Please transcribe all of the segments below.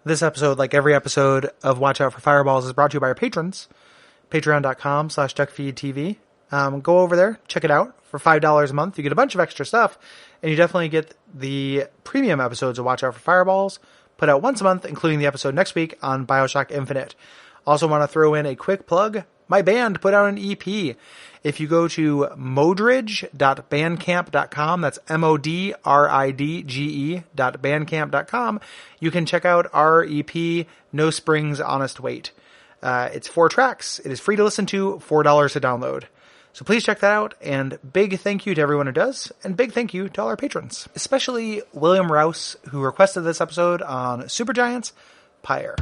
This episode, like every episode of Watch Out for Fireballs, is brought to you by our patrons. Patreon.com/Duckfeed.tv. Go over there, check it out. For $5 a month, you get a bunch of extra stuff, and you definitely get the premium episodes of Watch Out for Fireballs, put out once a month, including the episode next week on BioShock Infinite. Also want to throw in a quick plug. My band put out an EP. If you go to modridge.bandcamp.com, that's modridge.bandcamp.com, you can check out our EP, No Springs, Honest Weight. It's 4 tracks. It is free to listen to, $4 to download. So please check that out, and big thank you to everyone who does, and big thank you to all our patrons, especially William Rouse, who requested this episode on SuperGiant's Pyre.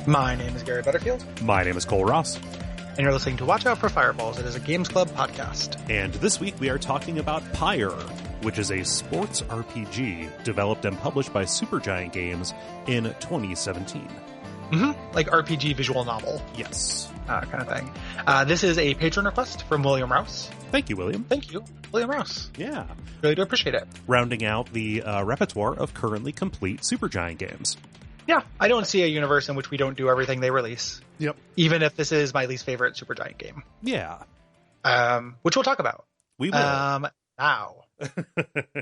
My name is Gary Butterfield. My name is Cole Ross. And you're listening to Watch Out for Fireballs. It is a Games Club podcast. And this week we are talking about Pyre, which is a sports RPG developed and published by SuperGiant Games in 2017. Like RPG visual novel. Yes. Kind of thing. This is a patron request from William Rouse. Thank you, William. Thank you, William Rouse. Yeah. Really do appreciate it. Rounding out the repertoire of currently complete SuperGiant games. Yeah, I don't see a universe in which we don't do everything they release. Yep. Even if this is my least favorite SuperGiant game. Yeah. Which we'll talk about. We will. Now.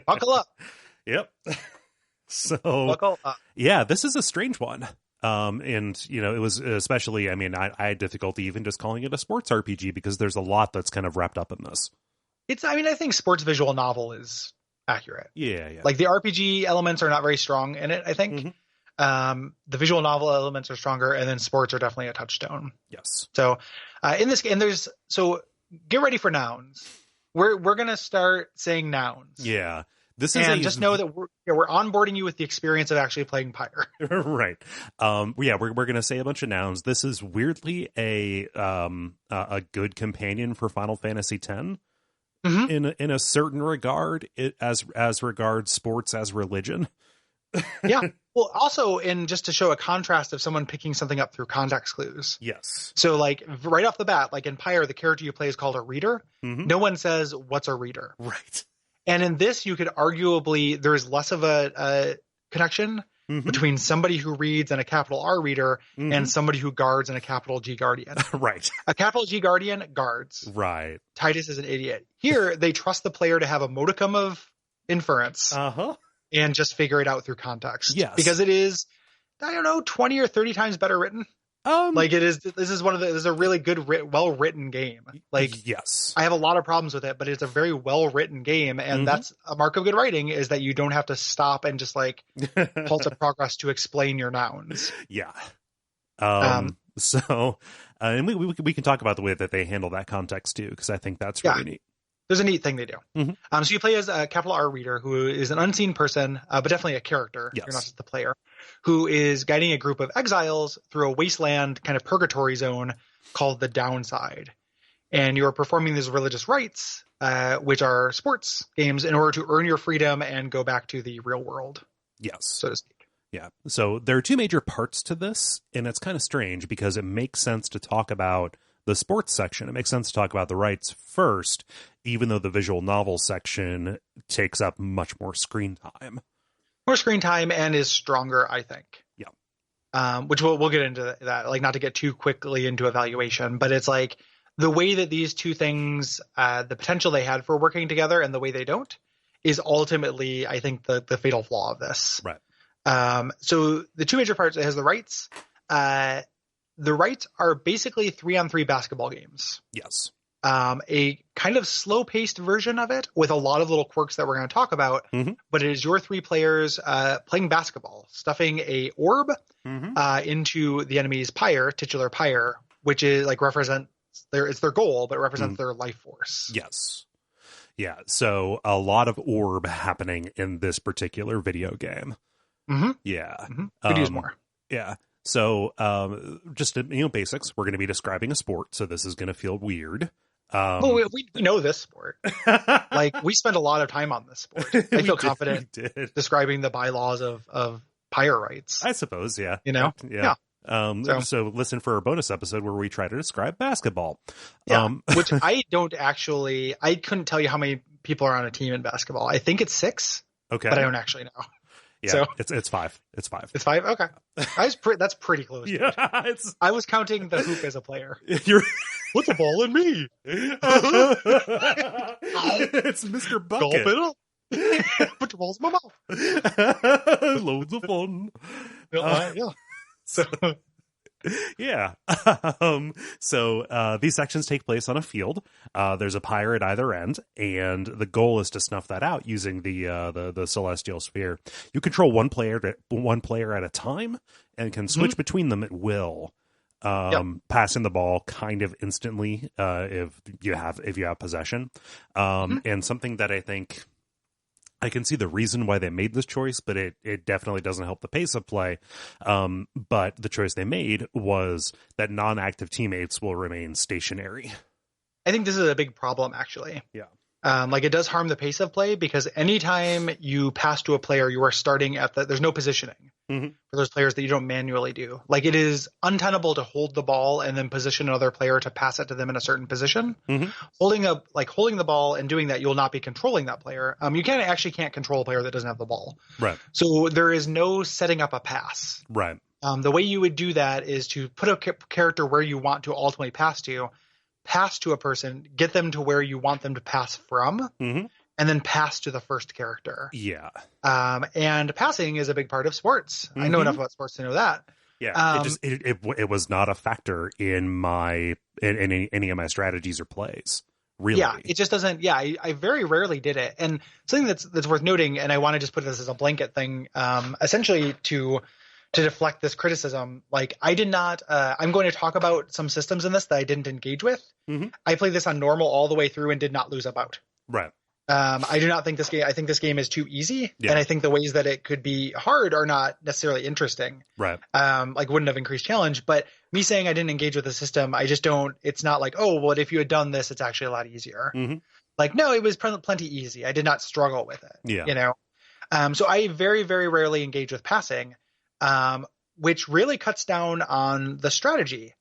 Buckle up. Yep. So, Buckle up. Yeah, this is a strange one. And, you know, it was especially, I mean, I had difficulty even just calling it a sports RPG because there's a lot that's kind of wrapped up in this. I think sports visual novel is accurate. Yeah. Like the RPG elements are not very strong in it, I think. Mm-hmm. The visual novel elements are stronger, and then sports are definitely a touchstone. Yes. So, in this game, get ready for nouns. We're gonna start saying nouns. Yeah. Just know that we're onboarding you with the experience of actually playing Pyre. Right. We're gonna say a bunch of nouns. This is weirdly a good companion for Final Fantasy X. Mm-hmm. In a certain regard, as regards sports as religion. Yeah. Well, also, just to show a contrast of someone picking something up through context clues. Yes. So, like, right off the bat, like in Pyre, the character you play is called a reader. Mm-hmm. No one says, what's a reader? Right. And in this, you could arguably, there's less of a connection between somebody who reads and a capital R reader and somebody who guards and a capital G guardian. Right. A capital G guardian guards. Right. Titus is an idiot. Here, they trust the player to have a modicum of inference. Uh-huh. And just figure it out through context. Yes. Because it is, 20 or 30 times better written. Like it is, this is a really good, well-written game. Like, yes, I have a lot of problems with it, but it's a very well-written game. And that's a mark of good writing, is that you don't have to stop and just like halt a progress to explain your nouns. Yeah. And we can talk about the way that they handle that context too, because I think that's really neat. There's a neat thing they do. So you play as a capital R reader who is an unseen person, but definitely a character. Yes. You're not just the player, who is guiding a group of exiles through a wasteland kind of purgatory zone called the Downside. And you're performing these religious rites, which are sports games, in order to earn your freedom and go back to the real world. Yes. So to speak. Yeah. So there are two major parts to this, and it's kind of strange because it makes sense to talk about the sports section. It makes sense to talk about the rights first, even though the visual novel section takes up much more screen time. More screen time and is stronger, I think. Yeah. Which we'll get into that, like not to get too quickly into evaluation, but it's like the way that these two things, the potential they had for working together and the way they don't, is ultimately, I think, the fatal flaw of this. Right. So the two major parts, it has the rights. The rights are basically 3-on-3 basketball games. Yes. A kind of slow-paced version of it with a lot of little quirks that we're going to talk about. Mm-hmm. But it is your three players playing basketball, stuffing a orb into the enemy's Pyre, titular Pyre, which is like it's their goal, but represents their life force. Yes. Yeah. So a lot of orb happening in this particular video game. Mm-hmm. Yeah. Mm-hmm. Could use more. Yeah. So just basics. We're going to be describing a sport, so this is going to feel weird. Well, we know this sport. Like, we spend a lot of time on this sport. I feel confident describing the bylaws of Pyre rights. I suppose, yeah. Yeah. So listen for our bonus episode where we try to describe basketball. Yeah, which I couldn't tell you how many people are on a team in basketball. I think it's 6, okay, but I don't actually know. Yeah, so it's 5. It's 5. It's 5. Okay, that's pretty close. Yeah, I was counting the hoop as a player. Put the ball in me. It's Mr. Bucket. Gulp it up. Put your balls in my mouth. Loads of fun. Yeah. So. Yeah. So these sections take place on a field. There's a Pyre at either end, and the goal is to snuff that out using the celestial sphere. You control one player at a time and can switch between them at will. Passing the ball kind of instantly if you have possession. And something that I think I can see the reason why they made this choice, but it definitely doesn't help the pace of play. But the choice they made was that non-active teammates will remain stationary. I think this is a big problem, actually. Yeah. Like, it does harm the pace of play because anytime you pass to a player, you are starting there's no positioning for those players that you don't manually do. Like, it is untenable to hold the ball and then position another player to pass it to them in a certain position. Holding the ball and doing that, you'll not be controlling that player. You can't control a player that doesn't have the ball. Right. So there is no setting up a pass. Right. The way you would do that is to put a character where you want to ultimately pass to a person, get them to where you want them to pass from, and then pass to the first character. Yeah. And passing is a big part of sports. I know enough about sports to know that. Yeah. It was not a factor in any of my strategies or plays. Really. Yeah. It just doesn't. Yeah. I very rarely did it. And something that's worth noting, and I want to just put this as a blanket thing, essentially to deflect this criticism. Like, I did not, I'm going to talk about some systems in this that I didn't engage with. I played this on normal all the way through and did not lose a bout. Right. I do not think I think this game is too easy. Yeah. And I think the ways that it could be hard are not necessarily interesting. Right. Like, wouldn't have increased challenge, but me saying I didn't engage with the system, I just don't, it's not like, oh, well, if you had done this, it's actually a lot easier. Like, no, it was plenty easy. I did not struggle with it. Yeah. So I very, very rarely engage with passing. Which really cuts down on the strategy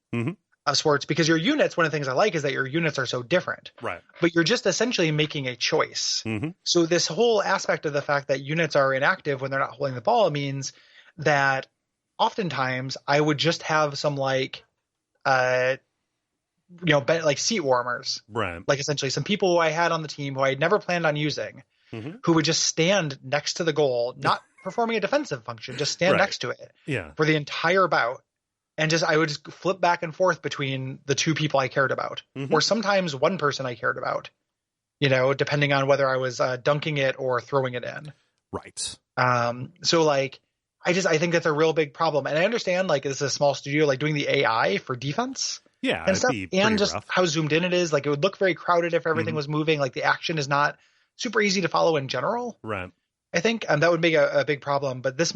of sports, because your units, one of the things I like is that your units are so different. Right. But you're just essentially making a choice. So this whole aspect of the fact that units are inactive when they're not holding the ball means that oftentimes I would just have some like seat warmers. Right. Like, essentially some people who I had on the team who I had never planned on using, who would just stand next to the goal, not performing a defensive function, just stand next to it for the entire bout. And I would just flip back and forth between the two people I cared about, or sometimes one person I cared about, depending on whether I was dunking it or throwing it in. Right. So like, I think that's a real big problem. And I understand, like, this is a small studio, like doing the AI for defense. Yeah. And stuff, and just rough. how zoomed in it is. Like, it would look very crowded if everything was moving. Like, the action is not super easy to follow in general. Right. I think that would make a big problem, but this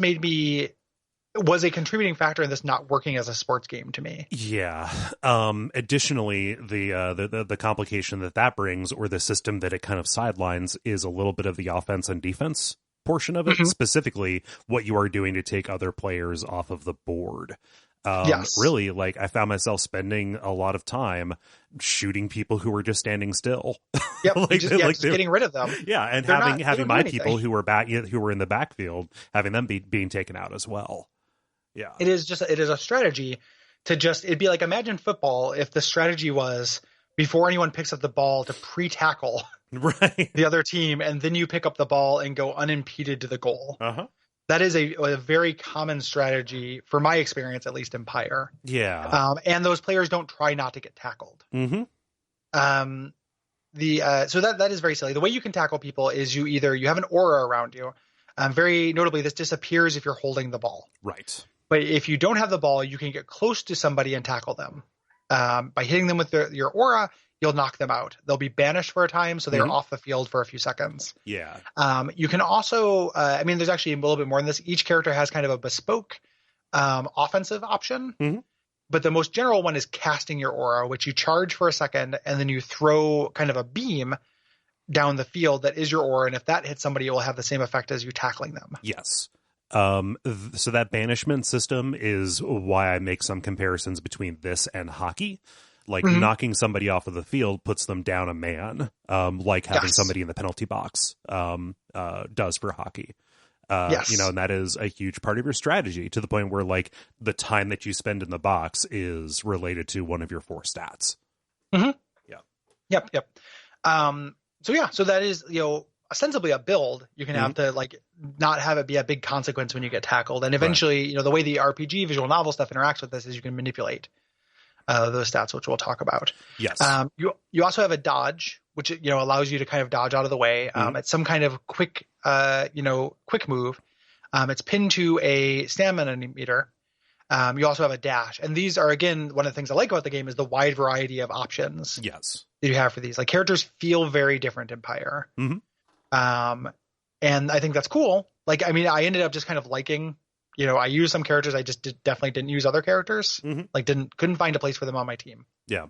was a contributing factor in this not working as a sports game to me. Yeah. Additionally, the complication that brings, or the system that it kind of sidelines, is a little bit of the offense and defense portion of it, specifically what you are doing to take other players off of the board. Yes. Really, like, I found myself spending a lot of time shooting people who were just standing still. Yep, just getting rid of them. Yeah, and having my people who were in the backfield, having them being taken out as well. Yeah, it is a strategy to it'd be like, imagine football if the strategy was before anyone picks up the ball to pre-tackle Right. the other team, and then you pick up the ball and go unimpeded to the goal. Uh-huh. That is a very common strategy, for my experience, at least in Pyre. Yeah. And those players don't try not to get tackled. Mm-hmm. So that is very silly. The way you can tackle people is you have an aura around you. Very notably, this disappears if you're holding the ball. Right. But if you don't have the ball, you can get close to somebody and tackle them. By hitting them with your aura, you'll knock them out. They'll be banished for a time, so they're off the field for a few seconds. Yeah. You can also, there's actually a little bit more than this. Each character has kind of a bespoke offensive option. Mm-hmm. But the most general one is casting your aura, which you charge for a second, and then you throw kind of a beam down the field that is your aura. And if that hits somebody, it will have the same effect as you tackling them. Yes. So that banishment system is why I make some comparisons between this and hockey. Like knocking somebody off of the field puts them down a man, like having somebody in the penalty box does for hockey. And that is a huge part of your strategy, to the point where like the time that you spend in the box is related to one of your 4 stats. Mm-hmm. Yeah. Yep. So that is, ostensibly a build. You can have to like not have it be a big consequence when you get tackled. And eventually, the way the RPG visual novel stuff interacts with this is you can manipulate those stats, which we'll talk about. Yes. You also have a dodge, which, allows you to kind of dodge out of the way. It's some kind of quick move. It's pinned to a stamina meter. You also have a dash. And these are, again, one of the things I like about the game is the wide variety of options Yes. that you have for these. Like, characters feel very different in Pyre. Mm-hmm. And I think that's cool. Like, I ended up just kind of liking, I used some characters. I just definitely didn't use other characters. Mm-hmm. Like, couldn't find a place for them on my team. Yeah.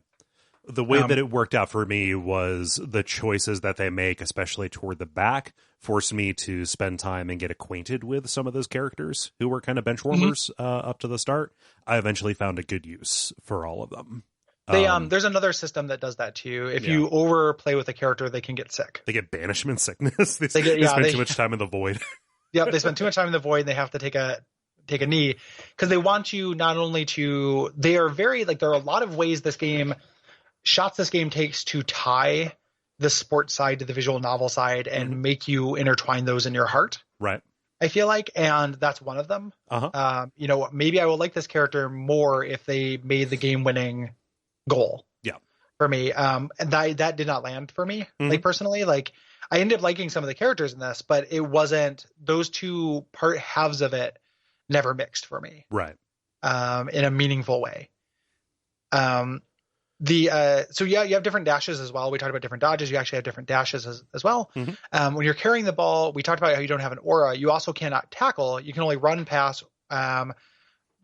The way that it worked out for me was the choices that they make, especially toward the back, forced me to spend time and get acquainted with some of those characters who were kind of bench warmers up to the start. I eventually found a good use for all of them. There's another system that does that too. If you overplay with a character, they can get sick. They get banishment sickness. They spend too much time in the void. Yep, they spend too much time in the void and they have to take a knee, because they want you not only to, they are very, like, there are a lot of ways this game takes to tie the sports side to the visual novel side and make you intertwine those in your heart. Right. I feel like, and that's one of them. Maybe I will like this character more if they made the game winning goal. Yeah. For me. And that did not land for me. Like, personally, like, I ended up liking some of the characters in this, but it wasn't, those two halves of it never mixed for me. Right. In a meaningful way. You have different dashes as well. We talked about different dodges. You actually have different dashes as well. When you're carrying the ball, we talked about how you don't have an aura. You also cannot tackle. You can only run past, kind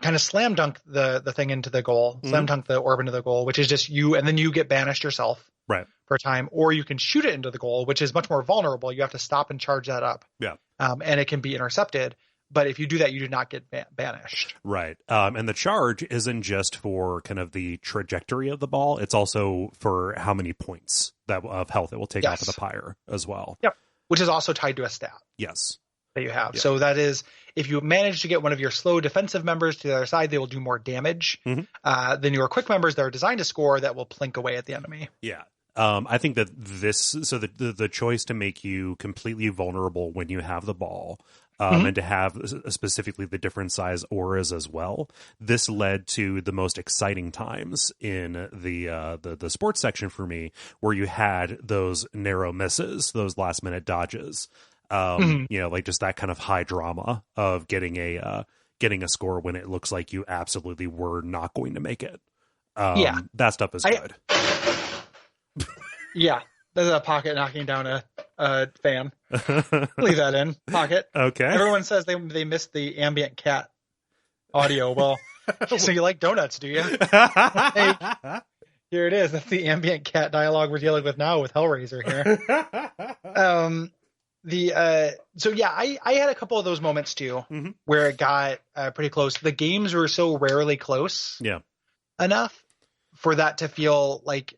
of slam dunk the thing into the goal, slam dunk the orb into the goal, which is just you, and then you get banished yourself for a time, or you can shoot it into the goal, which is much more vulnerable. You have to stop and charge that up. Yeah. And it can be intercepted. But if you do that, you do not get banished. Right. And the charge isn't just for kind of the trajectory of the ball. It's also for how many points of health it will take off of the Pyre as well. Yep. Which is also tied to a stat. Yes. That you have. Yep. So that is, if you manage to get one of your slow defensive members to the other side, they will do more damage than your quick members that are designed to score that will plink away at the enemy. Yeah. I think that the choice to make you completely vulnerable when you have the ball, and to have specifically the different size auras as well, this led to the most exciting times in the sports section for me, where you had those narrow misses, those last minute dodges, like just that kind of high drama of getting a score when it looks like you absolutely were not going to make it. That stuff is good. Yeah, there's a Pocket knocking down a fan. Leave that in. Pocket. Okay. Everyone says they missed the ambient cat audio. Well, so you like donuts, do you? Hey, here it is. That's the ambient cat dialogue we're dealing with now with Hellraiser here. I had a couple of those moments too, where it got pretty close. The games were so rarely close enough for that to feel like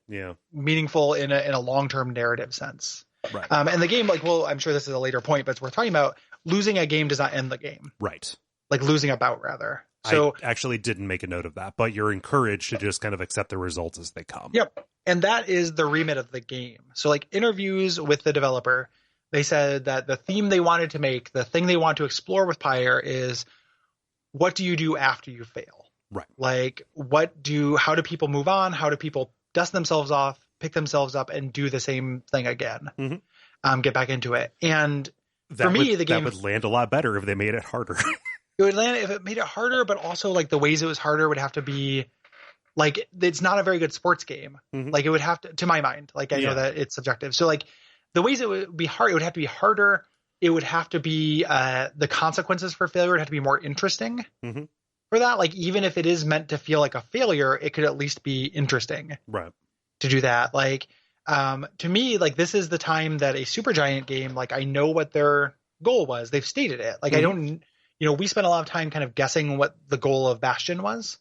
meaningful in a long-term narrative sense. Right. And the game, I'm sure this is a later point, but it's worth talking about. Losing a game does not end the game. Right. Like losing a bout, rather. So I actually didn't make a note of that, but you're encouraged to just kind of accept the results as they come. Yep. And that is the remit of the game. So like interviews with the developer, they said that the theme they wanted to make, the thing they want to explore with Pyre is, what do you do after you fail? Right. Like how do people move on? How do people dust themselves off, pick themselves up, and do the same thing again? Get back into it. And for me, the game that would land a lot better if they made it harder. It would land if it made it harder, but also like the ways it was harder would have to be like, it's not a very good sports game. Like it would have to my mind, like I know that it's subjective. So like the ways it would be hard, it would have to be harder. It would have to be the consequences for failure would have to be more interesting for that. Like even if it is meant to feel like a failure, it could at least be interesting to do that. Like to me, like this is the time that a SuperGiant game, like I know what their goal was. They've stated it. Like I don't. We spent a lot of time kind of guessing what the goal of Bastion was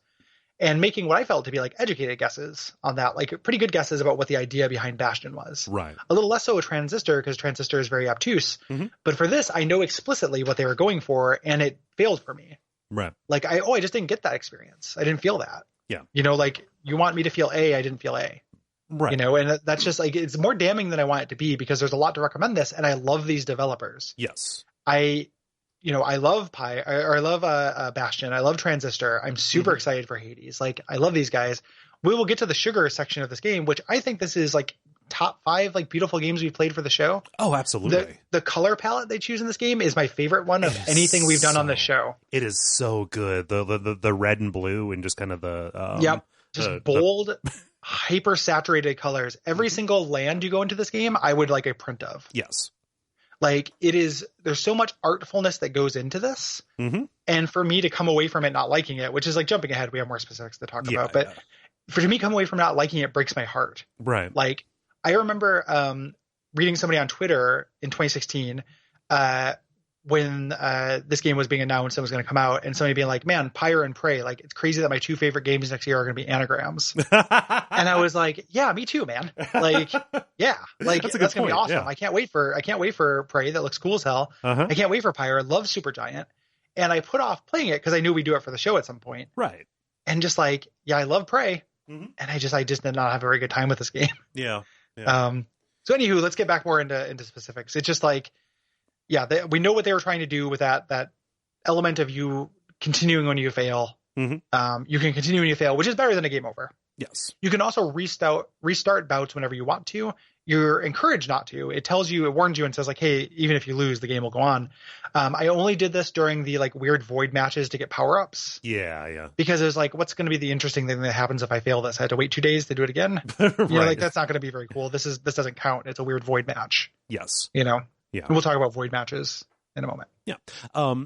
and making what I felt to be like educated guesses on that, like pretty good guesses about what the idea behind Bastion was. Right. A little less so a Transistor because Transistor is very obtuse. But for this, I know explicitly what they were going for and it failed for me. Right. Like I just didn't get that experience. I didn't feel that. Yeah. Like you want me to feel A, I didn't feel A. Right. And that's just like, it's more damning than I want it to be because there's a lot to recommend this. And I love these developers. Yes. I love Pyre, or I love Bastion. I love Transistor. I'm super excited for Hades. Like, I love these guys. We will get to the sugar section of this game, which I think this is like top 5 like beautiful games we've played for the show. Oh, absolutely. The color palette they choose in this game is my favorite one of anything we've done on this show. It is so good. The red and blue and just kind of the bold, hyper saturated colors. Every single land you go into this game, I would like a print of. Yes. Like there's so much artfulness that goes into this. And for me to come away from it not liking it, which is like jumping ahead, we have more specifics to talk about, but for me come away from not liking it breaks my heart. Right. Like I remember reading somebody on Twitter in 2016 when this game was being announced and was going to come out, and somebody being like, man, Pyre and Prey, like it's crazy that my 2 favorite games next year are going to be anagrams. And I was like, yeah, me too, man. Like, yeah, like that's going to be awesome. Yeah. I can't wait for Prey. That looks cool as hell. I can't wait for Pyre. I love SuperGiant. And I put off playing it because I knew we'd do it for the show at some point. Right. And just like, yeah, I love Prey. And I just did not have a very good time with this game. Yeah. So anywho, let's get back more into specifics. It's just like, yeah, we know what they were trying to do with that element of you continuing when you fail. You can continue when you fail, which is better than a game over. Yes. You can also restart bouts whenever you want to. You're encouraged not to. It warns you and says like, hey, even if you lose, the game will go on. I only did this during the like weird void matches to get power-ups. Yeah. Because it was like, what's going to be the interesting thing that happens if I fail this? I had to wait 2 days to do it again. Right. Like that's not going to be very cool. This doesn't count. It's a weird void match. Yes. Yeah. And we'll talk about void matches in a moment. Yeah.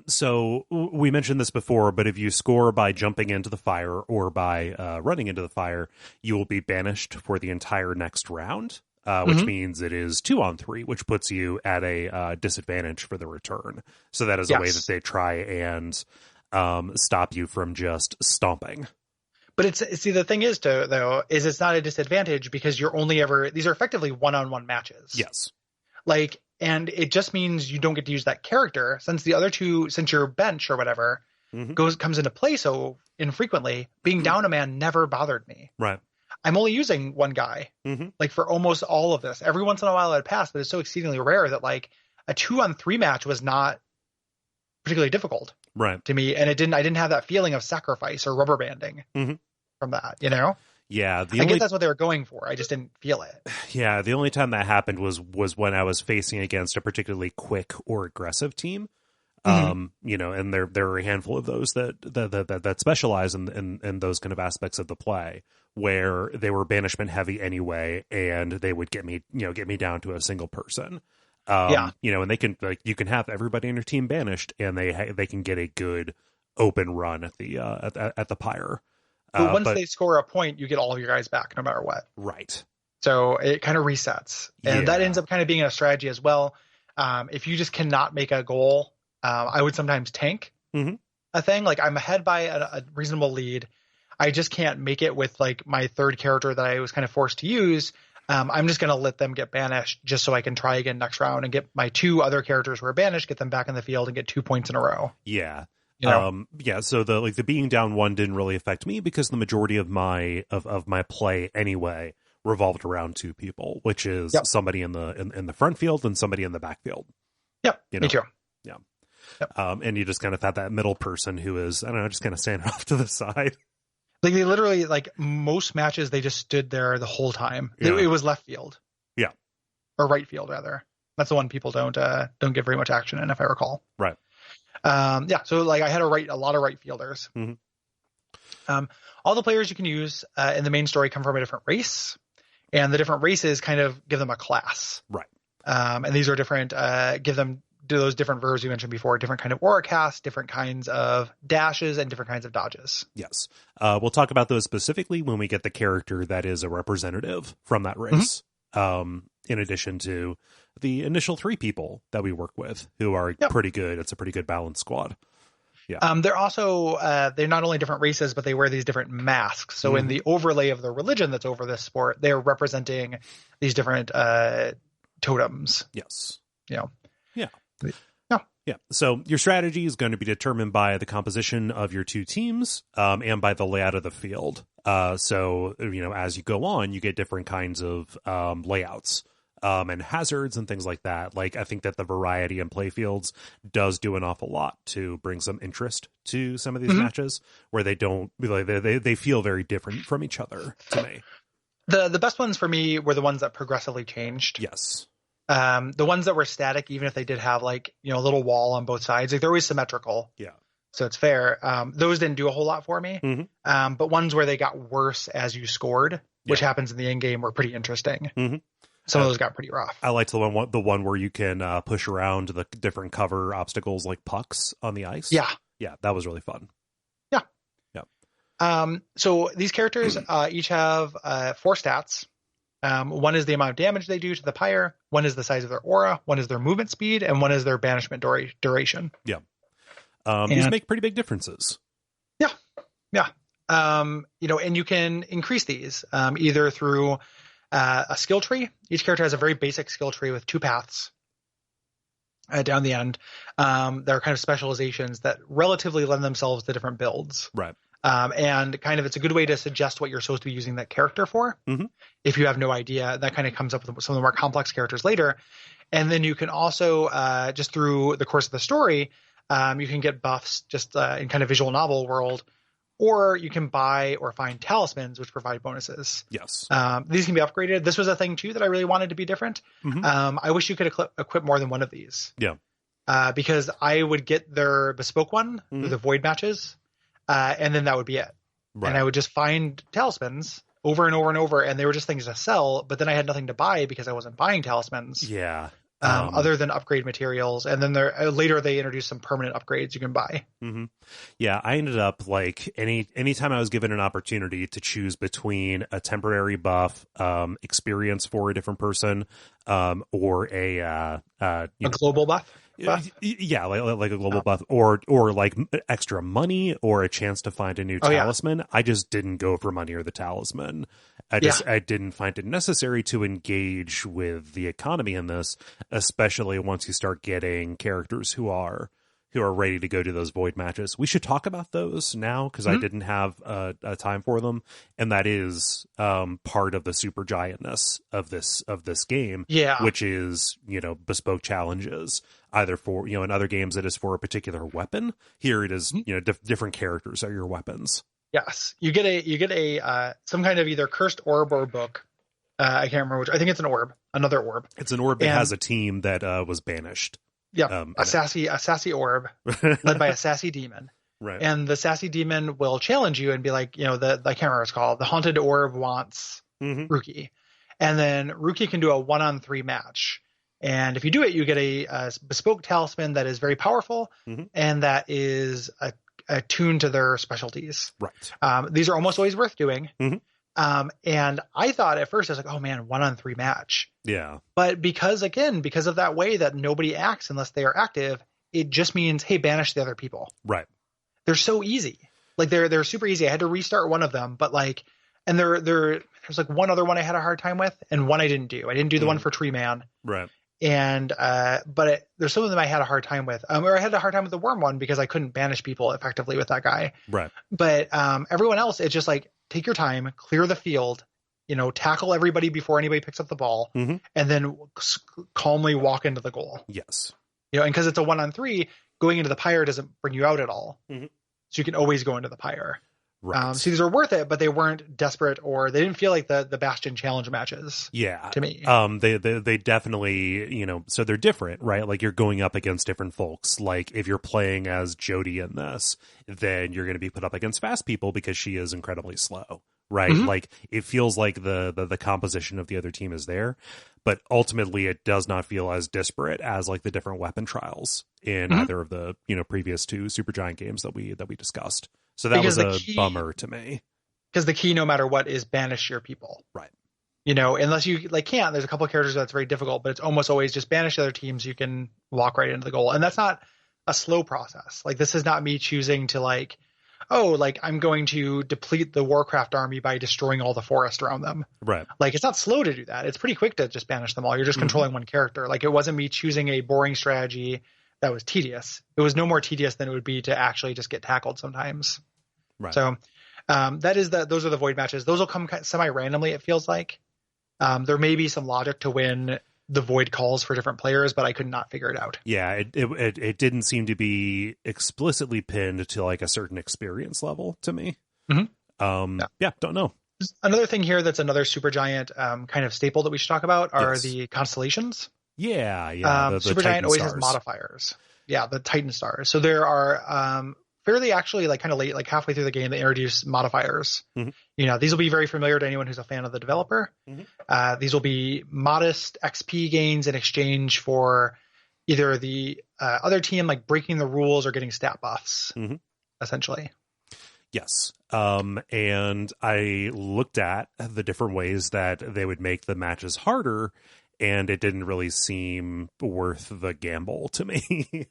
So we mentioned this before, but if you score by jumping into the fire or by running into the fire, you will be banished for the entire next round, which means it is 2-on-3, which puts you at a disadvantage for the return. So that is a way that they try and stop you from just stomping. But the thing is, is it's not a disadvantage because these are effectively 1-on-1 matches. Yes. Like, and it just means you don't get to use that character since the other two, since your bench or whatever comes into play so infrequently. Being down a man never bothered me. Right. I'm only using one guy, like for almost all of this. Every once in a while it passed, but it's so exceedingly rare that like a 2-on-3 match was not particularly difficult to me. And I didn't have that feeling of sacrifice or rubber banding from that, Yeah, I guess that's what they were going for. I just didn't feel it. Yeah, the only time that happened was when I was facing against a particularly quick or aggressive team. And there are a handful of those that specialize in those kind of aspects of the play where they were banishment heavy anyway, and they would get me down to a single person. And they can you can have everybody in your team banished, and they can get a good open run at the Pyre. But once they score a point, you get all of your guys back no matter what. Right. So it kind of resets. And that ends up kind of being a strategy as well. If you just cannot make a goal, I would sometimes tank a thing. Like I'm ahead by a reasonable lead. I just can't make it with like my third character that I was kind of forced to use. I'm just going to let them get banished just so I can try again next round and get my 2 other characters who are banished, get them back in the field and get 2 points in a row. Yeah. You know? Yeah, so the being down one didn't really affect me because the majority of my play anyway revolved around two people, which is Yep. somebody in the front field and somebody in the back field. Yep, You know? me too. Yeah. Yep. And you just kind of had that middle person who is, I don't know, just kind of standing off to the side. Like they literally, like most matches, they just stood there the whole time. Yeah. It was left field. Yeah. Or right field rather. That's the one people don't get very much action in, if I recall. Right. Yeah. So like I had a lot of right fielders. Mm-hmm. All the players you can use in the main story come from a different race, and the different races kind of give them a class. Right. And these are different, do those different verbs you mentioned before, different kind of aura cast, different kinds of dashes, and different kinds of dodges. Yes. We'll talk about those specifically when we get the character that is a representative from that race. In addition to the initial three people that we work with who are pretty good. It's a pretty good balanced squad. Yeah. They're also, they're not only different races, but they wear these different masks. So in the overlay of the religion that's over this sport, they're representing these different totems. Yes. You know. Yeah. Yeah. Yeah. So your strategy is going to be determined by the composition of your two teams, and by the layout of the field. So, as you go on, you get different kinds of layouts, and hazards and things like that. Like, I think that the variety in play fields does do an awful lot to bring some interest to some of these matches where they don't, they feel very different from each other to me. The best ones for me were the ones that progressively changed. Yes. The ones that were static, even if they did have like, a little wall on both sides, like they're always symmetrical. Yeah. So it's fair. Those didn't do a whole lot for me. But ones where they got worse as you scored, which happens in the end game, were pretty interesting. Some of those got pretty rough. I liked the one where you can push around the different cover obstacles like pucks on the ice. Yeah. Yeah, that was really fun. Yeah. Yeah. So these characters each have 4 stats. One is the amount of damage they do to the pyre, one is the size of their aura, one is their movement speed, and one is their banishment duration. Yeah. These make pretty big differences. Yeah. Yeah. And you can increase these either through a skill tree. Each character has a very basic skill tree with 2 paths down the end. There are kind of specializations that relatively lend themselves to different builds. Right. And kind of it's a good way to suggest what you're supposed to be using that character for. If you have no idea, that kind of comes up with some of the more complex characters later. And then you can also, just through the course of the story, you can get buffs just in kind of visual novel world, or you can buy or find talismans, which provide bonuses. Yes. These can be upgraded. This was a thing, too, that I really wanted to be different. I wish you could equip more than one of these. Yeah. Because I would get their bespoke one through the void matches. And then that would be it. Right. And I would just find talismans over and over and over, and they were just things to sell, but then I had nothing to buy because I wasn't buying talismans. Yeah. Other than upgrade materials. And then later they introduced some permanent upgrades you can buy. Yeah, I ended up like anytime I was given an opportunity to choose between a temporary buff, experience for a different person, or a global buff. Yeah, like a global buff, or like extra money, or a chance to find a new talisman. I just didn't go for money or the talisman. I didn't find it necessary to engage with the economy in this, especially once you start getting characters who are ready to go to those void matches. We should talk about those now because I didn't have a time for them, and that is part of the SuperGiantness of this game. Yeah, which is bespoke challenges. Either for in other games it is for a particular weapon. Here it is different characters are your weapons. Yes, you get a some kind of either cursed orb or book. I can't remember which. I think it's an orb, another orb. It's an orb that has a team that was banished. Yeah, a sassy orb led by a sassy demon. Right. And the sassy demon will challenge you and be like, I can't remember what it's called. The haunted orb wants Ruki, and then Ruki can do a 1-on-3 match. And if you do it, you get a bespoke talisman that is very powerful and that is attuned to their specialties. Right. These are almost always worth doing. And I thought at first, I was like, oh man, 1-on-3 match. Yeah. But because of that way that nobody acts unless they are active, it just means, hey, banish the other people. Right. They're so easy. Like they're super easy. I had to restart one of them, but there's like one other one I had a hard time with and one I didn't do. I didn't do the one for Tree Man. Right. And but there's some of them I had a hard time with. Or I had a hard time with the worm one because I couldn't banish people effectively with that guy. Right. But everyone else, it's just like, take your time, clear the field, tackle everybody before anybody picks up the ball, and then calmly walk into the goal. Yes. And because it's a 1-on-3, going into the Pyre doesn't bring you out at all. So you can always go into the Pyre. Right. So these are worth it, but they weren't desperate, or they didn't feel like the Bastion challenge matches. Yeah. To me. They definitely, so they're different, right? Like you're going up against different folks. Like if you're playing as Jodie in this, then you're going to be put up against fast people because she is incredibly slow, right? Like it feels like the composition of the other team is there, but ultimately it does not feel as disparate as like the different weapon trials in either of the, previous two Supergiant games that we discussed. So that was a bummer to me. Because the key, no matter what, is banish your people. Right. Unless you can't, there's a couple of characters that's very difficult, but it's almost always just banish the other teams. You can walk right into the goal. And that's not a slow process. Like this is not me choosing to I'm going to deplete the Warcraft army by destroying all the forest around them. Right. Like it's not slow to do that. It's pretty quick to just banish them all. You're just controlling one character. Like it wasn't me choosing a boring strategy that was tedious. It was no more tedious than it would be to actually just get tackled sometimes. Right. So those are the void matches. Those will come semi-randomly, it feels like. There may be some logic to when the void calls for different players, but I could not figure it out. Yeah, it didn't seem to be explicitly pinned to like a certain experience level to me. Don't know. Another thing here that's another Supergiant kind of staple that we should talk about are the constellations. Yeah. The Supergiant always has modifiers. Yeah, the Titan stars. So there are fairly actually kind of late, like halfway through the game, they introduce modifiers. These will be very familiar to anyone who's a fan of the developer. These will be modest XP gains in exchange for either the other team breaking the rules or getting stat buffs, essentially. Yes. And I looked at the different ways that they would make the matches harder, and it didn't really seem worth the gamble to me.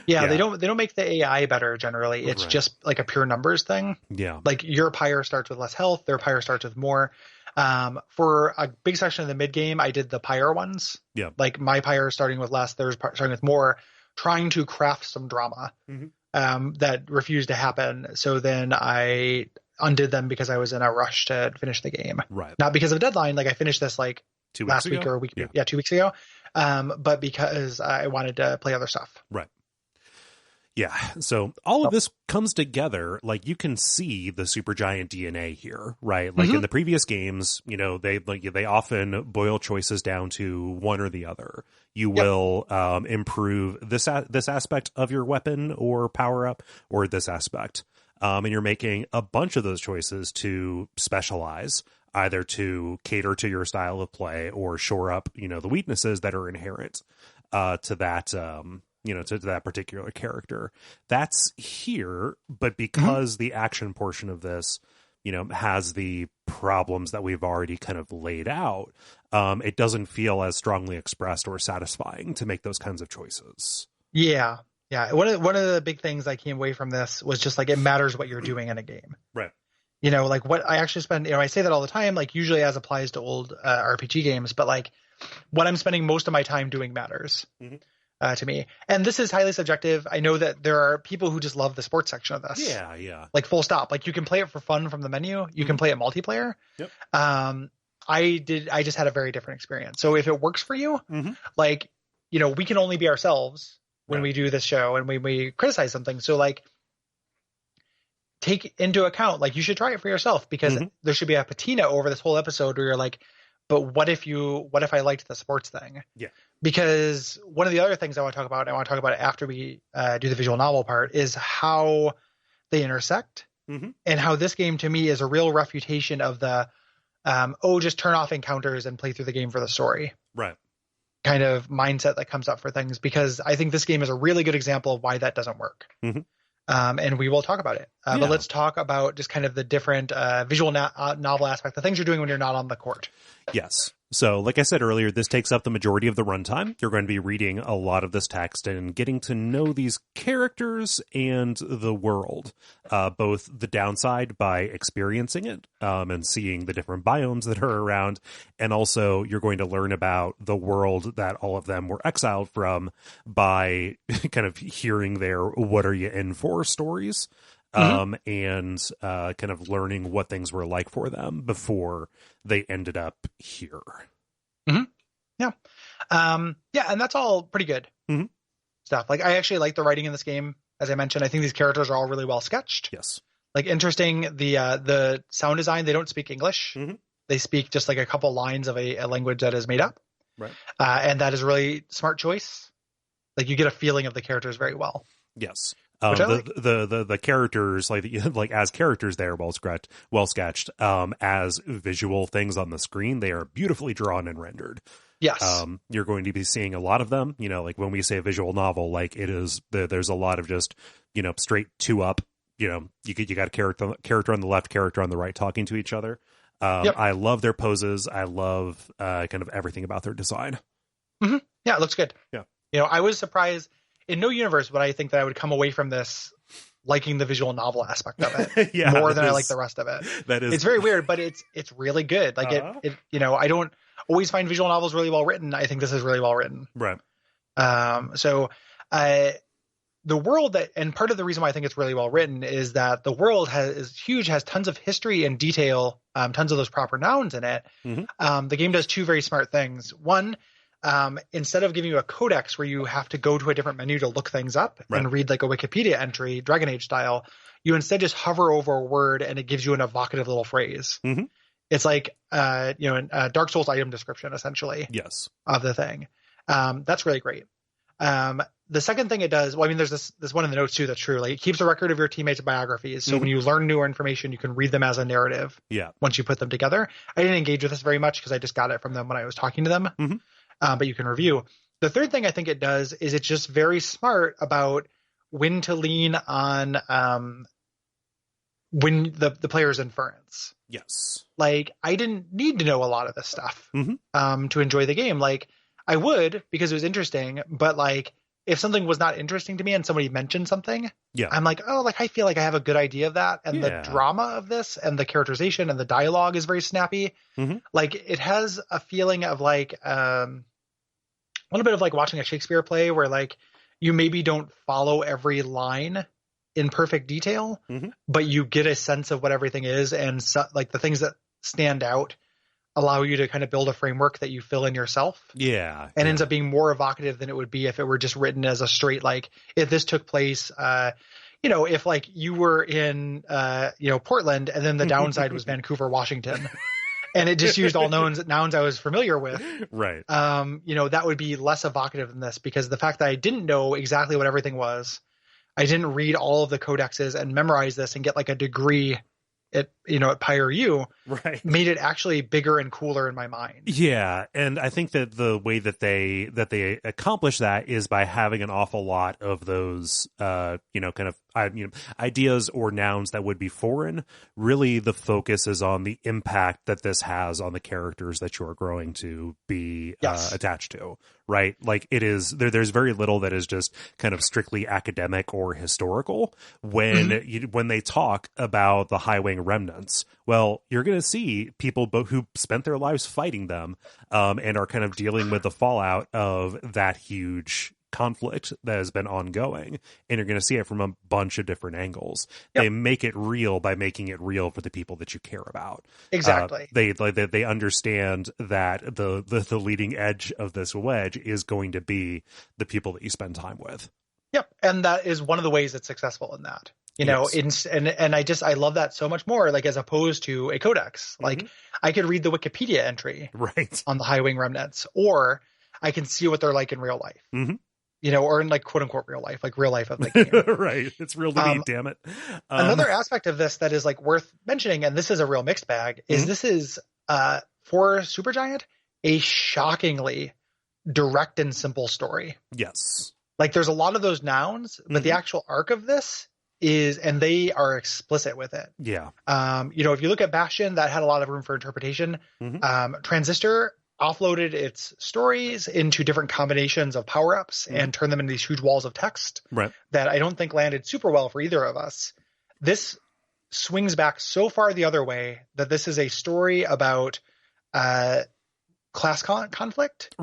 Yeah, they don't make the AI better generally. It's just like a pure numbers thing. Yeah. Like your Pyre starts with less health, their Pyre starts with more. For a big section of the mid game, I did the Pyre ones. Yeah. Like my Pyre starting with less, theirs starting with more, trying to craft some drama that refused to happen. So then I undid them because I was in a rush to finish the game. Right. Not because of deadline. Like I finished this 2 last weeks week ago? or a week. Yeah, 2 weeks ago. But because I wanted to play other stuff. Right. Yeah, so all of this comes together. Like you can see the Supergiant DNA here, right? Like in the previous games, they often boil choices down to one or the other. You will improve this aspect of your weapon or power up, or this aspect, and you're making a bunch of those choices to specialize, either to cater to your style of play or shore up, the weaknesses that are inherent to that. To that particular character. That's here, but because the action portion of this, has the problems that we've already kind of laid out, it doesn't feel as strongly expressed or satisfying to make those kinds of choices. Yeah. One of the big things I came away from this was just it matters what you're doing in a game. Right. What I actually spend, I say that all the time, usually as applies to old RPG games, but what I'm spending most of my time doing matters. To me. And this is highly subjective. I know that there are people who just love the sports section of this. Yeah. Full stop. You can play it for fun from the menu. You can play it multiplayer. Yep. I just had a very different experience. So if it works for you, we can only be ourselves when we do this show and when we criticize something. So take into account, you should try it for yourself, because there should be a patina over this whole episode where you're but what if I liked the sports thing? Yeah. Because one of the other things I want to talk about, it after we do the visual novel part, is how they intersect and how this game to me is a real refutation of the, just turn off encounters and play through the game for the story. Right. Kind of mindset that comes up for things, because I think this game is a really good example of why that doesn't work. And we will talk about it. But let's talk about just kind of the different visual novel aspect, the things you're doing when you're not on the court. Yes. So, like I said earlier, this takes up the majority of the runtime. You're going to be reading a lot of this text and getting to know these characters and the world, both the downside by experiencing it and seeing the different biomes that are around, and also you're going to learn about the world that all of them were exiled from by kind of hearing their "what are you in for" stories. And kind of learning what things were like for them before they ended up here. Yeah. And that's all pretty good stuff. Like, I actually like the writing in this game. As I mentioned, I think these characters are all really well sketched. Yes. Like, interesting. The sound design, they don't speak English. They speak just like a couple lines of a language that is made up. Right. And that is a really smart choice. Like, you get a feeling of the characters very well. Yes. The characters like as characters, they are well sketched. As visual things on the screen, they are beautifully drawn and rendered. Yes. You're going to be seeing a lot of them. Like when we say a visual novel, like it is, there's a lot of just straight two up. You got a character on the left, character on the right, talking to each other. I love their poses. I love kind of everything about their design. Yeah, it looks good. Yeah. I was surprised. In no universe would I think that I would come away from this liking the visual novel aspect of it more than I like the rest of it. It's very weird, but it's really good. Like it I don't always find visual novels really well written. I think this is really well written. Right. So the world and part of the reason why I think it's really well written is that the world is huge, has tons of history and detail, tons of those proper nouns in it. The game does two very smart things. One, instead of giving you a codex where you have to go to a different menu to look things up and read like a Wikipedia entry, Dragon Age style, you instead just hover over a word and it gives you an evocative little phrase. It's like, a Dark Souls item description, essentially. Yes. Of the thing. That's really great. The second thing it does, there's this one in the notes too that's true. Like, it keeps a record of your teammates' biographies. So when you learn newer information, you can read them as a narrative. Yeah. Once you put them together. I didn't engage with this very much because I just got it from them when I was talking to them. But you can review. The third thing I think it does is it's just very smart about when to lean on when the player's inference. Yes. Like, I didn't need to know a lot of this stuff to enjoy the game. Like, I would because it was interesting, but like if something was not interesting to me and somebody mentioned something, I'm like, oh, like I feel like I have a good idea of that. And the drama of this and the characterization and the dialogue is very snappy. Like, it has a feeling of like a little bit of like watching a Shakespeare play where like you maybe don't follow every line in perfect detail, but you get a sense of what everything is. And like the things that stand out allow you to kind of build a framework that you fill in yourself. And ends up being more evocative than it would be if it were just written as a straight, like if this took place, if like you were in, Portland and then the downside was Vancouver, Washington, and it just used all nouns I was familiar with. Right. That would be less evocative than this because the fact that I didn't know exactly what everything was, I didn't read all of the codexes and memorize this and get like a degree at Pyre U, made it actually bigger and cooler in my mind. Yeah, and I think that the way that they accomplish that is by having an awful lot of those ideas or nouns that would be foreign. Really, the focus is on the impact that this has on the characters that you're growing to be attached to. Right, like it is. There's very little that is just kind of strictly academic or historical. When they talk about the Highwing remnants, well, you're going to see people who spent their lives fighting them, and are kind of dealing with the fallout of that huge conflict that has been ongoing, and you're going to see it from a bunch of different angles. They make it real by making it real for the people that you care about. Exactly. They understand that the leading edge of this wedge is going to be the people that you spend time with. And that is one of the ways it's successful in that. I love that so much more, like as opposed to a codex. Like I could read the Wikipedia entry on the Highwing remnants, or I can see what they're like in real life. Or in like quote unquote real life, like real life of the game. Right. It's real to me, damn it. Another aspect of this that is like worth mentioning, and this is a real mixed bag, is this is for SuperGiant a shockingly direct and simple story. Yes. Like there's a lot of those nouns, but the actual arc of this is, and they are explicit with it. Yeah. If you look at Bastion, that had a lot of room for interpretation. Transistor offloaded its stories into different combinations of power-ups and turned them into these huge walls of text that I don't think landed super well for either of us. This swings back so far the other way that this is a story about class conflict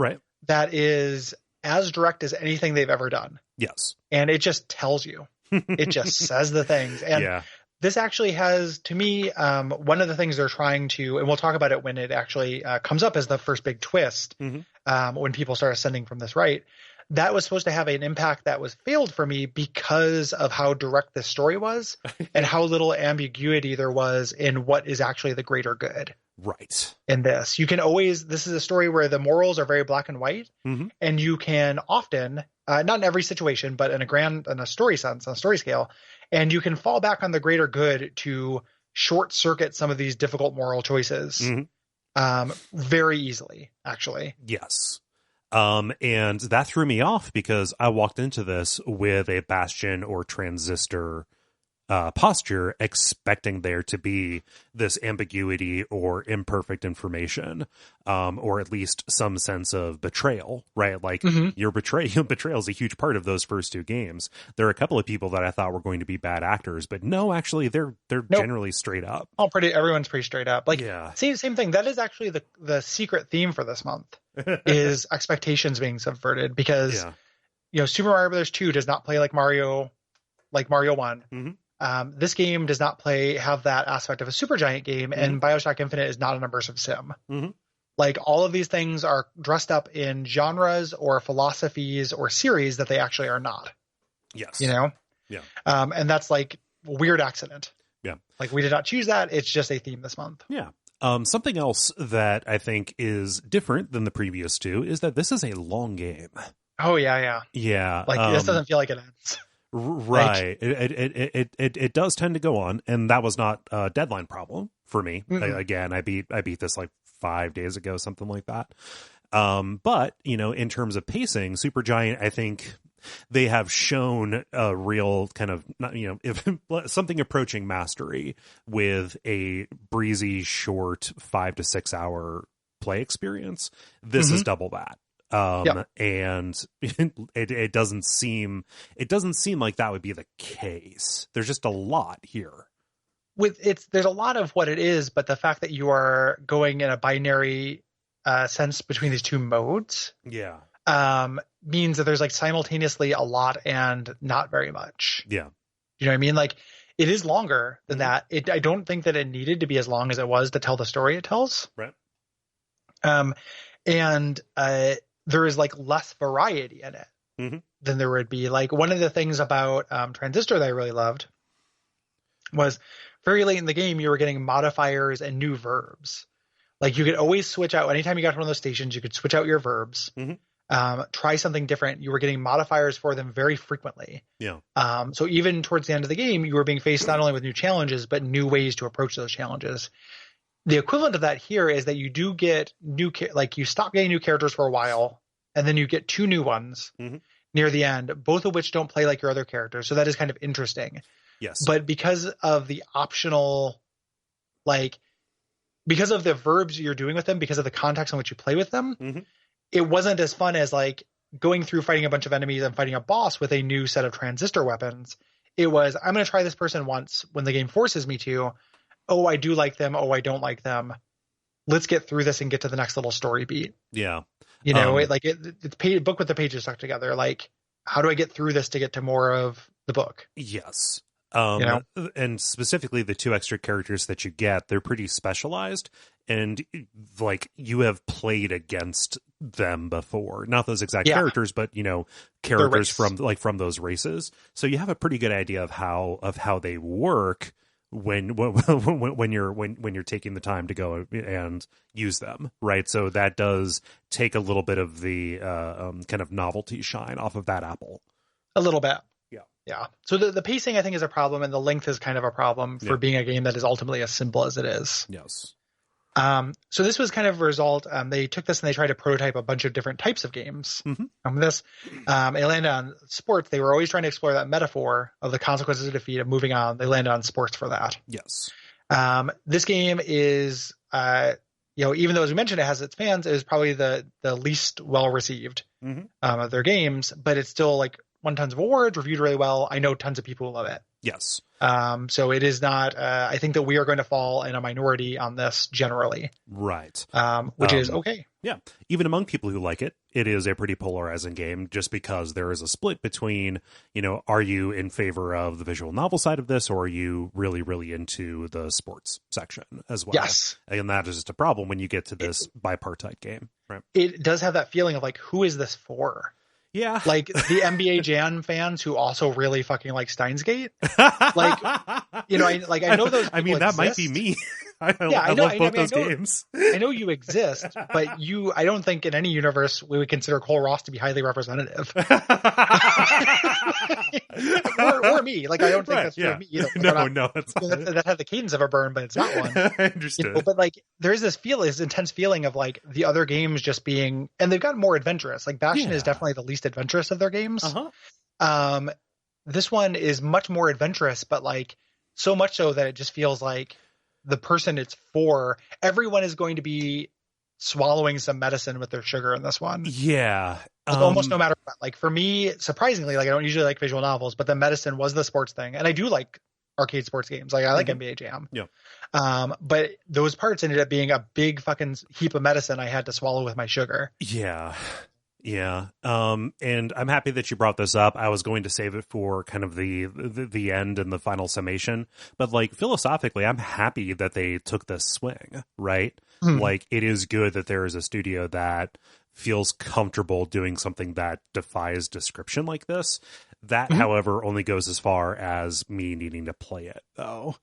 that is as direct as anything they've ever done. Yes. And it just tells you. It just says the things. And this actually has, to me, one of the things they're trying to, and we'll talk about it when it actually comes up as the first big twist, when people start ascending from this right, that was supposed to have an impact that was failed for me because of how direct this story was and how little ambiguity there was in what is actually the greater good. Right. In this, you can always, this is a story where the morals are very black and white, and you can often, not in every situation, but in a story sense, on a story scale, and you can fall back on the greater good to short circuit some of these difficult moral choices very easily, actually. Yes. And that threw me off because I walked into this with a Bastion or Transistor posture, expecting there to be this ambiguity or imperfect information, or at least some sense of betrayal, right? Like your betrayal is a huge part of those first two games. There are a couple of people that I thought were going to be bad actors, but no, actually they're generally straight up. Everyone's pretty straight up. Like same thing. That is actually the secret theme for this month is expectations being subverted because Super Mario Bros. 2 does not play like Mario 1. This game does not have that aspect of a SuperGiant game, and BioShock Infinite is not an immersive sim. Like, all of these things are dressed up in genres or philosophies or series that they actually are not. Yes. And that's like a weird accident. Yeah. Like, we did not choose that. It's just a theme this month. Yeah. Something else that I think is different than the previous two is that this is a long game. Oh, yeah. Yeah. Like, this doesn't feel like it ends. Right. It does tend to go on, and that was not a deadline problem for me. I beat this like 5 days ago, something like that. But, in terms of pacing, Supergiant, I think they have shown a real kind of, if something approaching mastery with a breezy, short 5 to 6 hour play experience. This is double that. And it doesn't seem like that would be the case. There's just a lot here. There's a lot of what it is, but the fact that you are going in a binary sense between these two modes, means that there's like simultaneously a lot and not very much. Yeah, you know what I mean? Like, it is longer than that. I don't think that it needed to be as long as it was to tell the story it tells. Right. And there is like less variety in it than there would be. Like, one of the things about Transistor that I really loved was very late in the game, you were getting modifiers and new verbs. Like, you could always switch out anytime you got to one of those stations, you could switch out your verbs, try something different. You were getting modifiers for them very frequently. Yeah. So even towards the end of the game, you were being faced not only with new challenges, but new ways to approach those challenges. The equivalent of that here is that you do get you stop getting new characters for a while, and then you get 2 new ones near the end, both of which don't play like your other characters. So that is kind of interesting. Yes. But because of the optional, because of the verbs you're doing with them, because of the context in which you play with them, it wasn't as fun as like going through fighting a bunch of enemies and fighting a boss with a new set of transistor weapons. It was, I'm going to try this person once when the game forces me to. Oh, I do like them. Oh, I don't like them. Let's get through this and get to the next little story beat. Yeah. It's book with the pages stuck together. Like, how do I get through this to get to more of the book? Yes. And specifically the 2 extra characters that you get, they're pretty specialized, and like, you have played against them before, not those exact characters, but characters from those races. So you have a pretty good idea of how they work when you're taking the time to go and use them, right? So that does take a little bit of the kind of novelty shine off of that apple. A little bit. Yeah. So the pacing, I think, is a problem, and the length is kind of a problem for being a game that is ultimately as simple as it is. Yes. So this was kind of a result. They took this and they tried to prototype a bunch of different types of games. It landed on sports. They were always trying to explore that metaphor of the consequences of defeat and moving on. They landed on sports for that. Yes. This game is even though, as we mentioned, it has its fans, it is probably the least well received of their games, but it's still like won tons of awards, reviewed really well. I know tons of people who love it. Yes. So it is not, I think that we are going to fall in a minority on this generally. Right. Which is okay. Yeah. Even among people who like it, it is a pretty polarizing game just because there is a split between, are you in favor of the visual novel side of this, or are you really, really into the sports section as well? Yes. And that is just a problem when you get to this bipartite game. Right. It does have that feeling of like, who is this for? Yeah. Like the NBA Jam fans who also really fucking like Steins Gate. Like, I know those people I mean, that exist. might be me. I know, love both those games. I know you exist, but I don't think in any universe we would consider Cole Ross to be highly representative. or me. Like, I don't think that's true of me either. No, that's not. That had the cadence of a burn, but it's not one. I understood. But like, there's this intense feeling of like the other games just being, and they've gotten more adventurous. Like Bastion is definitely the least adventurous of their games. This one is much more adventurous, but like so much so that it just feels like the person it's for, everyone is going to be swallowing some medicine with their sugar in this one. Yeah. Like almost no matter what. Like for me, surprisingly, like I don't usually like visual novels, but the medicine was the sports thing. And I do like arcade sports games. Like I like NBA Jam. Yeah. But those parts ended up being a big fucking heap of medicine I had to swallow with my sugar. Yeah. Yeah. And I'm happy that you brought this up. I was going to save it for kind of the end and the final summation, but like philosophically, I'm happy that they took this swing, right? Like it is good that there is a studio that feels comfortable doing something that defies description like this. That, however, only goes as far as me needing to play it though.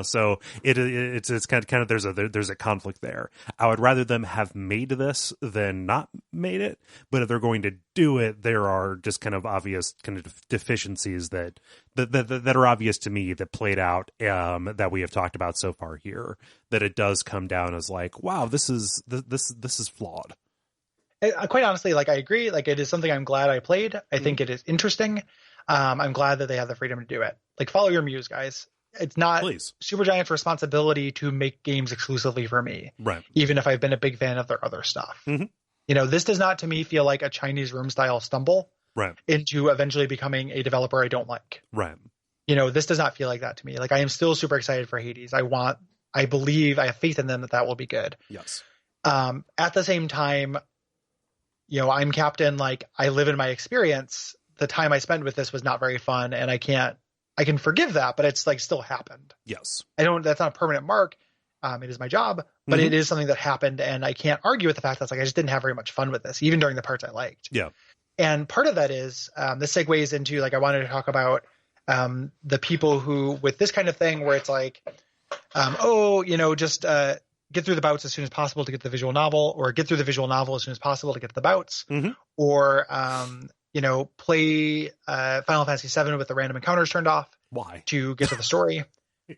So it's kind of there's a conflict there. I would rather them have made this than not made it, but if they're going to do it, there are just kind of obvious kind of deficiencies that are obvious to me that played out that we have talked about so far here. That it does come down as like, wow, this is flawed. Quite honestly, like I agree. Like it is something I'm glad I played. I think it is interesting. I'm glad that they have the freedom to do it. Like follow your muse, guys. It's not SuperGiant's responsibility to make games exclusively for me. Right. Even if I've been a big fan of their other stuff. This does not to me feel like a Chinese room style stumble into eventually becoming a developer I don't like. Right. This does not feel like that to me. Like I am still super excited for Hades. I believe, I have faith in them that will be good. Yes. At the same time, I'm Captain, like I live in my experience. The time I spent with this was not very fun, and I can forgive that, but it's like still happened. Yes. That's not a permanent mark. It is my job, but it is something that happened, and I can't argue with the fact that I just didn't have very much fun with this, even during the parts I liked. Yeah. And part of that is, this segues into like, I wanted to talk about the people who, with this kind of thing where it's like, just get through the bouts as soon as possible to get to the visual novel, or get through the visual novel as soon as possible to get to the bouts, or play Final Fantasy VII with the random encounters turned off. Why? To get to the story.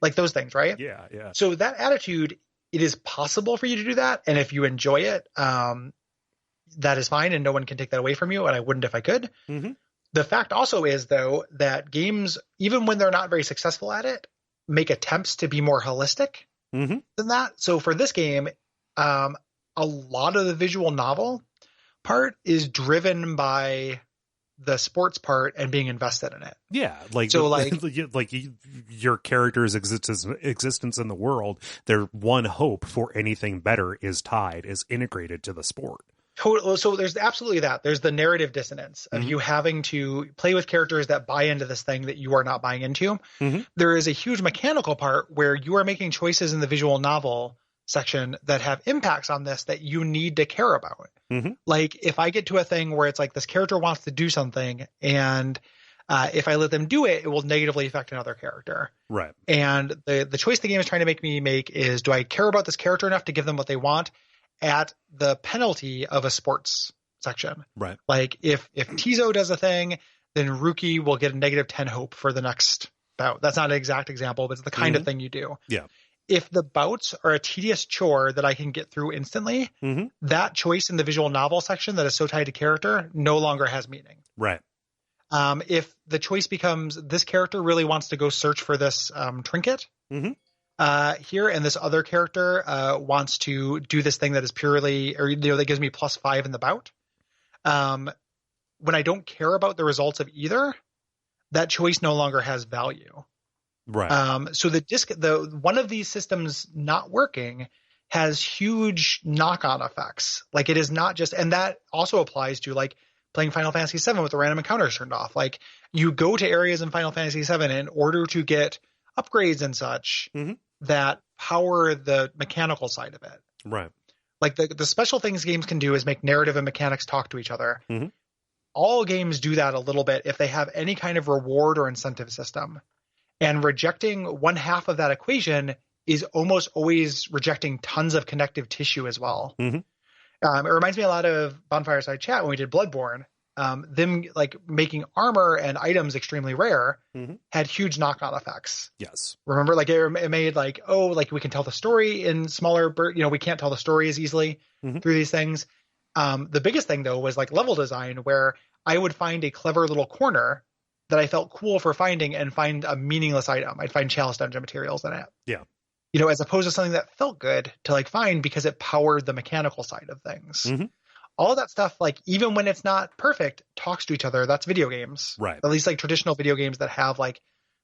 Like those things, right? Yeah, yeah. So that attitude, it is possible for you to do that. And if you enjoy it, that is fine, and no one can take that away from you, and I wouldn't if I could. The fact also is, though, that games, even when they're not very successful at it, make attempts to be more holistic than that. So for this game, a lot of the visual novel part is driven by the sports part and being invested in it. Yeah, like so, like your character's existence in the world, their one hope for anything better is integrated to the sport. So there's absolutely that. There's the narrative dissonance of you having to play with characters that buy into this thing that you are not buying into. There is a huge mechanical part where you are making choices in the visual novel section that have impacts on this that you need to care about. Like if I get to a thing where it's like this character wants to do something, and if I let them do it, it will negatively affect another character. Right. And the choice the game is trying to make me make is, do I care about this character enough to give them what they want at the penalty of a sports section? Right. Like if Tizo does a thing, then Ruki will get a -10 hope for the next bout. That's not an exact example, but it's the kind of thing you do. Yeah. If the bouts are a tedious chore that I can get through instantly, that choice in the visual novel section that is so tied to character no longer has meaning. Right. If the choice becomes, this character really wants to go search for this trinket, here, and this other character wants to do this thing that is purely, or that gives me +5 in the bout. When I don't care about the results of either, that choice no longer has value. Right. So the one of these systems not working has huge knock-on effects. Like, it is not just, and that also applies to like playing Final Fantasy VII with the random encounters turned off. Like, you go to areas in Final Fantasy VII in order to get upgrades and such that power the mechanical side of it. Right. Like, the special things games can do is make narrative and mechanics talk to each other. All games do that a little bit if they have any kind of reward or incentive system. And rejecting one half of that equation is almost always rejecting tons of connective tissue as well. It reminds me a lot of Bonfireside Chat when we did Bloodborne. Them like making armor and items extremely rare had huge knock-on effects. Yes. Remember, like it made like, oh, like we can tell the story in smaller, we can't tell the story as easily through these things. The biggest thing though was like level design, where I would find a clever little corner that I felt cool for finding and find a meaningless item. I'd find Chalice Dungeon materials in it. Yeah. As opposed to something that felt good to like find because it powered the mechanical side of things. All of that stuff, like even when it's not perfect, talks to each other. That's video games. Right. At least like traditional video games that have like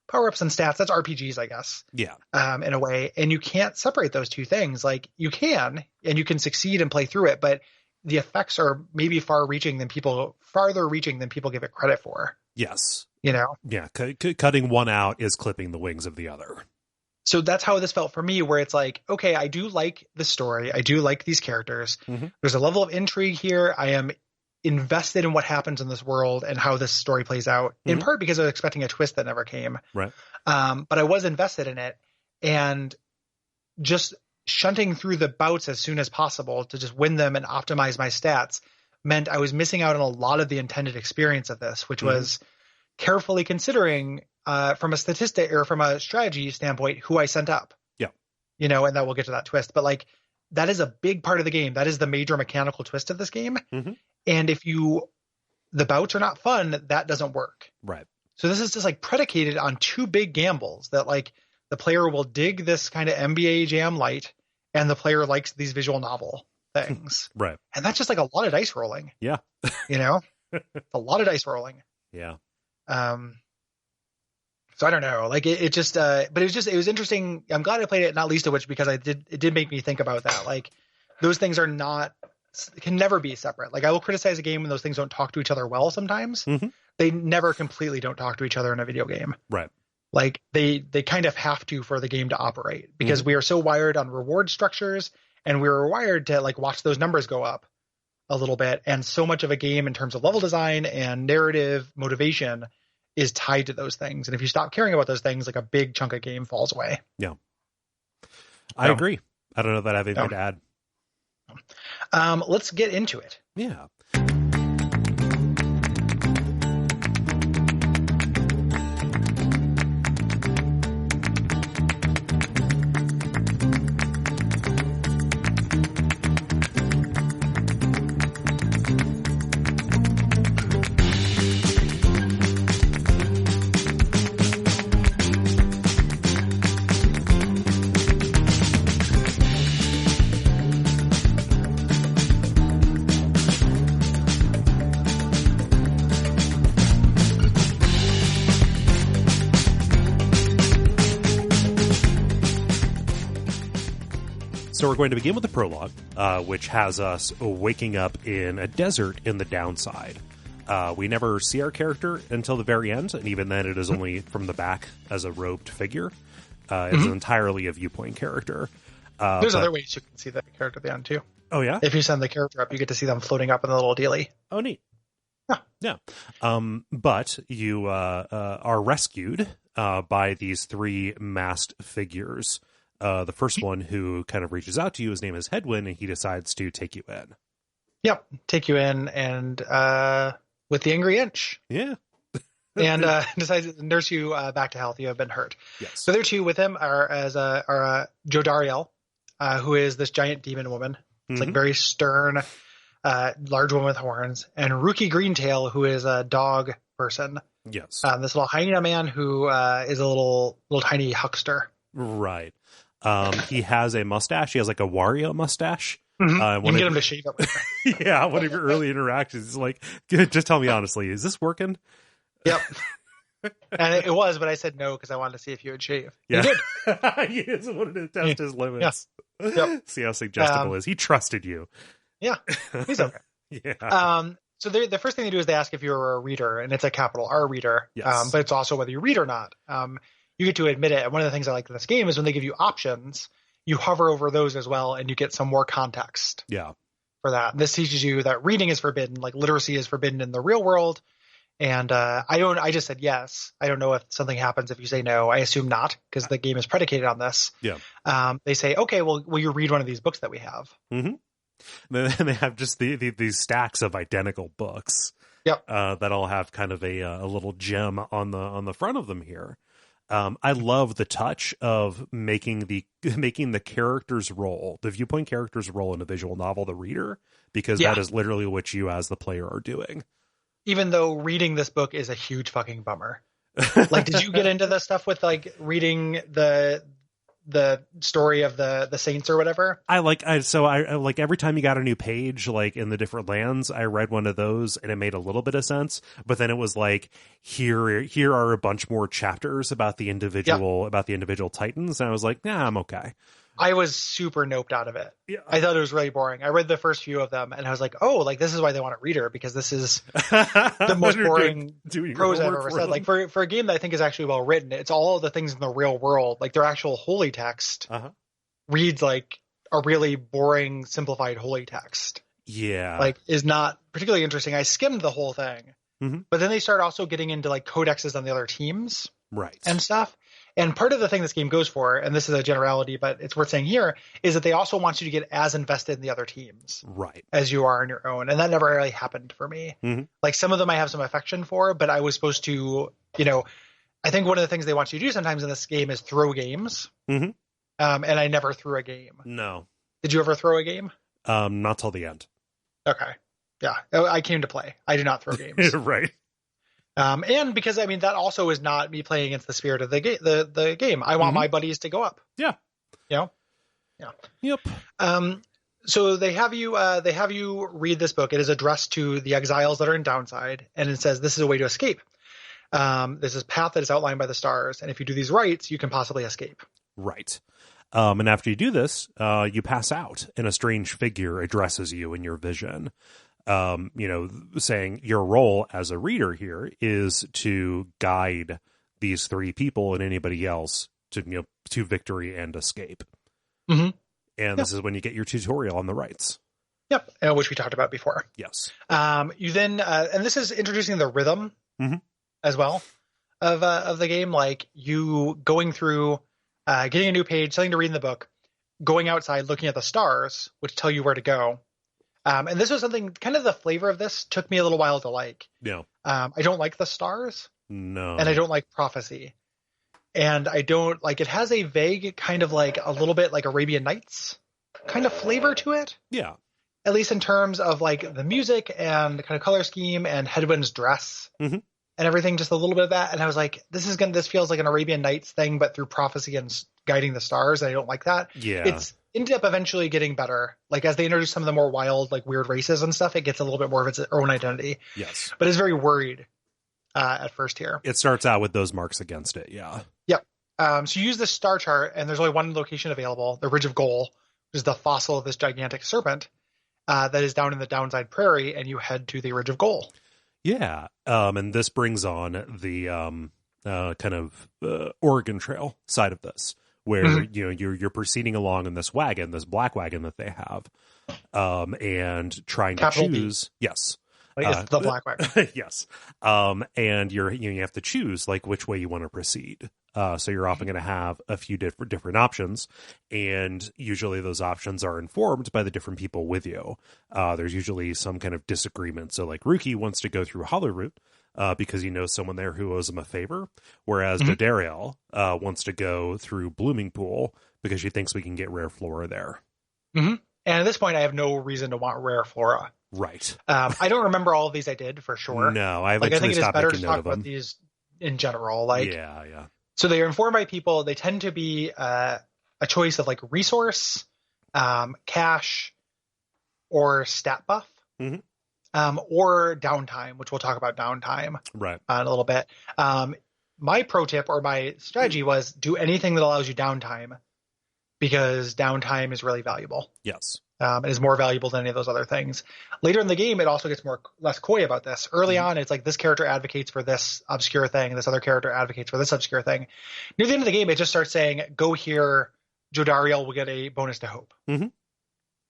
power-ups and stats. That's RPGs, I guess. Yeah. In a way. And you can't separate those two things. Like, you can, and you can succeed and play through it, but the effects are maybe farther reaching than people give it credit for. Yes. Yeah. Cutting one out is clipping the wings of the other. So that's how this felt for me, where it's like, okay, I do like the story. I do like these characters. There's a level of intrigue here. I am invested in what happens in this world and how this story plays out, in part because I was expecting a twist that never came. Right. But I was invested in it, and just shunting through the bouts as soon as possible to just win them and optimize my stats meant I was missing out on a lot of the intended experience of this, which was carefully considering from a statistic or from a strategy standpoint who I sent up. Yeah. And that we'll get to that twist. But like, that is a big part of the game. That is the major mechanical twist of this game. And if the bouts are not fun, that doesn't work. Right. So this is just like predicated on two big gambles that like the player will dig this kind of NBA Jam light, and the player likes these visual novel things. Right. And that's just like a lot of dice rolling. Yeah. A lot of dice rolling. Yeah. So I don't know, like it just, but it was interesting. I'm glad I played it, not least of which because it did make me think about that. Like, those things can never be separate. Like, I will criticize a game when those things don't talk to each other well sometimes. They never completely don't talk to each other in a video game. Right. Like, they kind of have to for the game to operate, because we are so wired on reward structures, and we were wired to like watch those numbers go up a little bit. And so much of a game in terms of level design and narrative motivation is tied to those things. And if you stop caring about those things, like a big chunk of game falls away. Yeah. I agree. I don't know that I have anything to add. Let's get into it. Yeah. So we're going to begin with the prologue, which has us waking up in a desert in the downside. We never see our character until the very end, and even then it is only from the back as a robed figure. It's entirely a viewpoint character. There's other ways you can see the character at the end, too. Oh, yeah? If you send the character up, you get to see them floating up in the little dealie. Oh, neat. Yeah. But you are rescued by these three masked figures. The first one who kind of reaches out to you, his name is Hedwyn, and he decides to take you in. Yep. Take you in, and with the angry inch. Yeah. And decides to nurse you back to health. You have been hurt. Yes. So there too with him are Jodariel, who is this giant demon woman. It's like very stern, large woman with horns, and Rookie Greentail, who is a dog person. Yes. This little hyena man who is a little tiny huckster. Right. He has a mustache. He has like a Wario mustache. You can get him to shave it. Yeah, one of your early interactions is like, just tell me honestly, is this working? Yep. And it was, but I said no because I wanted to see if you would shave. Yeah. You did. He just wanted to test his limits. Yeah. Yep. See how suggestible is. He trusted you. Yeah, he's okay. Yeah. So the first thing they do is they ask if you're a reader, and it's a capital R reader. Yes. But it's also whether you read or not. You get to admit it. And one of the things I like in this game is when they give you options, you hover over those as well, and you get some more context. Yeah. For that. This teaches you that reading is forbidden, like literacy is forbidden in the real world. And I just said yes. I don't know if something happens if you say no. I assume not, because the game is predicated on this. Yeah. They say, okay, well, will you read one of these books that we have? Mm-hmm. Then they have just these stacks of identical books. Yep. That all have kind of a little gem on the front of them here. I love the touch of making the character's role, the viewpoint character's role in a visual novel, the reader, because that is literally what you as the player are doing. Even though reading this book is a huge fucking bummer. Like, did you get into the stuff with like reading the story of the saints or whatever? I like every time you got a new page, like in the different lands, I read one of those and it made a little bit of sense. But then it was like, here are a bunch more chapters about the individual titans. And I was like, nah, I'm okay. I was super noped out of it. Yeah. I thought it was really boring. I read the first few of them and I was like, oh, like this is why they want a reader, because this is the most boring prose I've ever said. Like for a game that I think is actually well written, it's all of the things in the real world, like their actual holy text reads like a really boring, simplified holy text. Yeah. Like is not particularly interesting. I skimmed the whole thing, but then they start also getting into like codexes on the other teams. Right. And stuff. And part of the thing this game goes for, and this is a generality, but it's worth saying here, is that they also want you to get as invested in the other teams as you are in your own. And that never really happened for me. Like some of them I have some affection for, but I was supposed to, I think one of the things they want you to do sometimes in this game is throw games. And I never threw a game. No. Did you ever throw a game? Not till the end. Okay. Yeah. I came to play. I did not throw games. Right. And because that also is not me playing against the spirit of the game. I want my buddies to go up. Yeah. Yeah. Yep. So they have you read this book. It is addressed to the exiles that are in Downside, and it says this is a way to escape. This is a path that is outlined by the stars, and if you do these rites, you can possibly escape. Right. And after you do this, you pass out, and a strange figure addresses you in your vision. Saying your role as a reader here is to guide these three people and anybody else to victory and escape. And this is when you get your tutorial on the rights. Yep. Which we talked about before. Yes. You then, and this is introducing the rhythm as well of the game. Like you going through, getting a new page, something to read in the book, going outside, looking at the stars, which tell you where to go. And this was something, kind of the flavor of this took me a little while to like. Yeah. I don't like the stars. No. And I don't like prophecy. And I don't like, it has a vague kind of like a little bit like Arabian Nights kind of flavor to it. Yeah. At least in terms of like the music and the kind of color scheme and Hedwig's dress and everything, just a little bit of that. And I was like, this feels like an Arabian Nights thing, but through prophecy and guiding the stars. And I don't like that. Yeah. It's ended up eventually getting better. Like as they introduce some of the more wild, like weird races and stuff, it gets a little bit more of its own identity. Yes. But it's very worried at first here. It starts out with those marks against it. Yeah. Yep. So you use the star chart and there's only one location available, the Ridge of Goal, which is the fossil of this gigantic serpent that is down in the Downside Prairie, and you head to the Ridge of Goal. Yeah. And this brings on the kind of Oregon Trail side of this, where you're proceeding along in this wagon, this black wagon that they have, and trying to choose. Yes, it's the black wagon. Yes, and you have to choose like which way you want to proceed. So you're often going to have a few different options, and usually those options are informed by the different people with you. There's usually some kind of disagreement. So like Ruki wants to go through Hollowroot because he knows someone there who owes him a favor, whereas Dodariel wants to go through Blooming Pool because she thinks we can get rare flora there. And at this point, I have no reason to want rare flora. Right. I don't remember all of these I did for sure. No, I think it is better to talk about these in general. Like, yeah. So they are informed by people. They tend to be a choice of like resource, cash, or stat buff, or downtime, which we'll talk about downtime right in a little bit. My pro tip or my strategy was do anything that allows you downtime, because downtime is really valuable. Yes. It is more valuable than any of those other things. Later in the game, it also gets less coy about this. Early on, it's like this character advocates for this obscure thing, this other character advocates for this obscure thing. Near the end of the game, it just starts saying, go here, Jodariel will get a bonus to hope. And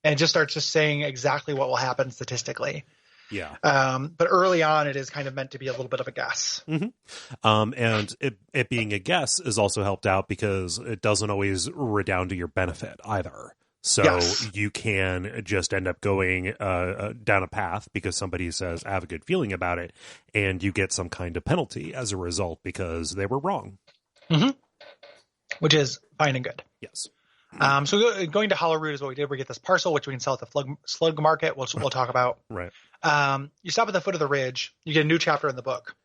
it just starts just saying exactly what will happen statistically. Yeah. But early on, it is kind of meant to be a little bit of a guess. And it being a guess is also helped out because it doesn't always redound to your benefit either. So you can just end up going down a path because somebody says, I have a good feeling about it, and you get some kind of penalty as a result because they were wrong. Which is fine and good. Yes. So going to Hollow Root is what we did. We get this parcel, which we can sell at the slug market, which we'll talk about. Right. You stop at the foot of the ridge. You get a new chapter in the book,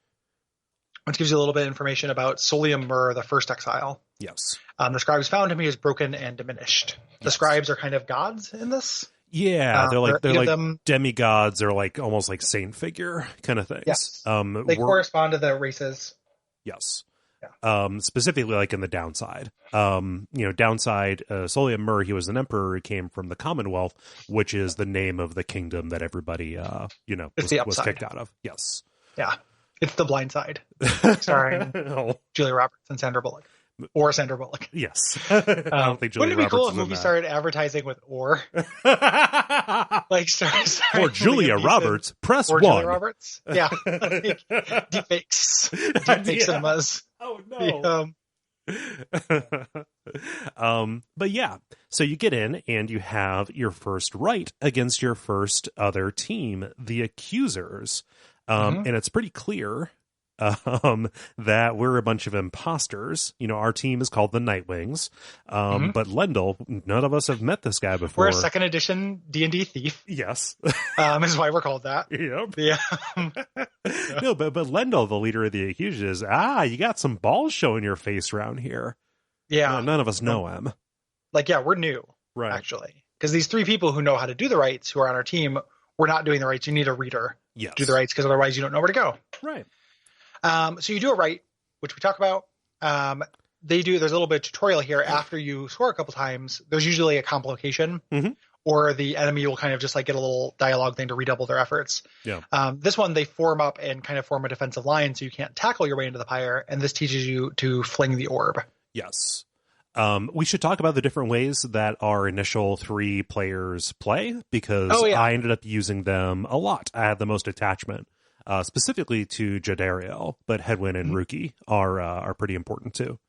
which gives you a little bit of information about Solium Mur, the first exile. Yes. The scribes found him. He is broken and diminished. The scribes are kind of gods in this. Yeah, they're like them, demigods. They're like almost like saint figure kind of things. Yes. They correspond to the races. Yes. Yeah. Specifically like in the downside. Downside, Solium Mur, he was an emperor who came from the Commonwealth, which is the name of the kingdom that everybody was kicked out of. Yes. Yeah. It's The Blind Side. Starring Julia Roberts and Sandra Bullock. Or Sandra Bullock. Yes. I don't think Julia wouldn't it be Roberts cool is if in movies that. started advertising with or? Like, or Julia Roberts, press or 1. Julia Roberts. Yeah. Like, deepfakes. Deepfake cinemas. Oh, no. But yeah, so you get in and you have your first right against your first other team, the Accusers. And it's pretty clear that we're a bunch of imposters. Our team is called the Nightwings. But Lendl, none of us have met this guy before. We're a second edition D&D thief. Yes. Is why we're called that. Yep. Yeah. No, but Lendl, the leader of the Accusers, you got some balls showing your face around here. Yeah. No, none of us know him. We're new. Right. Actually. Because these three people who know how to do the rites, who are on our team, we're not doing the rites. You need a reader to do the rites, because otherwise you don't know where to go. Right. So you do a rite, which we talk about. There's a little bit of tutorial here. After you score a couple times, there's usually a complication, or the enemy will kind of just like get a little dialogue thing to redouble their efforts. Yeah. This one, they form up and kind of form a defensive line, so you can't tackle your way into the pyre, and this teaches you to fling the orb. Yes. We should talk about the different ways that our initial 3 players play, because I ended up using them a lot. I had the most attachment. Specifically to Jodariel, but Hedwyn and Ruki are pretty important too.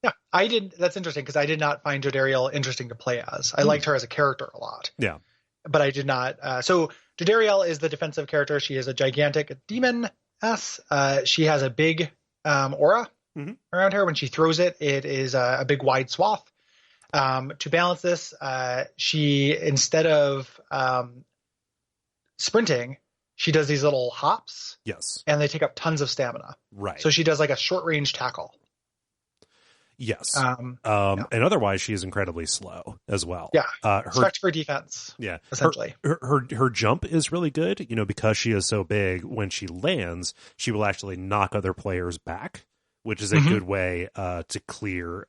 Yeah, I did. That's interesting because I did not find Jodariel interesting to play as. I liked her as a character a lot. Yeah, but I did not. So Jodariel is the defensive character. She is a gigantic demon. She has a big aura around her. When she throws it, it is a big wide swath. To balance this, she, instead of sprinting, she does these little hops. Yes. And they take up tons of stamina. Right. So she does like a short range tackle. Yes. And otherwise she's incredibly slow as well. Yeah. Respect for defense. Yeah. Essentially. Her jump is really good, because she is so big. When she lands, she will actually knock other players back, which is a good way to clear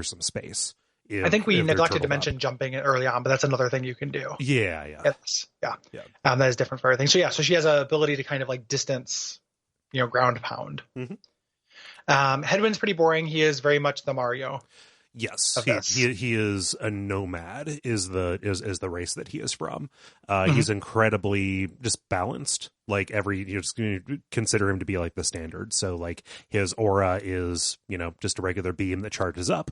some space. I think we neglected to mention jumping early on, but that's another thing you can do. Yeah. Yes. Yeah. That is different for everything. So so she has an ability to kind of like distance, ground pound. Hedwyn's pretty boring. He is very much the Mario. Yes, he is a nomad. Is the race that he is from? He's incredibly just balanced. Like you're just going to consider him to be like the standard. So like his aura is just a regular beam that charges up.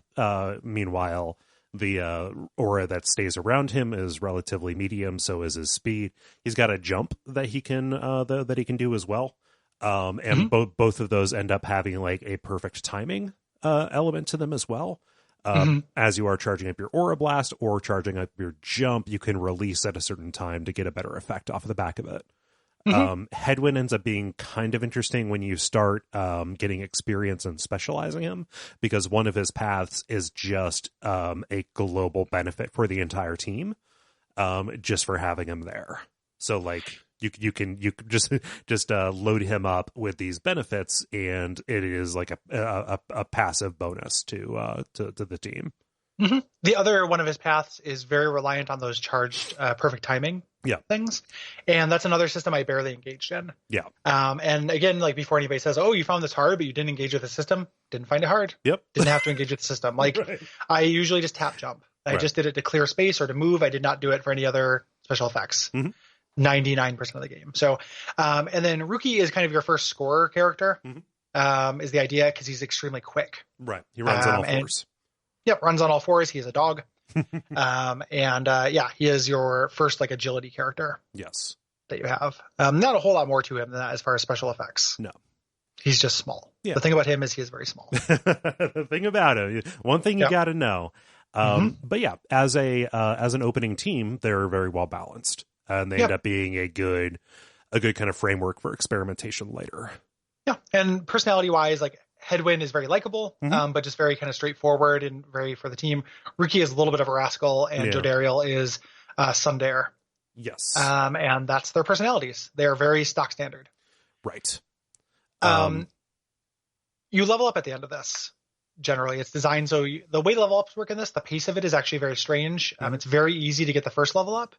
Meanwhile, the aura that stays around him is relatively medium. So is his speed. He's got a jump that he can do as well. And both of those end up having like a perfect timing element to them as well. As you are charging up your Aura Blast or charging up your jump, you can release at a certain time to get a better effect off of the back of it. Headwind ends up being kind of interesting when you start getting experience and specializing him, because one of his paths is just a global benefit for the entire team, just for having him there. So like you can just load him up with these benefits, and it is like a passive bonus to the team. Mm-hmm. The other one of his paths is very reliant on those charged perfect timing things. And that's another system I barely engaged in. Yeah. And again, like before anybody says, oh, you found this hard, but you didn't engage with the system. Didn't find it hard. Yep. Didn't have to engage with the system. Like right. I usually just tap jump. I just did it to clear space or to move. I did not do it for any other special effects. 99% of the game. So, and then Rookie is kind of your first scorer character, is the idea, because he's extremely quick. Right. He runs on all fours. Runs on all fours. He is a dog. He is your first like agility character. Yes. That you have. Not a whole lot more to him than that as far as special effects. No. He's just small. Yeah. The thing about him is he is very small. The thing about him, one thing you got to know. But yeah, as an opening team, they're very well balanced, and they end up being a good kind of framework for experimentation later. Yeah. And personality wise, like Headwind is very likable, but just very kind of straightforward and very for the team. Rookie is a little bit of a rascal, and Jodariel is Sundare. Yes. And that's their personalities. They are very stock standard. Right. You level up at the end of this. Generally, it's designed so the way level ups work in this, the pace of it is actually very strange. It's very easy to get the first level up.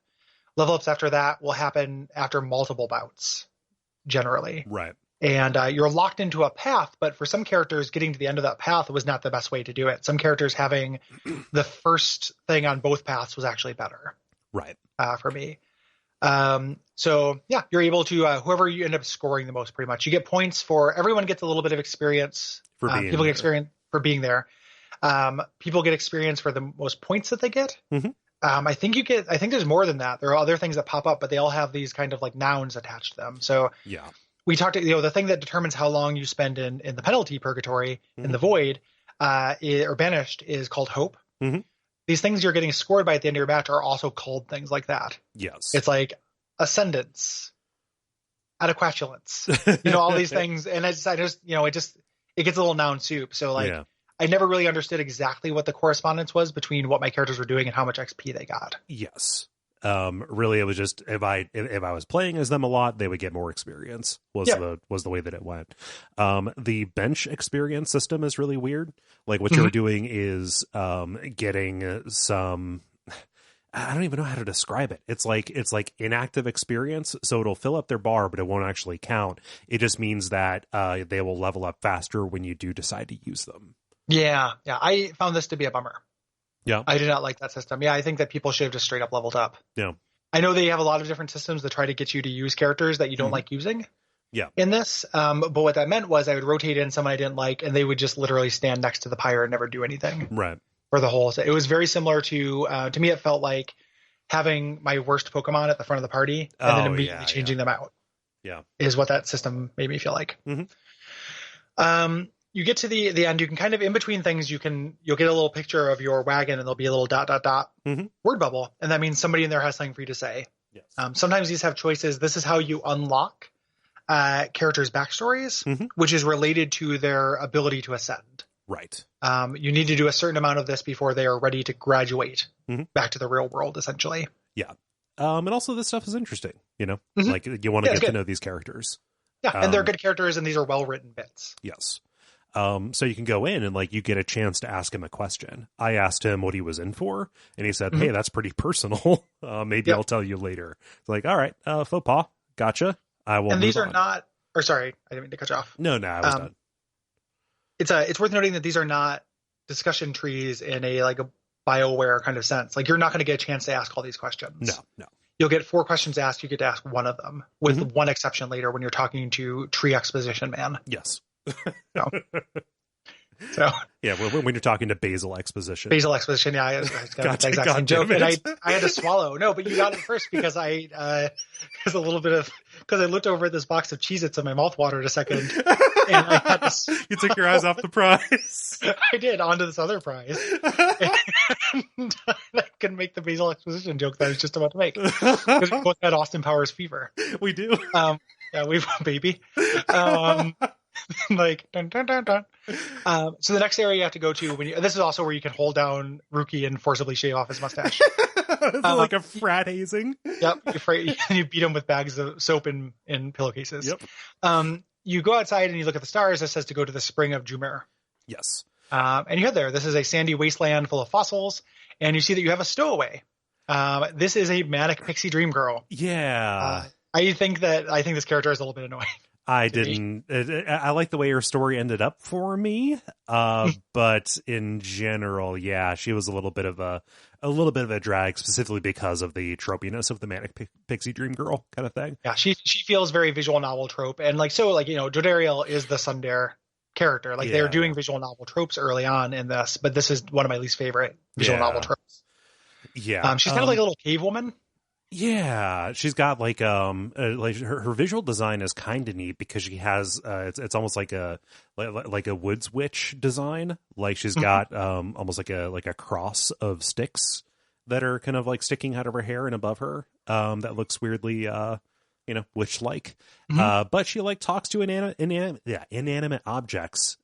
Level ups after that will happen after multiple bouts, generally. Right. And you're locked into a path, but for some characters, getting to the end of that path was not the best way to do it. Some characters having the first thing on both paths was actually better. Right. For me. You're able to, whoever you end up scoring the most, pretty much. You get points for, everyone gets a little bit of experience. For being people get experience for being there. People get experience for the most points that they get. I think there's more than that. There are other things that pop up, but they all have these kind of like nouns attached to them. So yeah. We talked to, the thing that determines how long you spend in the penalty purgatory, in the void, or banished, is called hope. These things you're getting scored by at the end of your match are also called things like that. Yes. It's like ascendance, adequatulence, all these things. And it gets a little noun soup. So I never really understood exactly what the correspondence was between what my characters were doing and how much XP they got. Yes. Really, it was just if I was playing as them a lot, they would get more experience. Was the way that it went. The bench experience system is really weird. Like what you're doing is getting some. I don't even know how to describe it. It's like inactive experience, so it'll fill up their bar, but it won't actually count. It just means that they will level up faster when you do decide to use them. Yeah. I found this to be a bummer. Yeah. I did not like that system. Yeah, I think that people should have just straight up leveled up. Yeah. I know they have a lot of different systems that try to get you to use characters that you don't like using. Yeah. In this. But what that meant was I would rotate in someone I didn't like, and they would just literally stand next to the Pyre and never do anything. Right. For the whole. It was very similar to me, it felt like having my worst Pokemon at the front of the party and then immediately changing them out. Yeah. Is what that system made me feel like. You get to the end, you can kind of in between things, you'll get a little picture of your wagon and there'll be a little ... word bubble. And that means somebody in there has something for you to say. Yes. Sometimes these have choices. This is how you unlock characters' backstories, which is related to their ability to ascend. Right. You need to do a certain amount of this before they are ready to graduate back to the real world, essentially. Yeah. And also this stuff is interesting, like you want to get to know these characters. Yeah. And they're good characters and these are well-written bits. Yes. So you can go in and you get a chance to ask him a question. I asked him what he was in for, and he said, "Hey, that's pretty personal. Maybe I'll tell you later." It's like, all right, faux pas, gotcha. I will. And these are not. Or sorry, I didn't mean to cut you off. No, I was done. It's worth noting that these are not discussion trees in a BioWare kind of sense. Like you're not going to get a chance to ask all these questions. No. You'll get 4 questions asked. You get to ask one of them, with one exception later when you're talking to Tree Exposition Man. Yes. So yeah, when you're talking to Basil Exposition. Basil Exposition, yeah, I got the exact same joke, and I had to swallow. No, but you got it first because I looked over at this box of Cheez-Its and my mouth watered a second, and I had to. You took your eyes off the prize. I did, onto this other prize, and I couldn't make the Basil Exposition joke that I was just about to make because we both had Austin Powers fever. We do. Yeah, we've baby. Like dun, dun, dun, dun. So the next area you have to go to this is also where you can hold down Rookie and forcibly shave off his mustache. Like a frat hazing. Yep, you beat him with bags of soap in pillowcases. Yep. You go outside and you look at the stars. It says to go to the Spring of Jumeirah. Yes. And you head there. This is a sandy wasteland full of fossils, and you see that you have a stowaway. This is a manic pixie dream girl. Yeah. I think this character is a little bit annoying. I didn't. I like the way her story ended up for me, but in general, yeah, she was a little bit of a drag, specifically because of the tropiness of the manic pixie dream girl kind of thing. Yeah, she feels very visual novel trope, and Jodariel is the Sundare character. Like they're doing visual novel tropes early on in this, but this is one of my least favorite visual novel tropes. Yeah, she's kind of like a little cave woman. Yeah, she's got like her visual design is kind of neat because she has it's almost like a woods witch design. Like she's got almost like a cross of sticks that are kind of like sticking out of her hair and above her. That looks weirdly witch like. But she like talks to inanimate objects.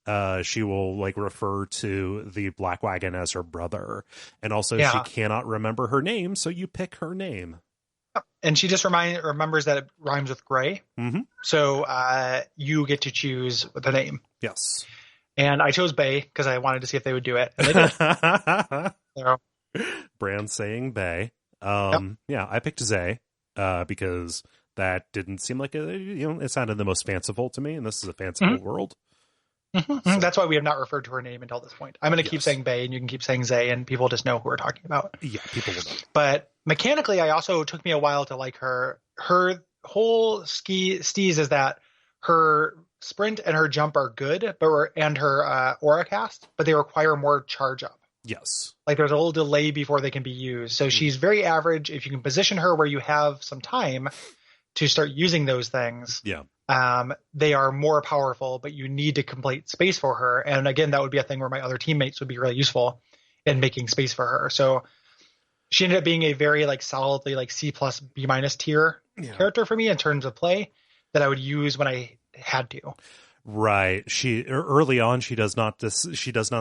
She will like refer to the Black Wagon as her brother, and also she cannot remember her name, so you pick her name. And she just remembers that it rhymes with gray. Mm-hmm. So you get to choose the name. Yes. And I chose Bay because I wanted to see if they would do it. And they did. So. Brand saying Bay. Yeah, I picked Zay because that didn't seem like it sounded the most fanciful to me. And this is a fanciful world. Mm-hmm. So. That's why we have not referred to her name until this point. I'm going to keep saying Bay and you can keep saying Zay and people just know who we're talking about. Yeah, people will know. But mechanically, I also took me a while to like her. Her whole steez is that her sprint and her jump are good, and her aura cast, but they require more charge up. Yes. Like there's a little delay before they can be used. So she's very average. If you can position her where you have some time to start using those things. Yeah. They are more powerful, but you need to complete space for her. And again, that would be a thing where my other teammates would be really useful in making space for her. So she ended up being a very like solidly like C+ B- tier character for me in terms of play that I would use when I had to. Right. Early on, she does not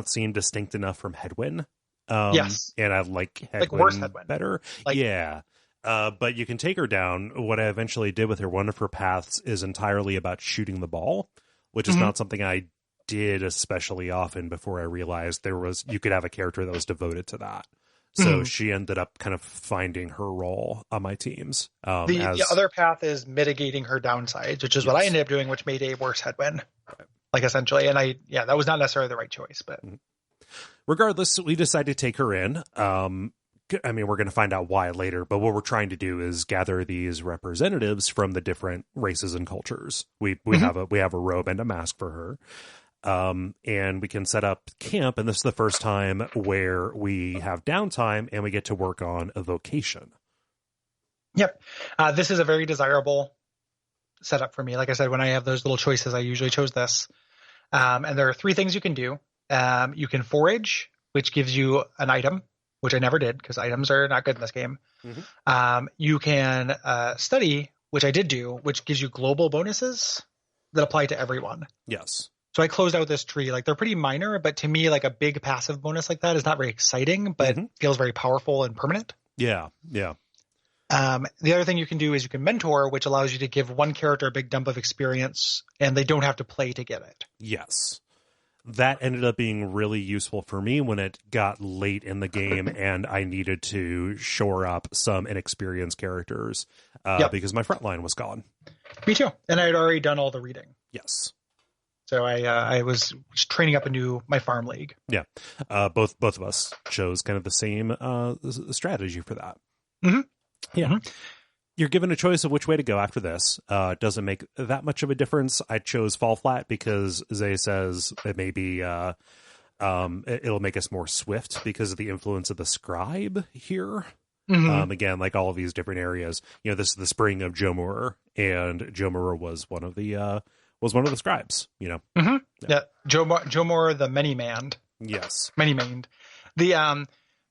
seem distinct enough from Hedwyn. Yes. And I like Hedwyn, like worse Hedwyn better. Yeah. But you can take her down. What I eventually did with her, one of her paths is entirely about shooting the ball, which is not something I did especially often before I realized you could have a character that was devoted to that. So she ended up kind of finding her role on my teams. The other path is mitigating her downsides, which is what I ended up doing, which made a worse Hedwyn, like essentially. And that was not necessarily the right choice, but regardless, we decided to take her in. I mean, we're going to find out why later, but what we're trying to do is gather these representatives from the different races and cultures. We have a robe and a mask for her. And we can set up camp, and this is the first time where we have downtime and we get to work on a vocation. Yep. This is a very desirable setup for me. Like I said, when I have those little choices, I usually chose this. And there are 3 things you can do. You can forage, which gives you an item, which I never did because items are not good in this game. You can study, which I did do, which gives you global bonuses that apply to everyone. Yes. So I closed out this tree. Like they're pretty minor, but to me, like a big passive bonus like that is not very exciting, but feels very powerful and permanent. Yeah. Yeah. The other thing you can do is you can mentor, which allows you to give one character a big dump of experience and they don't have to play to get it. Yes. That ended up being really useful for me when it got late in the game and I needed to shore up some inexperienced characters because my front line was gone. Me too. And I had already done all the reading. Yes. So I was training up my farm league. Yeah. Both of us chose kind of the same strategy for that. Mm-hmm. Yeah. you're given a choice of which way to go after this. It doesn't make that much of a difference. I chose fall flat because Zay says it may be it'll make us more swift because of the influence of the scribe here. Again, like all of these different areas, this is the spring of Jomur, and Jomur was one of the scribes. Yeah, Jomur the many-maned. Yes, many-maned.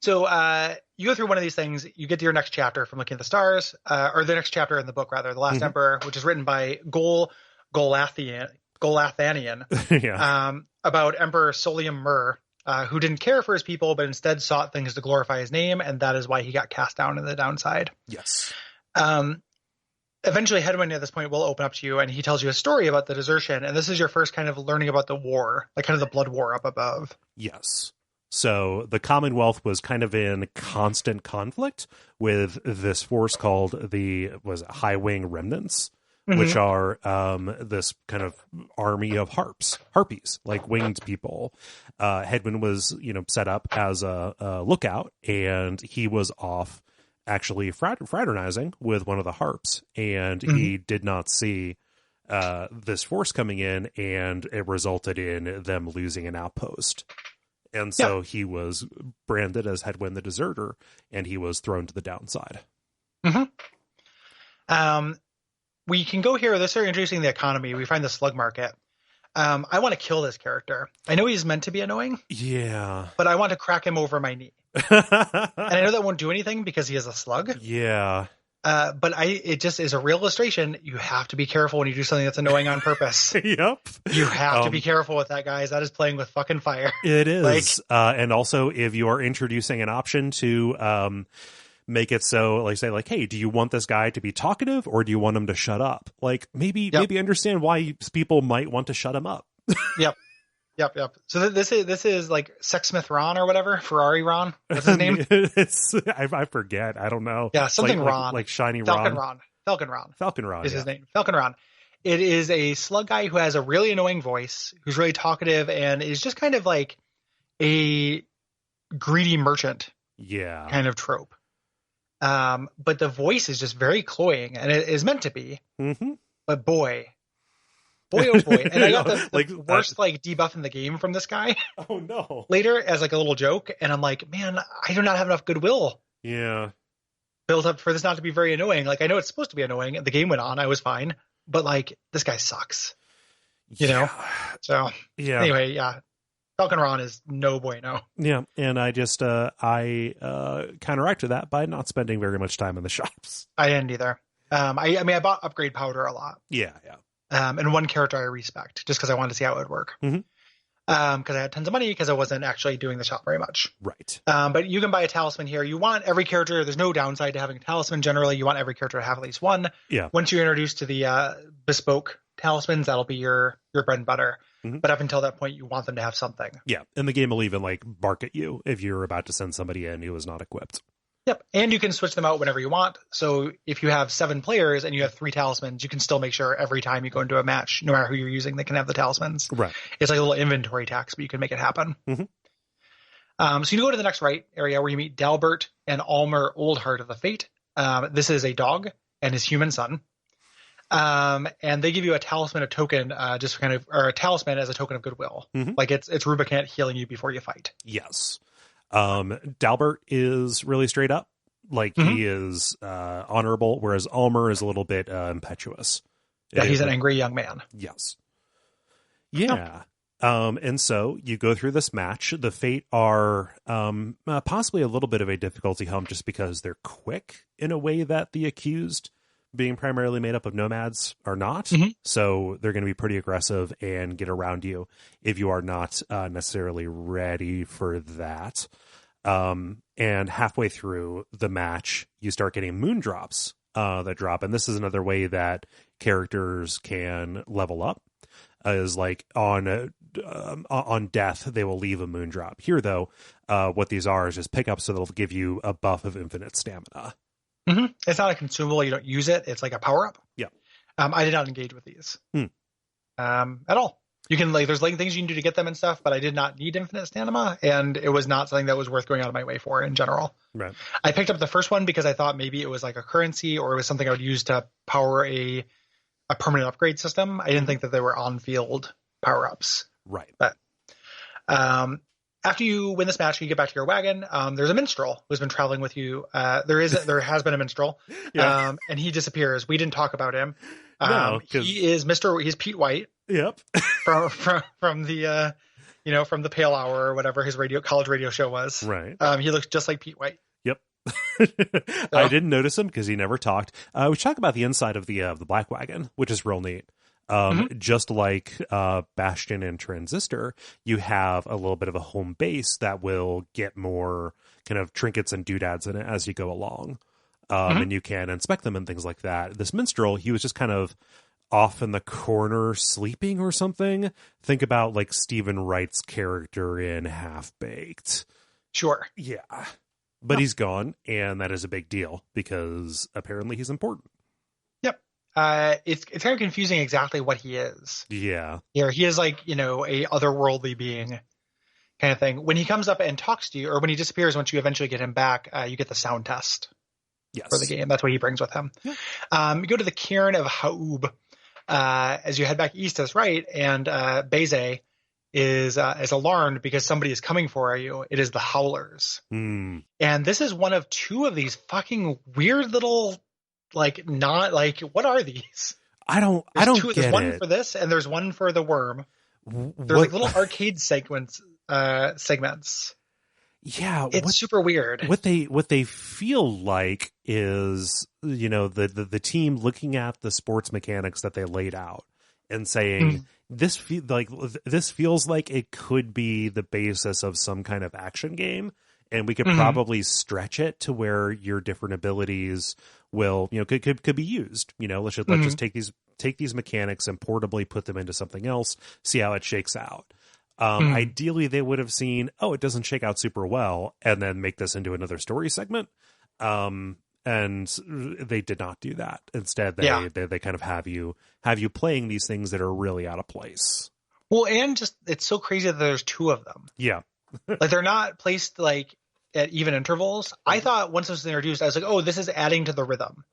So you go through one of these things, you get to your next chapter from looking at the stars, or the next chapter in the book, rather, The Last Emperor, which is written by Golathanian, about Emperor Solium Mur, who didn't care for his people, but instead sought things to glorify his name, and that is why he got cast down in the downside. Yes. Eventually, Hedwyn at this point will open up to you, and he tells you a story about the desertion, and this is your first kind of learning about the war, like kind of the blood war up above. Yes. So the Commonwealth was kind of in constant conflict with this force called High Wing Remnants, which are this kind of army of harpies, like winged people. Hedwyn was, set up as a lookout, and he was off actually fraternizing with one of the harps, and he did not see this force coming in, and it resulted in them losing an outpost. And so he was branded as Hedwyn the Deserter, and he was thrown to the downside. We can go here. This is introducing the economy. We find the slug market. I want to kill this character. I know he's meant to be annoying. Yeah. But I want to crack him over my knee. And I know that won't do anything because he is a slug. Yeah. But it just is a real illustration. You have to be careful when you do something that's annoying on purpose. Yep. You have to be careful with that, guys. That is playing with fucking fire. It is. And also, if you are introducing an option to make it so, like, say, like, hey, do you want this guy to be talkative or do you want him to shut up? Like, maybe understand why people might want to shut him up. Yep. So this is like Sexsmith Ron or whatever, Ferrari Ron. What's his name? I forget. I don't know. Yeah, something Ron. Like Shiny Falcon Ron. Falcon Ron is his name. Falcon Ron. It is a slug guy who has a really annoying voice, who's really talkative, and is just kind of like a greedy merchant. Yeah. Kind of trope. But the voice is just very cloying, and it is meant to be. But boy, oh boy. And I got the worst debuff in the game from this guy. Oh no. Later as like a little joke, and I'm like, man, I do not have enough goodwill. Yeah. Built up for this not to be very annoying. Like, I know it's supposed to be annoying. The game went on, I was fine. But like, this guy sucks. You know? So anyway, Falcon Ron is no bueno. Yeah, and I just I counteracted that by not spending very much time in the shops. I didn't either. I bought upgrade powder a lot. Yeah. And one character I respect just because I wanted to see how it would work. Because I had tons of money because I wasn't actually doing the shop very much. Right. But you can buy a talisman here. You want every character. There's no downside to having a talisman. Generally, you want every character to have at least one. Yeah. Once you're introduced to the bespoke talismans, that'll be your bread and butter. But up until that point, you want them to have something. Yeah. And the game will even bark at you if you're about to send somebody in who is not equipped. Yep. And you can switch them out whenever you want. So if you have 7 players and you have 3 talismans, you can still make sure every time you go into a match, no matter who you're using, they can have the talismans. Right. It's like a little inventory tax, but you can make it happen. So you go to the next area where you meet Dalbert and Almer Oldheart of the Fate. This is a dog and his human son. And they give you a talisman, a token, or a talisman as a token of goodwill. Like it's Rubicant healing you before you fight. Yes. Dalbert is really straight up. He is honorable, whereas Almer is a little bit impetuous. Yeah, he's an angry young man. Yes. Yeah. And so you go through this match. The Fate are possibly a little bit of a difficulty hump just because they're quick in a way that the accused, being primarily made up of nomads, are not. So they're going to be pretty aggressive and get around you if you are not necessarily ready for that. And halfway through the match, you start getting moon drops that drop. And this is another way that characters can level up. Is like on death, they will leave a moon drop. Here, though, what these are is just pickups, so they'll give you a buff of infinite stamina. It's not a consumable. You don't use it. It's like a power up. Yeah. I did not engage with these at all. You can there's things you can do to get them and stuff, but I did not need infinite stamina, and it was not something that was worth going out of my way for in general. Right. I picked up the first one because I thought maybe it was like a currency or it was something I would use to power a permanent upgrade system. I didn't think that they were on-field power-ups. Right. But after you win this match, you get back to your wagon. There's a minstrel who's been traveling with you. There has been a minstrel, Yeah. and he disappears. We didn't talk about him. No, He's Pete White. Yep. from the from the Pale Hour or whatever his college radio show was. Right. He looks just like Pete White. Yep. I didn't notice him because he never talked. We talk about the inside of the Black Wagon, which is real neat. Just like Bastion and Transistor, you have a little bit of a home base that will get more kind of trinkets and doodads in it as you go along. And you can inspect them and things like that. This minstrel, he was just kind of off in the corner sleeping or something. Think about like Stephen Wright's character in Half-Baked. Sure. Yeah. But he's gone, and that is a big deal because apparently he's important. Yep. It's kind of confusing exactly what he is. Yeah. Yeah, he is like, a otherworldly being kind of thing. When he comes up and talks to you, or when he disappears, once you eventually get him back, you get the sound test. Yes. For the game. That's what he brings with him. Yeah. You go to the Cairn of Haub as you head back east as right, and Beze is alarmed because somebody is coming for you. It is the Howlers. And this is one of two of these fucking weird little, what are these? I don't get it. There's one for this, and there's one for the worm. There's like little arcade segments. Yeah, it's super weird. What they feel like is, the team looking at the sports mechanics that they laid out and saying this feels like it could be the basis of some kind of action game, and we could probably stretch it to where your different abilities will could be used. Let's just take these mechanics and portably put them into something else, see how it shakes out. Ideally, they would have seen, it doesn't shake out super well, and then make this into another story segment. And they did not do that. Instead, they kind of have you playing these things that are really out of place. Well, and just it's so crazy that there's two of them. Yeah, like they're not placed like at even intervals. I thought once this was introduced, I was like, oh, this is adding to the rhythm.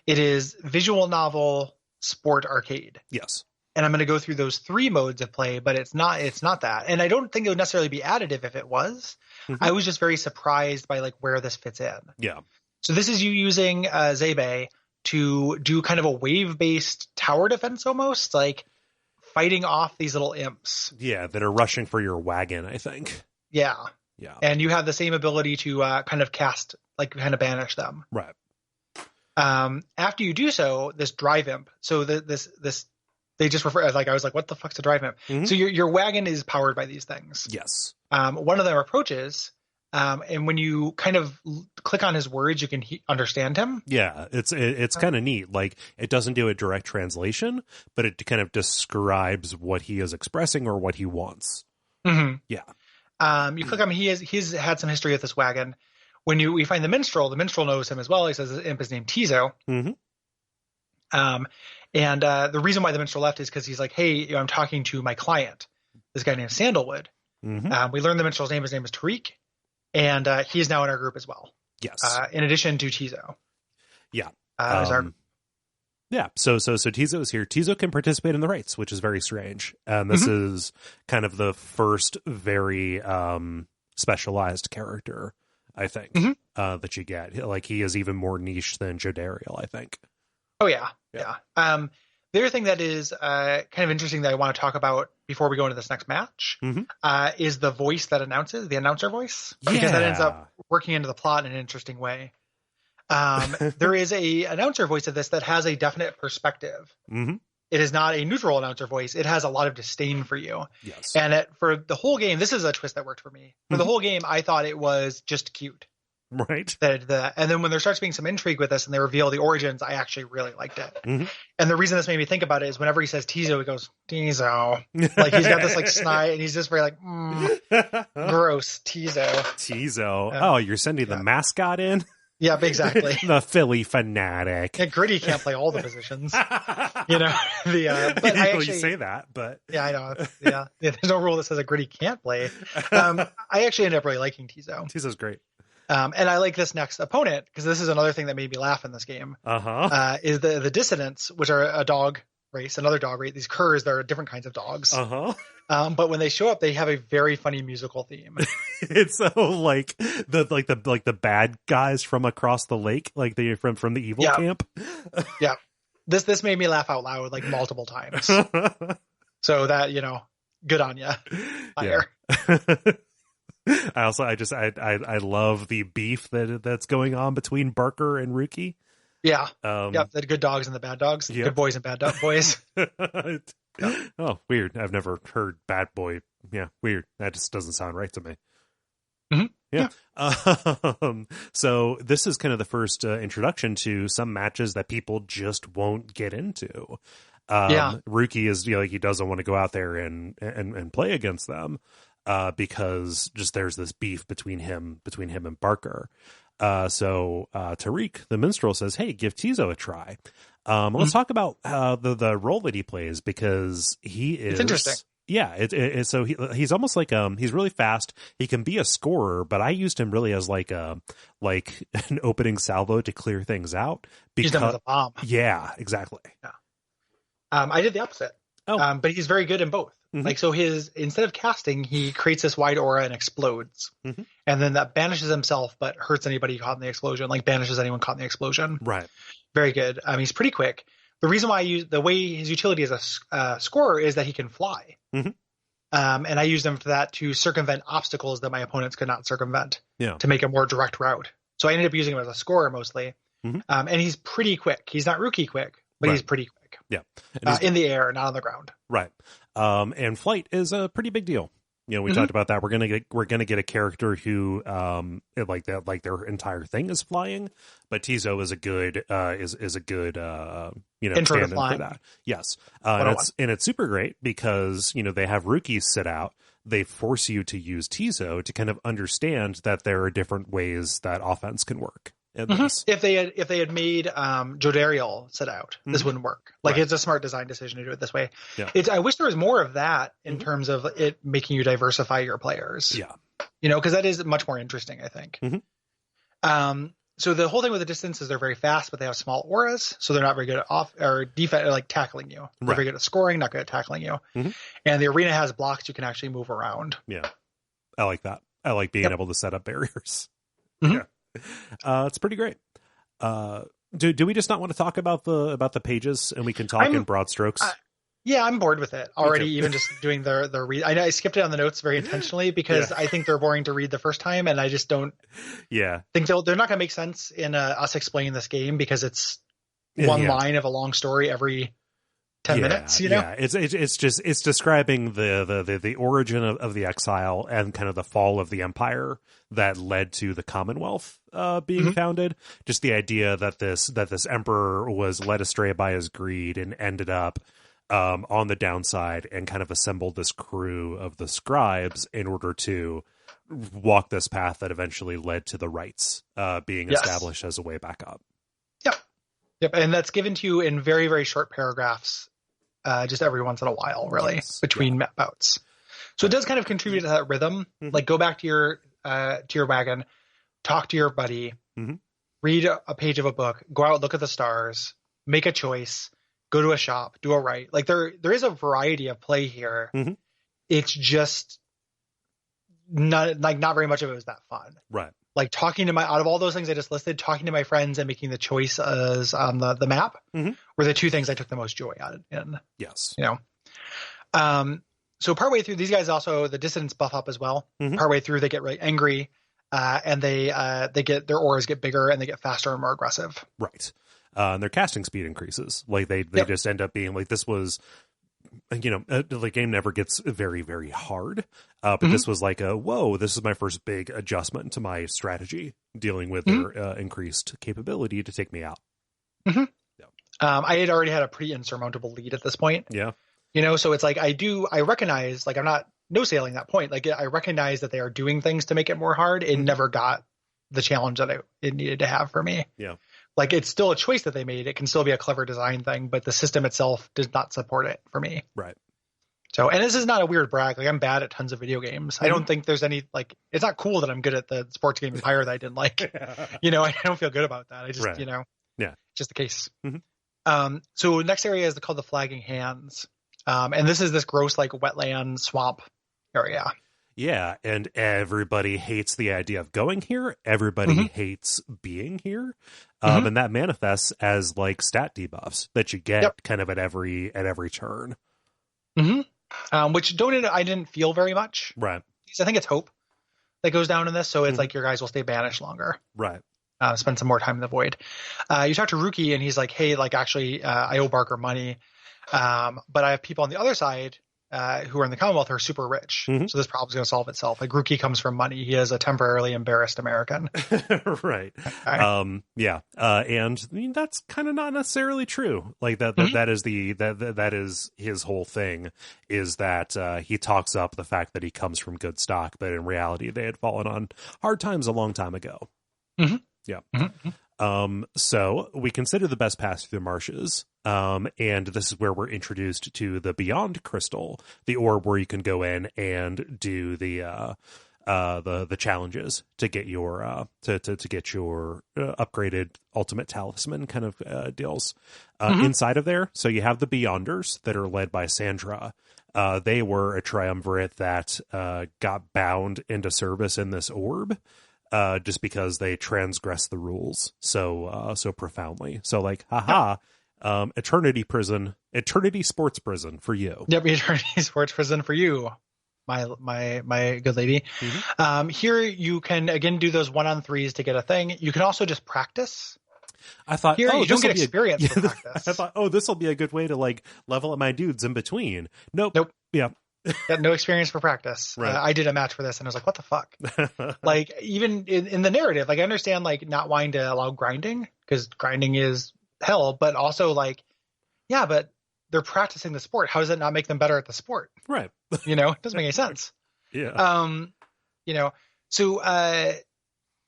It is visual novel, sport, arcade. Yes. And I'm going to go through those three modes of play, but it's not that. And I don't think it would necessarily be additive if it was. I was just very surprised by like where this fits in. Yeah. So this is you using Zebe to do kind of a wave-based tower defense almost, like fighting off these little imps. Yeah, that are rushing for your wagon, I think. Yeah. Yeah. And you have the same ability to kind of cast, like kind of banish them. Right. After you do so, this drive imp. So this they just refer, like I was like, what the fuck's a drive imp? So your wagon is powered by these things. Yes. One of them approaches, and when you kind of click on his words, you can understand him. Yeah, it's kind of neat. Like it doesn't do a direct translation, but it kind of describes what he is expressing or what he wants. Yeah. You click on him. He's had some history with this wagon. When we find the minstrel knows him as well. He says his imp is named Tizo. And the reason why the minstrel left is because he's like, hey, I'm talking to my client, this guy named Sandalwood. We learned the minstrel's name. His name is Tariq, and he is now in our group as well. Yes. In addition to Tizo. Yeah. Yeah. So Tizo is here. Tizo can participate in the rates, which is very strange. And this is kind of the first very specialized character, I think, that you get. Like he is even more niche than Jodariel, I think. Oh, yeah. The other thing that is kind of interesting that I want to talk about before we go into this next match is the voice that announces, the announcer voice, because that ends up working into the plot in an interesting way. There is a announcer voice of this that has a definite perspective. It is not a neutral announcer voice. It has a lot of disdain for you. Yes. And for the whole game, this is a twist that worked for me. For the whole game, I thought it was just cute. Right. And then when there starts being some intrigue with this and they reveal the origins, I actually really liked it. And the reason this made me think about it is whenever he says Tizo, he goes, Tizo. Like he's got this like snide and he's just very like, gross, Tizo. Oh, you're sending the mascot in? Yeah, exactly. The Philly fanatic. Yeah, Gritty can't play all the positions. You know, but I actually, you say that, but yeah, I know. Yeah, there's no rule that says a Gritty can't play. I actually ended up really liking Tizo. Tizo's great. And I like this next opponent because this is another thing that made me laugh in this game. Is the Dissidents, which are a dog race, another dog race. These curs, they're different kinds of dogs. But when they show up, they have a very funny musical theme. It's so like the bad guys from across the lake, like they from the evil camp. Yeah, this made me laugh out loud like multiple times. So that, you know, good on you, Pyre. Yeah. I love the beef that's going on between Barker and Rookie. Yeah. The good dogs and the bad dogs. Yep. Good boys and bad boys. Oh, weird. I've never heard bad boy. Yeah, weird. That just doesn't sound right to me. Yeah. So this is kind of the first introduction to some matches that people just won't get into. Rookie is, you know, like, he doesn't want to go out there and play against them. Because just there's this beef between him and Barker. So Tariq, the minstrel, says, "Hey, give Tizo a try." Let's talk about the role that he plays, because he is. It's interesting. Yeah, so he's almost like he's really fast. He can be a scorer, but I used him really as like an opening salvo to clear things out. He's done with a bomb. Yeah, exactly. Yeah. I did the opposite. But he's very good in both. Like, so instead of casting, he creates this wide aura and explodes. And then that banishes himself, but hurts anybody caught in the explosion, like banishes anyone caught in the explosion. Right. Very good. He's pretty quick. The reason why the way his utility as a scorer is that he can fly. And I used him for that to circumvent obstacles that my opponents could not circumvent to make a more direct route. So I ended up using him as a scorer mostly. And he's pretty quick. He's not Rookie quick, but he's pretty quick. Yeah. In the air, not on the ground. Right. And flight is a pretty big deal. You know, we talked about that. We're gonna get a character who like their entire thing is flying, but Tizo is a good you know, stand-in for that. Yes. And it's super great because, you know, they have Rookies sit out. They force you to use Tizo to kind of understand that there are different ways that offense can work. If they had made Jodariel sit out, this wouldn't work. Like, it's a smart design decision to do it this way. Yeah. I wish there was more of that in terms of it making you diversify your players. Yeah. You know, because that is much more interesting, I think. So the whole thing with the distance is they're very fast, but they have small auras, so they're not very good at off or defense, or like tackling you. They're very good at scoring, not good at tackling you. And the arena has blocks you can actually move around. Yeah, I like that. I like being able to set up barriers. Yeah. It's pretty great. Do we just not want to talk about the pages, and we can talk in broad strokes? Yeah, I'm bored with it already. Even just doing the read. I skipped it on the notes very intentionally because I think they're boring to read the first time, and I just don't. Yeah, think they're not going to make sense in us explaining this game because it's one line of a long story every 10 minutes. You know, it's describing the origin of the exile and kind of the fall of the empire that led to the Commonwealth being founded. Just the idea that this emperor was led astray by his greed and ended up on the downside, and kind of assembled this crew of the scribes in order to walk this path that eventually led to the rights being established as a way back up. Yep, and that's given to you in very, very short paragraphs, just every once in a while, really, between bouts. So it does kind of contribute to that rhythm. Like, go back to your wagon, talk to your buddy, read a page of a book, go out, look at the stars, make a choice, go to a shop, do a right. Like, there is a variety of play here. It's just not very much of it was that fun. Right. Like, talking to out of all those things I just listed, talking to my friends and making the choices on the map were the two things I took the most joy out in. Yes. You know? So partway through, these guys also, the dissidents buff up as well. Partway through, they get really angry, and they get, their auras get bigger and they get faster and more aggressive. Right. And their casting speed increases. Like, they just end up being like, this was, you know, the game never gets very, very hard. But this was like this is my first big adjustment to my strategy, dealing with their increased capability to take me out. I had already had a pretty insurmountable lead at this point. Yeah. You know, so it's like, I recognize, like, I'm not no sailing that point. Like, I recognize that they are doing things to make it more hard. It never got the challenge that it needed to have for me. Yeah. Like, it's still a choice that they made. It can still be a clever design thing, but the system itself does not support it for me. Right. So, and this is not a weird brag. Like, I'm bad at tons of video games. I don't think there's any, like, it's not cool that I'm good at the sports game in Pyre that I didn't like. I don't feel good about that. I just, just the case. So next area is called the Flagging Hands. And this is this gross, like, wetland swamp area. Yeah, and everybody hates the idea of going here. Everybody hates being here. And that manifests as, like, stat debuffs that you get kind of at every turn. Which I didn't feel very much. Right. I think it's hope that goes down in this, so it's like your guys will stay banished longer. Right. Spend some more time in the void. You talk to Rookie, and he's like, hey, like, actually, I owe Barker money. But I have people on the other side who are in the Commonwealth who are super rich. So this problem's going to solve itself. Like, Rookie comes from money. He is a temporarily embarrassed American. Right. And I mean, that's kind of not necessarily true. Like that is his whole thing, is that he talks up the fact that he comes from good stock, but in reality they had fallen on hard times a long time ago. Yeah. So we consider the best pass through the marshes. And this is where we're introduced to the Beyond Crystal, the orb where you can go in and do the challenges to get your to get your upgraded ultimate talisman kind of deals inside of there. So you have the Beyonders that are led by Sandra. They were a triumvirate that got bound into service in this orb. Just because they transgress the rules so profoundly. So, like, eternity sports prison for you. Yep, eternity sports prison for you, my good lady. Here you can again do those 1-on-3s to get a thing. You can also just practice. I thought, here you don't get experience for practice. I thought, this will be a good way to, like, level up my dudes in between. Nope. Yeah. Got no experience for practice. Right. I did a match for this and I was like, what the fuck? Like, even in the narrative, like, I understand, like, not wanting to allow grinding because grinding is hell, but also, like, yeah, but they're practicing the sport. How does it not make them better at the sport? Right. It doesn't make any sense. Yeah. So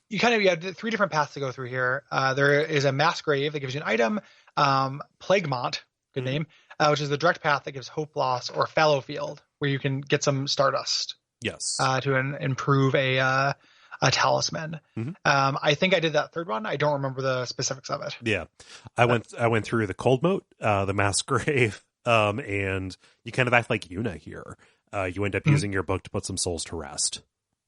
you have 3 different paths to go through here. There is a mass grave that gives you an item, Plaguemont, good name, which is the direct path that gives hope loss, or fallow field, where you can get some stardust. Yes. To improve a talisman. I think I did that third one. I don't remember the specifics of it. Yeah. I went through the cold moat, the mass grave, and you kind of act like Yuna here. You end up using your book to put some souls to rest.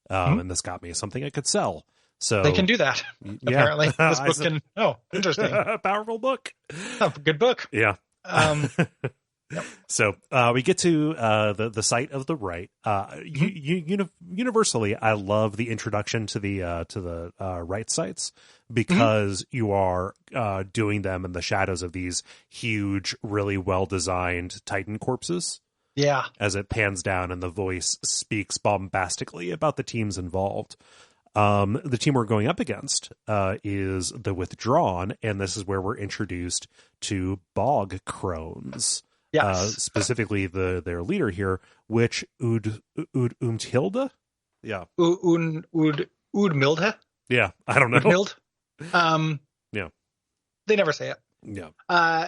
And this got me something I could sell. So they can do that. Apparently, this book can. Oh, interesting. Powerful book. Oh, good book. Yeah. Yep. So we get to the site of the rite. Universally, I love the introduction to the rite sites, because you are doing them in the shadows of these huge, really well designed Titan corpses. Yeah. As it pans down and the voice speaks bombastically about the teams involved. The team we're going up against is the Withdrawn, and this is where we're introduced to Bog Crones. Yes. Specifically their leader here, which Umtilda? Yeah. Udmilde? Yeah, I don't know. Udmild? Yeah. They never say it. Yeah.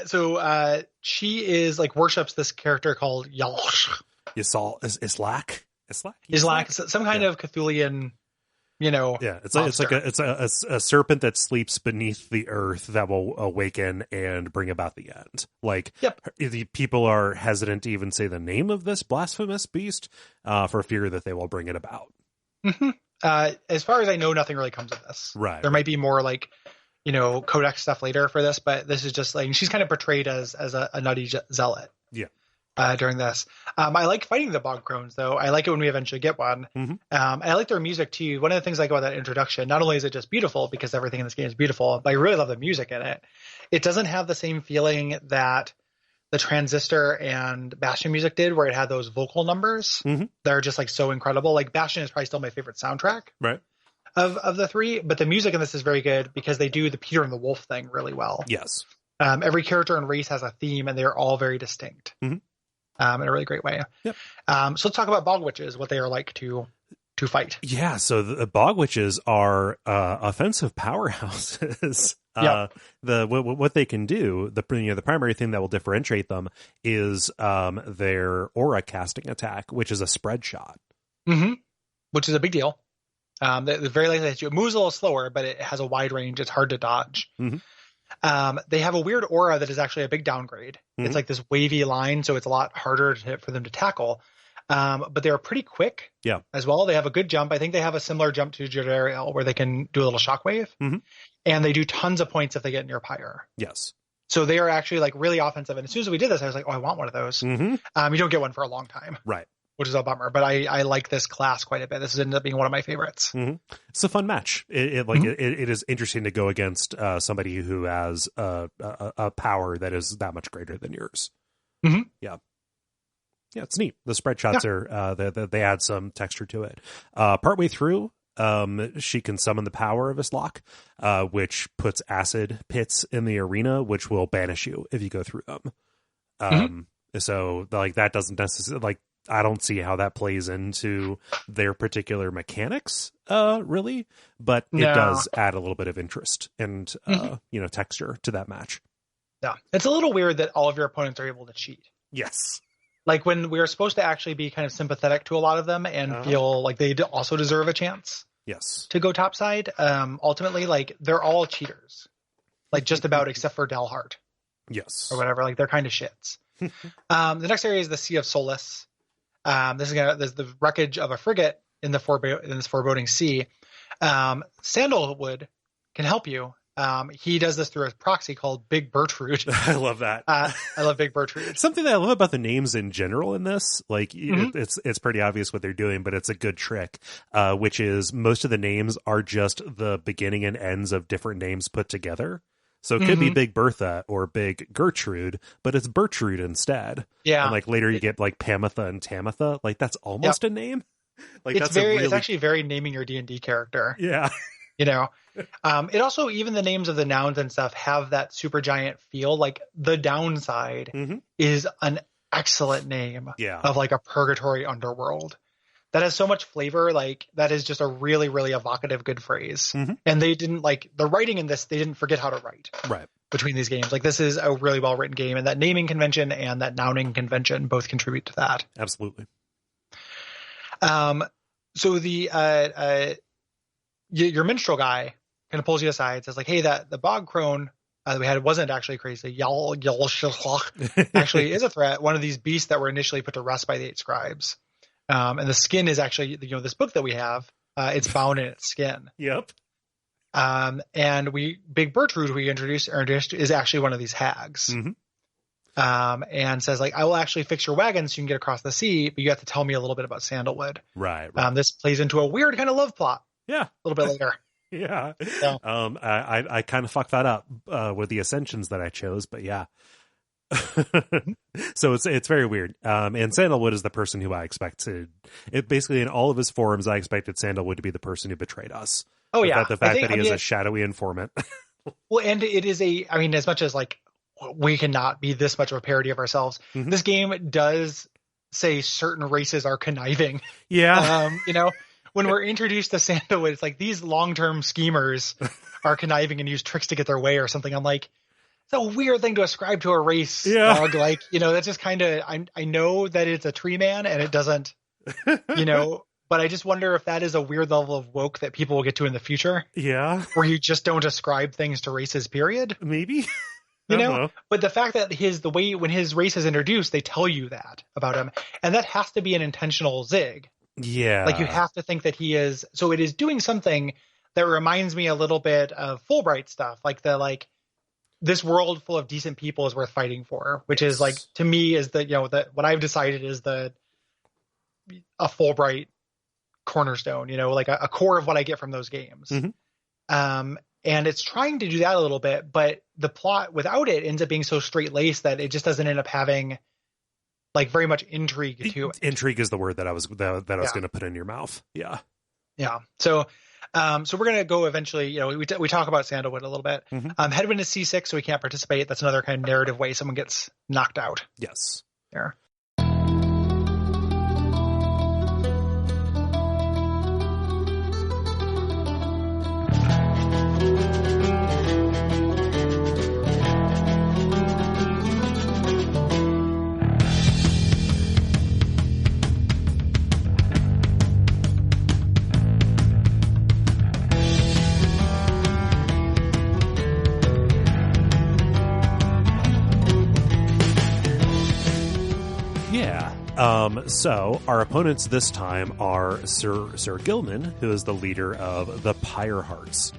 So she is, like, worships this character called Yalsh. Islak? Islak, some kind of Cthulian, yeah, it's like a serpent that sleeps beneath the earth that will awaken and bring about the end. Like, the people are hesitant to even say the name of this blasphemous beast for fear that they will bring it about. As far as I know, nothing really comes of this. Right. There might be more, like, codex stuff later for this, but this is just, like, she's kind of portrayed as a nutty zealot. Yeah. During this. I like fighting the Bog Crones, though. I like it when we eventually get one. And I like their music, too. One of the things I like about that introduction, not only is it just beautiful, because everything in this game is beautiful, but I really love the music in it. It doesn't have the same feeling that the Transistor and Bastion music did, where it had those vocal numbers that are just, like, so incredible. Like, Bastion is probably still my favorite soundtrack of the 3, but the music in this is very good because they do the Peter and the Wolf thing really well. Yes. Every character and race has a theme, and they're all very distinct. In a really great way. Yep. So let's talk about bog witches, what they are like to to fight. Yeah, so the bog witches are offensive powerhouses. Yep. What they can do, the primary thing that will differentiate them is their aura casting attack, which is a spread shot. Mm-hmm. Which is a big deal. The very likely that it moves a little slower, but it has a wide range. It's hard to dodge. Mm-hmm. They have a weird aura that is actually a big downgrade. Mm-hmm. It's like this wavy line, so it's a lot harder for them to tackle. But they're pretty quick as well. They have a good jump. I think they have a similar jump to Jadariel where they can do a little shockwave. Mm-hmm. And they do tons of points if they get near Pyre. Yes. So they are actually like really offensive. And as soon as we did this, I was like, oh, I want one of those. Mm-hmm. You don't get one for a long time. Right. Which is a bummer. But I like this class quite a bit. This ended up being one of my favorites. Mm-hmm. It's a fun match. It is interesting to go against somebody who has a power that is that much greater than yours. Mm-hmm. Yeah. Yeah, it's neat. The spread shots are they add some texture to it. Partway through, she can summon the power of Islok, which puts acid pits in the arena, which will banish you if you go through them. So like that doesn't necessarily I don't see how that plays into their particular mechanics, really, but it does add a little bit of interest and texture to that match. Yeah, it's a little weird that all of your opponents are able to cheat. Yes. Like when we are supposed to actually be kind of sympathetic to a lot of them and feel like they also deserve a chance. Yes. To go topside. Ultimately, like they're all cheaters, like just about except for Dalhart. Yes. Or whatever. Like they're kind of shits. The next area is the Sea of Solace. This is the wreckage of a frigate in this foreboding sea. Sandalwood can help you. He does this through a proxy called Big Bertrude. I love that. I love Big Bertrude. Something that I love about the names in general in this, like it's pretty obvious what they're doing, but it's a good trick, which is most of the names are just the beginning and ends of different names put together. So it could be Big Bertha or Big Gertrude, but it's Bertrude instead. Yeah. And like later you get like Pamitha and Tamitha. Like that's almost a name. Like it's actually very naming your D&D character. Yeah. It also, even the names of the nouns and stuff have that SuperGiant feel. Like the Downside is an excellent name of like a purgatory underworld that has so much flavor. Like that is just a really, really evocative, good phrase. And they didn't like the writing in this. They didn't forget how to write between these games. Like this is a really well written game, and that naming convention and that nouning convention both contribute to that. Absolutely. So the, your minstrel guy kind of pulls you aside, says like, hey, the bog crone that we had wasn't actually crazy. Actually is a threat. One of these beasts that were initially put to rest by the 8 scribes. And the skin is actually, this book that we have, it's bound in its skin. Yep. And Big Bertrude, who we introduced is actually one of these hags. And says like, I will actually fix your wagon so you can get across the sea, but you have to tell me a little bit about Sandalwood. Right. This plays into a weird kind of love plot. Yeah. A little bit later. Yeah. So. I kind of fucked that up with the ascensions that I chose, but yeah. So it's very weird. And Sandalwood is the person who I expect basically in all of his forms, I expected Sandalwood to be the person who betrayed us. Oh yeah. The fact that he is a shadowy informant. Well, and it is as much as like we cannot be this much of a parody of ourselves, this game does say certain races are conniving. Yeah. When we're introduced to Sandalwood, it's like these long-term schemers are conniving and use tricks to get their way or something. I'm like, it's a weird thing to ascribe to a race. Yeah. Dog. Like, that's just kind of, I know that it's a tree man and it doesn't, but I just wonder if that is a weird level of woke that people will get to in the future. Yeah. Where you just don't ascribe things to races, period. Maybe. But the fact that when his race is introduced, they tell you that about him. And that has to be an intentional zig. Yeah. Like you have to think that he is, so it is doing something that reminds me a little bit of Fulbright stuff. Like this world full of decent people is worth fighting for, which is like, to me is what I've decided is a Fulbright cornerstone, like a core of what I get from those games. And it's trying to do that a little bit, but the plot without it ends up being so straight laced that it just doesn't end up having like very much intrigue to it. Intrigue is the word that I was going to put in your mouth. Yeah. Yeah. So we're going to go eventually, we talk about Sandalwood a little bit. Headwind is C6, so we can't participate. That's another kind of narrative way someone gets knocked out. Yes. There. So our opponents this time are Sir Gilman, who is the leader of the Pyre Hearts.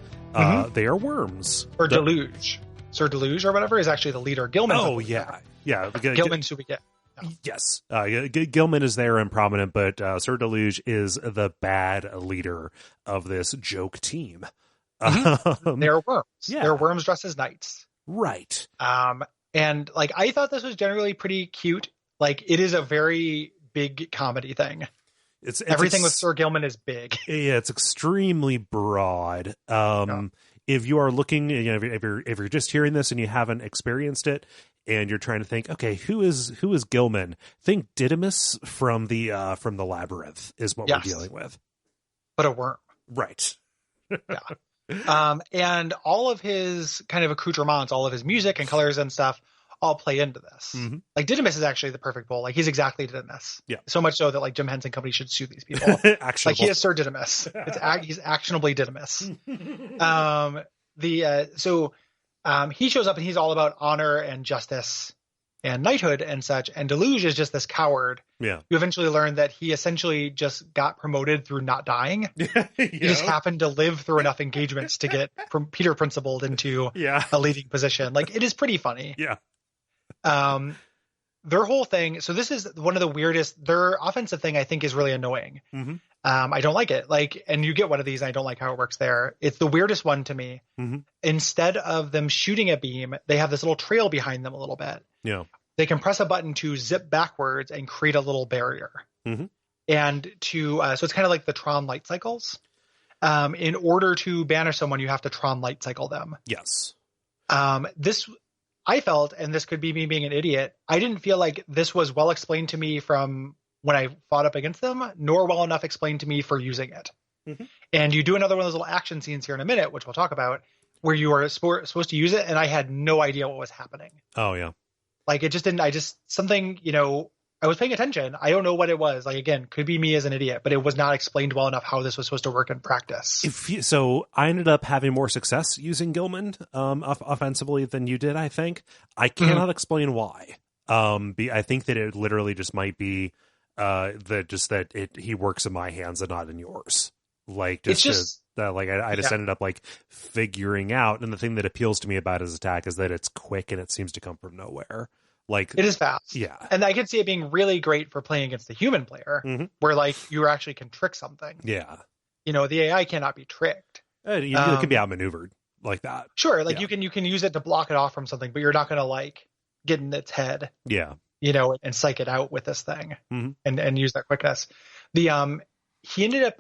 They are worms. Or Deluge. Sir Deluge or whatever is actually the leader. Gilman. Oh, yeah. Yeah. Gilman's who we get. No. Yes. Gilman is there and prominent, but Sir Deluge is the bad leader of this joke team. They're worms. Yeah. They're worms dressed as knights. Right. And like, I thought this was generally pretty cute. Like, it is a very big comedy thing. It's everything with Sir Gilman is big. Yeah, it's extremely broad. If you are looking, if you're just hearing this and you haven't experienced it, and you're trying to think, okay, who is Gilman? Think Didymus from the Labyrinth is what we're dealing with, but a worm, right? Yeah. And all of his kind of accoutrements, all of his music and colors and stuff, all play into this. Like Didymus is actually the perfect bull. Like he's exactly Didymus. Yeah. So much so that like Jim Henson Company should sue these people. Like he is Sir Didymus. He's actionably Didymus. He shows up and he's all about honor and justice and knighthood and such. And Deluge is just this coward. Yeah. You eventually learn that he essentially just got promoted through not dying. He just happened to live through enough engagements to get from Peter Principled into a leading position. Like it is pretty funny. Yeah. Their whole thing. So this is one of the weirdest, their offensive thing I think is really annoying. I don't like it. Like, and you get one of these and I don't like how it works there. It's the weirdest one to me. Instead of them shooting a beam, they have this little trail behind them a little bit. Yeah. They can press a button to zip backwards and create a little barrier. And so it's kind of like the Tron light cycles. In order to banish someone, you have to Tron light cycle them. Yes. I felt, and this could be me being an idiot, I didn't feel like this was well explained to me from when I fought up against them, nor well enough explained to me for using it. And you do another one of those little action scenes here in a minute, which we'll talk about, where you are supposed to use it, and I had no idea what was happening. Oh, yeah. Like, it just didn't, something, I was paying attention. I don't know what it was. Like, again, could be me as an idiot, but it was not explained well enough how this was supposed to work in practice. So I ended up having more success using Gilman offensively than you did, I think. I cannot explain why. I think that it literally just might be he works in my hands and not in yours. Like, I just ended up like figuring out. And the thing that appeals to me about his attack is that it's quick and it seems to come from nowhere. Like it is fast. Yeah. And I could see it being really great for playing against the human player where like you actually can trick something. Yeah. The AI cannot be tricked. It can be outmaneuvered like that. Sure. Like you can use it to block it off from something, but you're not going to like get in its head. Yeah. And psych it out with this thing and use that quickness. He ended up,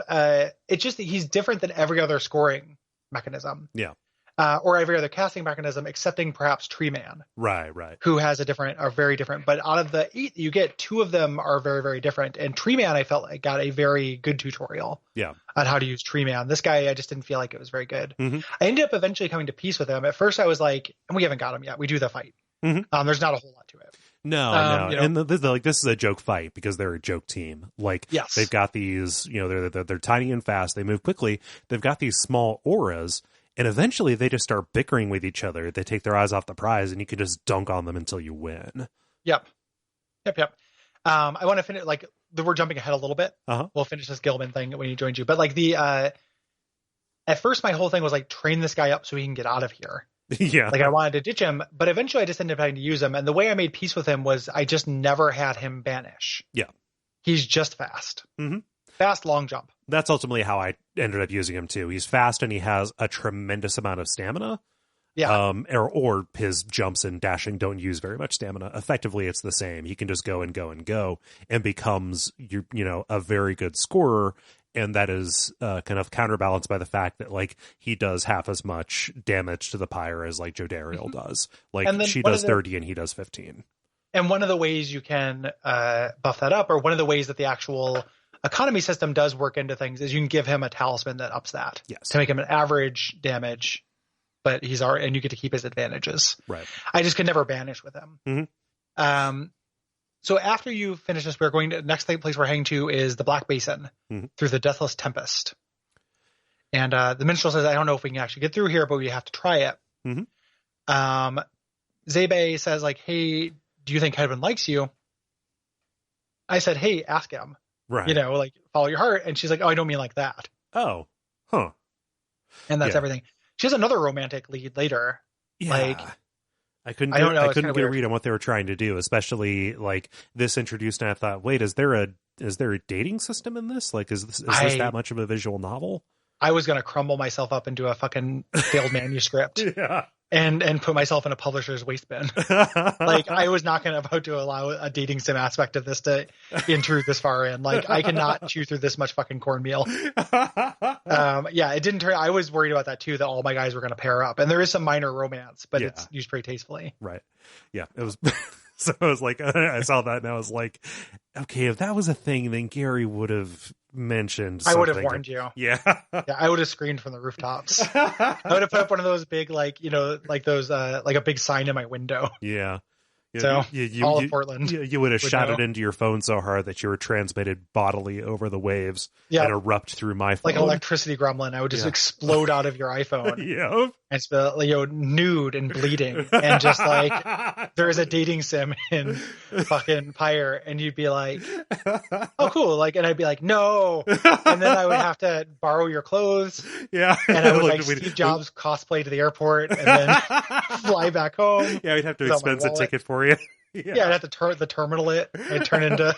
it's just that he's different than every other scoring mechanism. Yeah. Or every other casting mechanism, excepting perhaps Tree Man. Right. Who has are very different. But out of the 8 you get, 2 of them are very, very different. And Tree Man, I felt like got a very good tutorial on how to use Tree Man. This guy, I just didn't feel like it was very good. I ended up eventually coming to peace with him. At first I was like, and we haven't got him yet. We do the fight. There's not a whole lot to it. No. And this is a joke fight because they're a joke team. Like, they've got these, they're tiny and fast. They move quickly. They've got these small auras. And eventually they just start bickering with each other. They take their eyes off the prize and you can just dunk on them until you win. Yep. I want to finish, like, we're jumping ahead a little bit. We'll finish this Gilman thing when he joins you. But like at first my whole thing was like, train this guy up so he can get out of here. Yeah. Like I wanted to ditch him, but eventually I just ended up having to use him. And the way I made peace with him was I just never had him banish. Yeah. He's just fast. Fast, long jump. That's ultimately how I ended up using him too. He's fast and he has a tremendous amount of stamina. Yeah. Or his jumps and dashing don't use very much stamina. Effectively, it's the same. He can just go and go and go and becomes a very good scorer. And that is kind of counterbalanced by the fact that like he does half as much damage to the Pyre as like Jodariel does. Like she does 30 and he does 15. And one of the ways you can buff that up, or one of the ways that the actual economy system does work into things, is you can give him a talisman that ups that to make him an average damage, but and you get to keep his advantages. Right. I just could never banish with him. So after you finish this, we're going to next place we're heading to is the Black Basin through the Deathless Tempest. And the minstrel says, I don't know if we can actually get through here, but we have to try it. Zebe says like, hey, do you think Hedwyn likes you? I said, hey, ask him, Right. you know, like follow your heart. And she's like, oh, I don't mean like that. Oh, huh. And that's Yeah. everything. She has another romantic lead later. Like, Yeah. I couldn't I don't know. I It's couldn't kinda get a weird. read on what they were trying to do, especially like this introduced, and I thought, wait, is there a dating system in this? Like, is this that much of a visual novel? I was going to crumble myself up into a fucking failed manuscript Yeah. and put myself in a publisher's waste bin. Like, I was not going to about to allow a dating sim aspect of this to intrude this far in. Like, I cannot chew through this much fucking cornmeal. Yeah, it didn't turn. I was worried about that too, that all my guys were going to pair up, and there is some minor romance, but it's used pretty tastefully. Right. Yeah. It was. So I was like, I saw that and I was like, okay, if that was a thing, then Gary would have mentioned something. I would have warned you. Yeah. Yeah, I would have screamed from the rooftops. I would have put up one of those big, like, you know, like those, like a big sign in my window. Yeah. So all of Portland. You would have shouted know. into your phone so hard that you were transmitted bodily over the waves and erupt through my phone. Like an electricity gremlin. I would just explode out of your iPhone. Yeah. And it's, you know, nude and bleeding. And just like, there is a dating sim in fucking Pyre. And you'd be like, oh, cool. Like, and I'd be like, no. And then I would have to borrow your clothes. Yeah. And I would like Steve Jobs cosplay to the airport and then fly back home. Yeah, we'd have to expense a ticket for you. Yeah, I'd have to the terminal it and turn into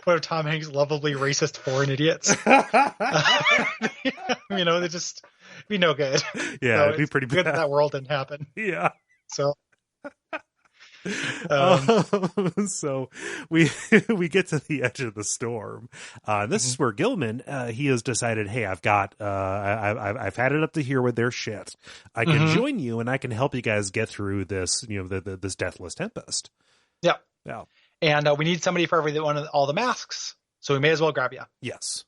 one of Tom Hanks' lovably racist foreign idiots. You know, they just be no good. Yeah, so it'd be pretty good bad. that world didn't happen. Yeah. So so we get to the edge of the storm. This is where Gilman he has decided, hey, I've got I've had it up to here with their shit. I can join you and I can help you guys get through this, you know, this deathless tempest. Yeah. Yeah. And we need somebody for all the masks, so we may as well grab you. Yes.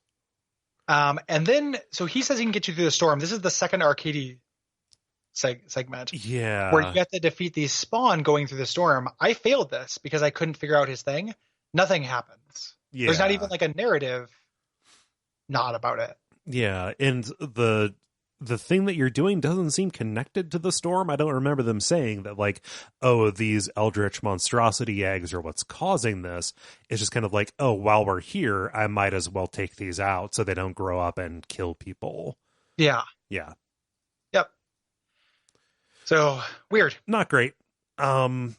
And then so he says he can get you through the storm. This is the second arcade segment. Yeah. Where you have to defeat these spawn going through the storm. I failed this because I couldn't figure out his thing. Nothing happens. Yeah. There's not even like a narrative not about it. Yeah. And the thing that you're doing doesn't seem connected to the storm. I don't remember them saying that, like, oh, these eldritch monstrosity eggs are what's causing this. It's just kind of like, oh, while we're here, I might as well take these out so they don't grow up and kill people. Yeah. Yeah. Yep. So weird. Not great. And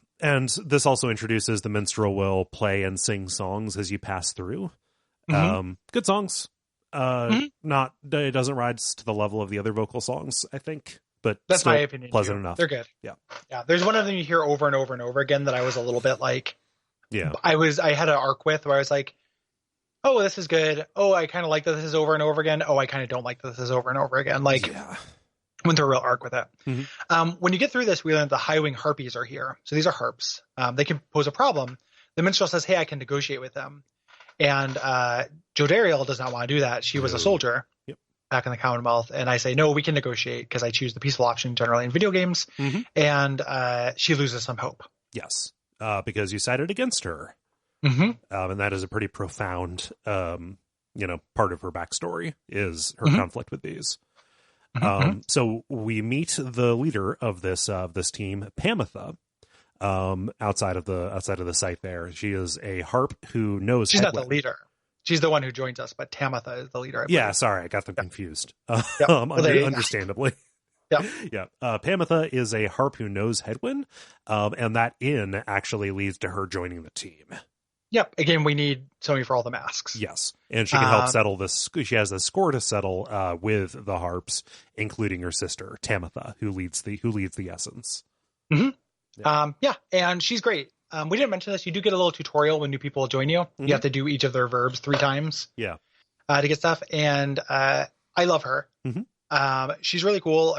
this also introduces the minstrel will play and sing songs as you pass through. Good songs. Not, it doesn't rise to the level of the other vocal songs, I think, but that's my opinion. Pleasant enough. They're good. Yeah. Yeah. There's one of them you hear over and over and over again that I was a little bit like, yeah, I had an arc with where I was like, oh, this is good. Oh, I kind of like that this is over and over again. Oh, I kind of don't like that this is over and over again. Like, went through a real arc with it. When you get through this, we learn that the high-wing harpies are here. So these are harps. They can pose a problem. The minstrel says, hey, I can negotiate with them. And Jodariel does not want to do that. She was a soldier back in the Commonwealth. And I say, no, we can negotiate because I choose the peaceful option generally in video games. And she loses some hope. Yes, because you sided against her. And that is a pretty profound, part of her backstory is her conflict with these. So we meet the leader of this team, Pamitha, outside of the site there. She is a harp who knows. She's not the leader. She's the one who joins us, but Tamitha is the leader. Yeah, sorry, I got them confused. Understandably. Yeah. Pamitha is a harp who knows Hedwyn, and that inn actually leads to her joining the team. Yep. Again, we need somebody for all the masks. Yes, and she can help settle this. She has the score to settle with the harps, including her sister Tamitha, who leads the essence. Yeah, and she's great. We didn't mention this. You do get a little tutorial when new people join you. You have to do each of their verbs 3 times. Yeah, to get stuff, and I love her. She's really cool.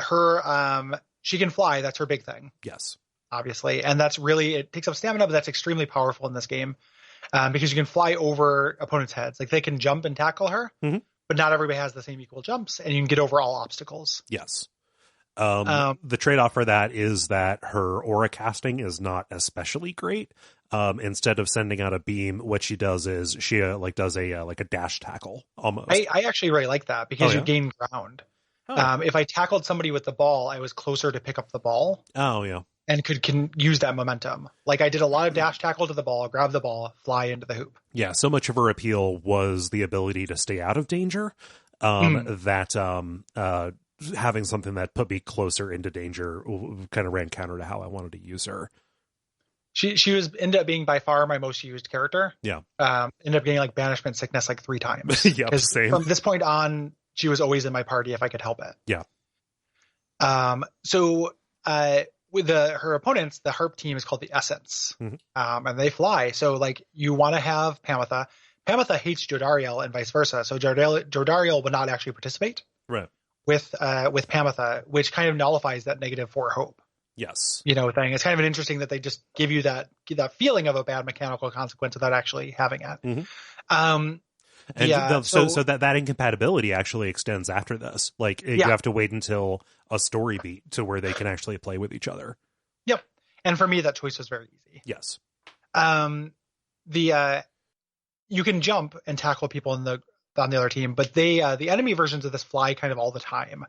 She can fly. That's her big thing. Yes, obviously, and that's really, it takes up stamina, but that's extremely powerful in this game. Because you can fly over opponents' heads. Like, they can jump and tackle her, but not everybody has the same equal jumps, and you can get over all obstacles. Yes. The trade-off for that is that her aura casting is not especially great. Instead of sending out a beam, what she does is she does a dash tackle almost. I actually really like that because you gain ground. If I tackled somebody with the ball, I was closer to pick up the ball. Oh yeah. and can use that momentum. Like I did a lot of dash tackle to the ball, grab the ball, fly into the hoop. Yeah, so much of her appeal was the ability to stay out of danger. That having something that put me closer into danger kind of ran counter to how I wanted to use her. She ended up being by far my most used character. Yeah. Ended up getting like banishment sickness like 3 times. Yep, same. From this point on, she was always in my party if I could help it. Yeah. So with her opponents, the Harp team is called the Essence, and they fly. So like you want to have Pamitha. Pamitha hates Jodariel and vice versa. So Jodariel would not actually participate with Pamitha, which kind of nullifies that -4 hope. Yes. Thing. It's kind of an interesting that they just give you that feeling of a bad mechanical consequence without actually having it. So that incompatibility actually extends after this. Like you have to wait until a story beat to where they can actually play with each other. Yep. And for me, that choice was very easy. Yes. You can jump and tackle people on the other team, but the enemy versions of this fly kind of all the time.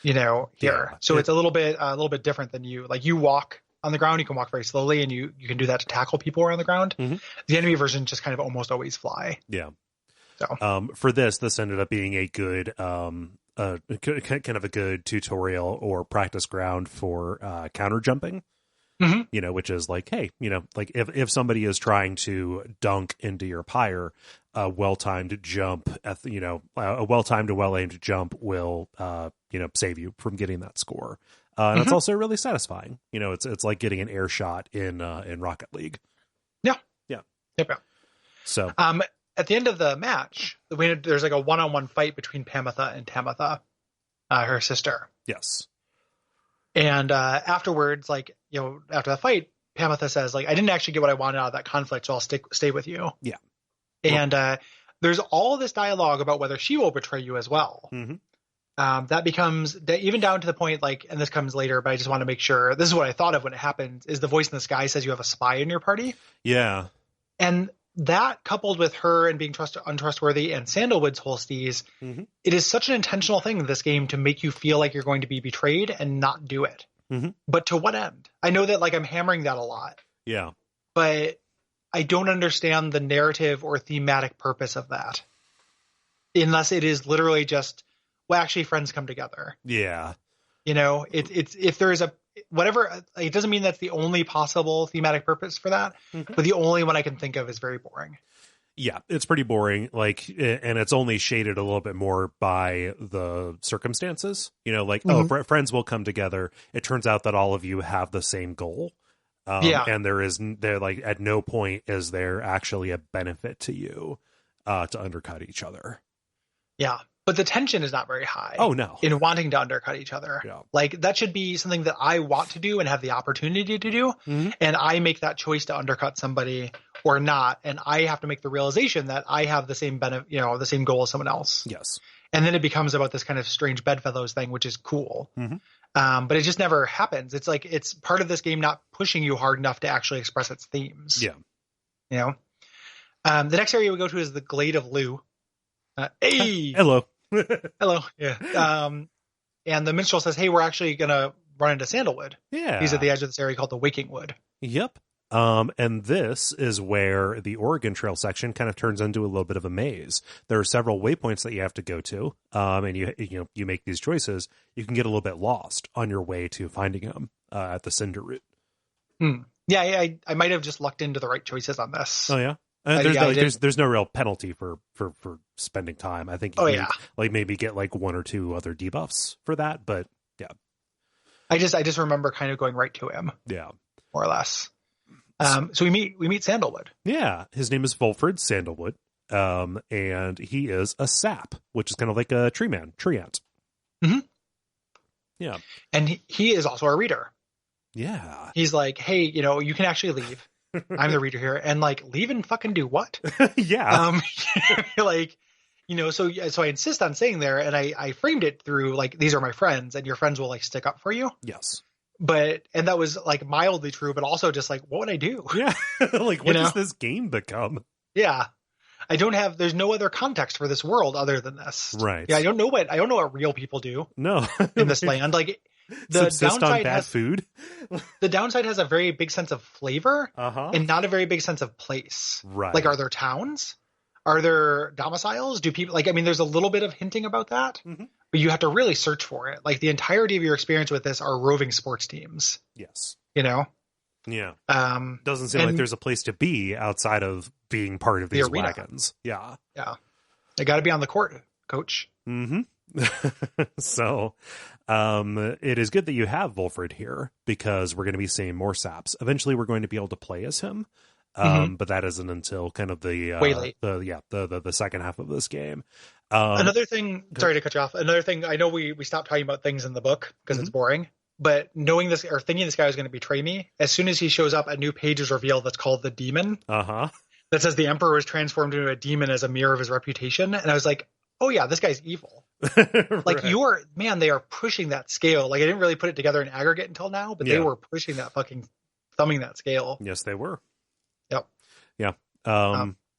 Here. Yeah. So it's a little bit different than you. Like you walk on the ground, you can walk very slowly, and you can do that to tackle people around the ground. The enemy version just kind of almost always fly. Yeah. So for this ended up being a good kind of a good tutorial or practice ground for counter jumping. Which is like, hey, like if somebody is trying to dunk into your Pyre, a well-timed jump a well-timed and well-aimed jump will save you from getting that score. And it's also really satisfying. It's like getting an air shot in Rocket League. Yeah. Yep. So at the end of the match, there's like a one-on-one fight between Pamitha and Tamitha, her sister. Yes. And afterwards, like, after the fight, Pamitha says, like, I didn't actually get what I wanted out of that conflict, so I'll stay with you. Yeah. And there's all this dialogue about whether she will betray you as well. That becomes even down to the point, like, and this comes later, but I just want to make sure this is what I thought of when it happened, is the voice in the sky says you have a spy in your party. Yeah. And that coupled with her and being untrustworthy and Sandalwood's whole steez, it is such an intentional thing in this game to make you feel like you're going to be betrayed and not do it. But to what end? I know that like I'm hammering that a lot. Yeah. But I don't understand the narrative or thematic purpose of that. Unless it is literally just, well, actually friends come together. Yeah. It's if there is whatever, it doesn't mean that's the only possible thematic purpose for that, but the only one I can think of is very boring. Yeah, it's pretty boring. Like, and it's only shaded a little bit more by the circumstances. Friends will come together. It turns out that all of you have the same goal. And there like at no point is there actually a benefit to you to undercut each other. Yeah. But the tension is not very high. Oh, no. In wanting to undercut each other. Yeah. Like that should be something that I want to do and have the opportunity to do. And I make that choice to undercut somebody or not. And I have to make the realization that I have the same the same goal as someone else. Yes. And then it becomes about this kind of strange bedfellows thing, which is cool. But it just never happens. It's like, it's part of this game not pushing you hard enough to actually express its themes. Yeah. The next area we go to is the Glade of Lou. Hey. Hello. Hello. Yeah. And the minstrel says, hey, we're actually going to run into Sandalwood. Yeah. He's at the edge of this area called the Waking Wood. Yep. And this is where the Oregon Trail section kind of turns into a little bit of a maze. There are several waypoints that you have to go to. And you make these choices. You can get a little bit lost on your way to finding them at the Cinder Route. Yeah. I might have just lucked into the right choices on this. Oh, yeah. There's no real penalty for spending time. I think maybe get like 1 or 2 other debuffs for that, but yeah. I just remember kind of going right to him. Yeah. More or less. So we meet Sandalwood. Yeah. His name is Volfred Sandalwood. And he is a sap, which is kind of like a tree ant. Yeah. And he is also a reader. Yeah. He's like, hey, you can actually leave. I'm the reader here, and like leave and fucking do what? Yeah. Like, so I insist on staying there, and I framed it through like, these are my friends, and your friends will like stick up for you. Yes. And that was like mildly true, but also just like, what would I do? Yeah. Like, what does this game become? Yeah. There's no other context for this world other than this. Right. Yeah. I don't know what real people do. No. In this land. Like, Subsist on bad food. The downside has a very big sense of flavor and not a very big sense of place. Right. Like, are there towns? Are there domiciles? Do people there's a little bit of hinting about that, but you have to really search for it. Like, the entirety of your experience with this are roving sports teams. Yes. Yeah. Doesn't seem like there's a place to be outside of being part of these wagons. Yeah. Yeah. They got to be on the court, coach. So, it is good that you have Volfred here, because we're going to be seeing more saps. Eventually we're going to be able to play as him. But that isn't until kind of the second half of this game. Another thing, sorry to cut you off. Another thing, I know we stopped talking about things in the book because it's boring, but knowing this or thinking this guy was going to betray me, as soon as he shows up, a new page is revealed that's called the Demon. That says the Emperor was transformed into a demon as a mirror of his reputation. And I was like, oh yeah, this guy's evil. Like, they are pushing that scale. Like, I didn't really put it together in aggregate until now, but they were pushing that thumbing that scale. Yes, they were. Yep. Yeah.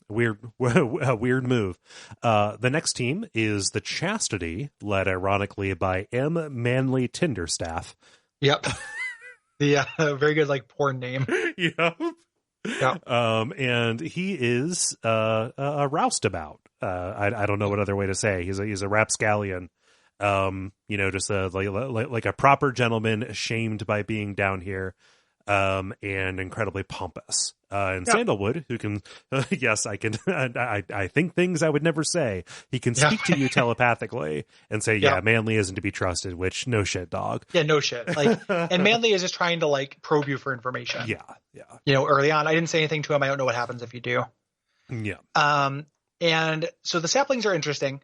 Weird move. The next team is the Chastity, led ironically by M. Manly Tinderstaff. Yep. The very good, like, porn name. Yep. Yeah. And he is a roustabout. I don't know what other way to say. He's a rapscallion. Just like a proper gentleman, ashamed by being down here. And incredibly pompous. And Sandalwood, who can, yes, I can, I think things I would never say. He can speak to you telepathically and say, Manly isn't to be trusted, which no shit, dog. Yeah, no shit. Like, and Manly is just trying to, like, probe you for information. Yeah. Early on, I didn't say anything to him. I don't know what happens if you do. Yeah. And so the saplings are interesting.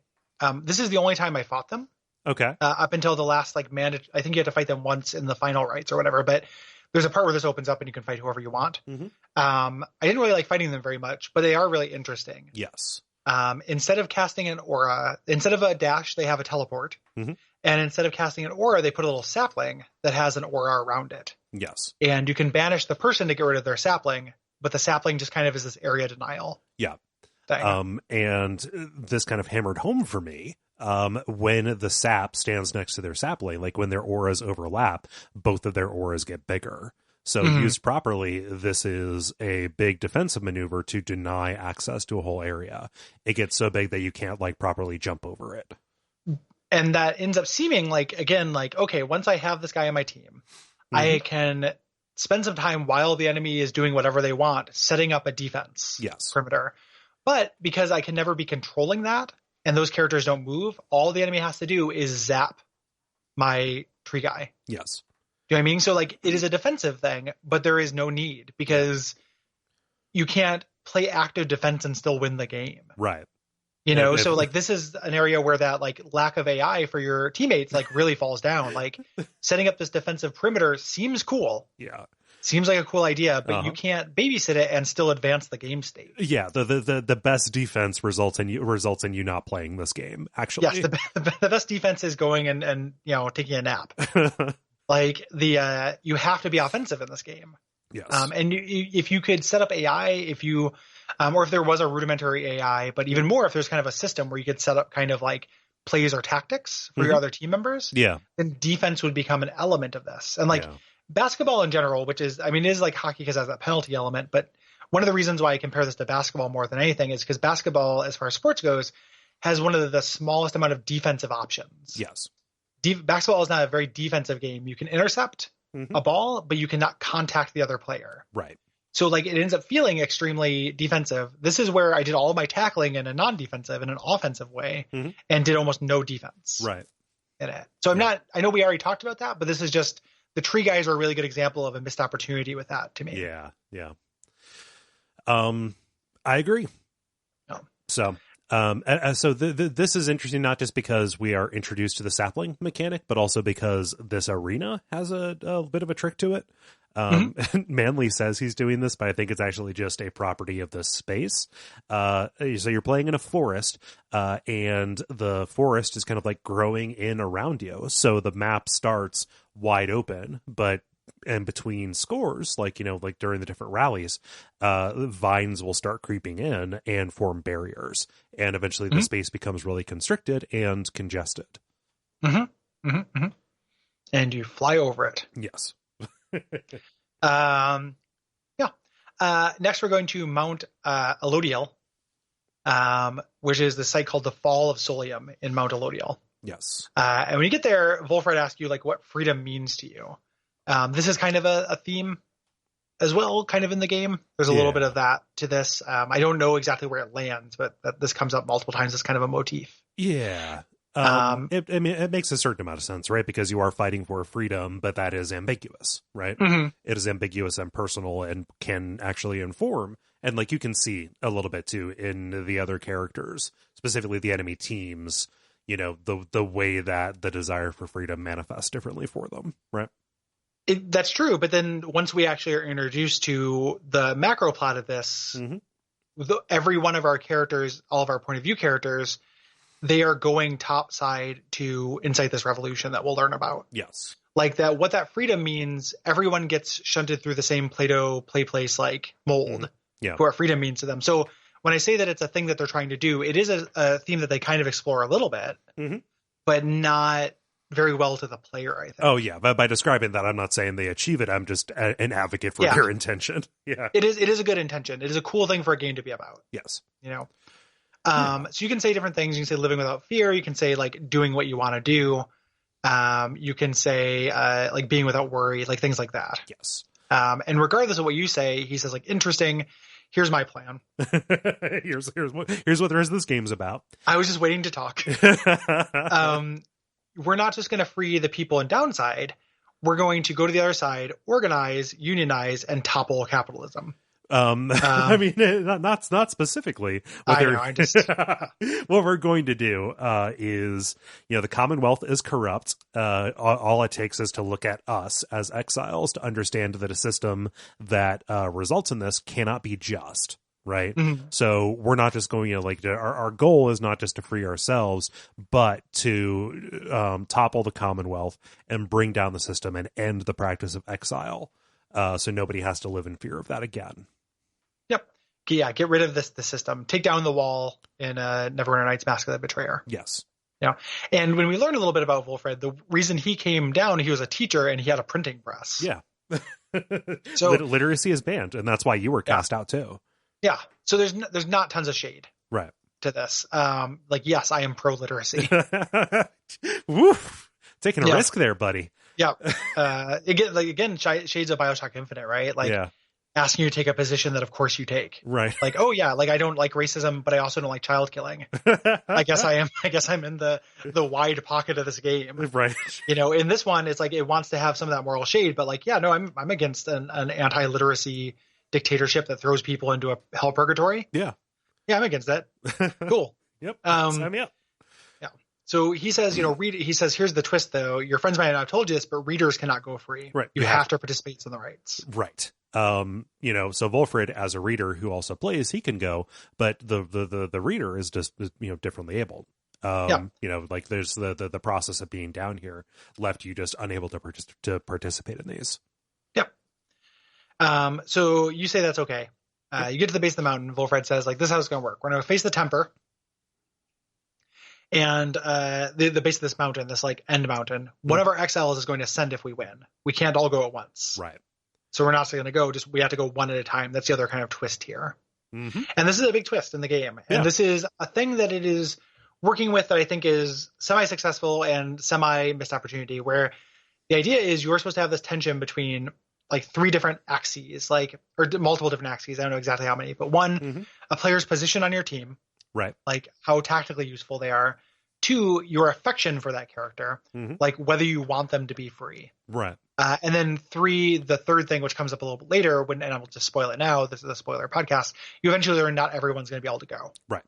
This is the only time I fought them. Okay. Up until the last, like, I think you had to fight them once in the final rites or whatever, but there's a part where this opens up and you can fight whoever you want. I didn't really like fighting them very much, but they are really interesting. Yes. Instead of casting an aura, instead of a dash, they have a teleport. And instead of casting an aura, they put a little sapling that has an aura around it. Yes. And you can banish the person to get rid of their sapling, but the sapling just kind of is this area denial. Yeah. Thing. And this kind of hammered home for me. When the sap stands next to their sapling, like when their auras overlap, both of their auras get bigger. So used properly, this is a big defensive maneuver to deny access to a whole area. It gets so big that you can't, like, properly jump over it. And that ends up seeming like, again, like, okay, once I have this guy on my team, I can spend some time while the enemy is doing whatever they want, setting up a defense perimeter. But because I can never be controlling that, and those characters don't move, all the enemy has to do is zap my tree guy. Yes. Do you know what I mean? So, like, it is a defensive thing, but there is no need, because you can't play active defense and still win the game. Right. So, like, this is an area where that, like, lack of AI for your teammates, like, really falls down. Like, setting up this defensive perimeter seems cool. Yeah. Seems like a cool idea, but you can't babysit it and still advance the game state. Yeah, the best defense results in you not playing this game, actually. Yes, the best defense is going and taking a nap. Like, you have to be offensive in this game. Yes. And if you could set up AI, or if there was a rudimentary AI, but even more if there's kind of a system where you could set up kind of like plays or tactics for your other team members, then defense would become an element of this. And, like, basketball in general, which is, I mean, it is like hockey because it has that penalty element, but one of the reasons why I compare this to basketball more than anything is because basketball, as far as sports goes, has one of the smallest amount of defensive options. Yes. Basketball is not a very defensive game. You can intercept a ball, but you cannot contact the other player. Right. So, like, it ends up feeling extremely defensive. This is where I did all of my tackling in a non-defensive, in an offensive way, and did almost no defense. Right. In it. So I know we already talked about that, but this is just, the tree guys are a really good example of a missed opportunity with that to me. Yeah. Yeah. I agree. No. So, this is interesting, not just because we are introduced to the sapling mechanic, but also because this arena has a bit of a trick to it. Manly says he's doing this, but I think it's actually just a property of this space. So you're playing in a forest, and the forest is kind of like growing in around you. So the map starts wide open, but in between scores, like during the different rallies, vines will start creeping in and form barriers. And eventually the space becomes really constricted and congested. and you fly over it. Yes. Yeah. Next, we're going to Mount Elodiel, which is the site called the Fall of Solium in Mount Elodiel. Yes. And when you get there, Wolfred asks you like what freedom means to you. This is kind of a theme as well, kind of in the game. There's a little bit of that to this. I don't know exactly where it lands, but this comes up multiple times as kind of a motif. Yeah. It makes a certain amount of sense, right? Because you are fighting for freedom, but that is ambiguous, right? Mm-hmm. It is ambiguous and personal and can actually inform. And like you can see a little bit too in the other characters, specifically the enemy teams, you know, the way that the desire for freedom manifests differently for them, right? That's true. But then once we actually are introduced to the macro plot of this, every one of our characters, all of our point of view characters, they are going topside to incite this revolution that we'll learn about. Yes. Like that, what that freedom means, everyone gets shunted through the same Play-Doh play place like mold for what freedom means to them. So when I say that it's a thing that they're trying to do, it is a theme that they kind of explore a little bit, but not very well to the player, I think. Oh, yeah. But by describing that, I'm not saying they achieve it. I'm just an advocate for their intention. Yeah. It is a good intention. It is a cool thing for a game to be about. Yes. You know? So you can say different things. You can say living without fear. You can say like doing what you want to do. You can say like being without worry, like things like that. Yes. And regardless of what you say, he says like, interesting. Here's my plan. here's what the rest of this game's about. I was just waiting to talk. We're not just going to free the people in downside. We're going to go to the other side, organize, unionize, and topple capitalism. I mean, not specifically. What we're going to do is, you know, the Commonwealth is corrupt. All it takes is to look at us as exiles to understand that a system that results in this cannot be just. Right. So we're not just going, you know, like our goal is not just to free ourselves, but to topple the Commonwealth and bring down the system and end the practice of exile. So nobody has to live in fear of that again. Yep. Yeah. Get rid of the system. Take down the wall in Neverwinter Nights: Mask of the Betrayer. Yes. Yeah. And when we learned a little bit about Wolfred, the reason he came down, he was a teacher and he had a printing press. Yeah. So literacy is banned, and that's why you were cast out too. Yeah. So there's not tons of shade to this. Like, yes, I am pro literacy. Woof. Taking a risk there, buddy. Yeah. Again, shades of BioShock Infinite, right? Like asking you to take a position that of course you take. Right. Like, oh yeah, like I don't like racism, but I also don't like child killing. I guess I'm in the wide pocket of this game. Right. You know, in this one, it's like it wants to have some of that moral shade, but like, yeah, no, I'm against an anti-literacy dictatorship that throws people into a hell purgatory. Yeah, I'm against that. Cool. Yep. Sign me up. Yeah. So he says, you know, he says, here's the twist though. Your friends might not have told you this, but readers cannot go free. Right. You have to participate in the rights. Right. You know, so Wolfred, as a reader who also plays, he can go, but the reader is just, you know, differently abled. You know, like there's the process of being down here left you just unable to participate in these. Yep. So you say that's okay. You get to the base of the mountain. Wolfred says, like, this is how it's going to work. We're going to face the Temper. And the base of this mountain, this like end mountain, one of our exiles is going to ascend if we win. We can't all go at once. Right. So we're not going to go, we have to go one at a time. That's the other kind of twist here. Mm-hmm. And this is a big twist in the game. And this is a thing that it is working with that I think is semi-successful and semi-missed opportunity, where the idea is you're supposed to have this tension between like three different axes, like, or multiple different axes. I don't know exactly how many, but one, a player's position on your team, right? Like how tactically useful they are. Two, your affection for that character, like whether you want them to be free. Right. And then three, the third thing, which comes up a little bit later, and I will just spoil it now, this is a spoiler podcast, you eventually learn not everyone's going to be able to go. Right.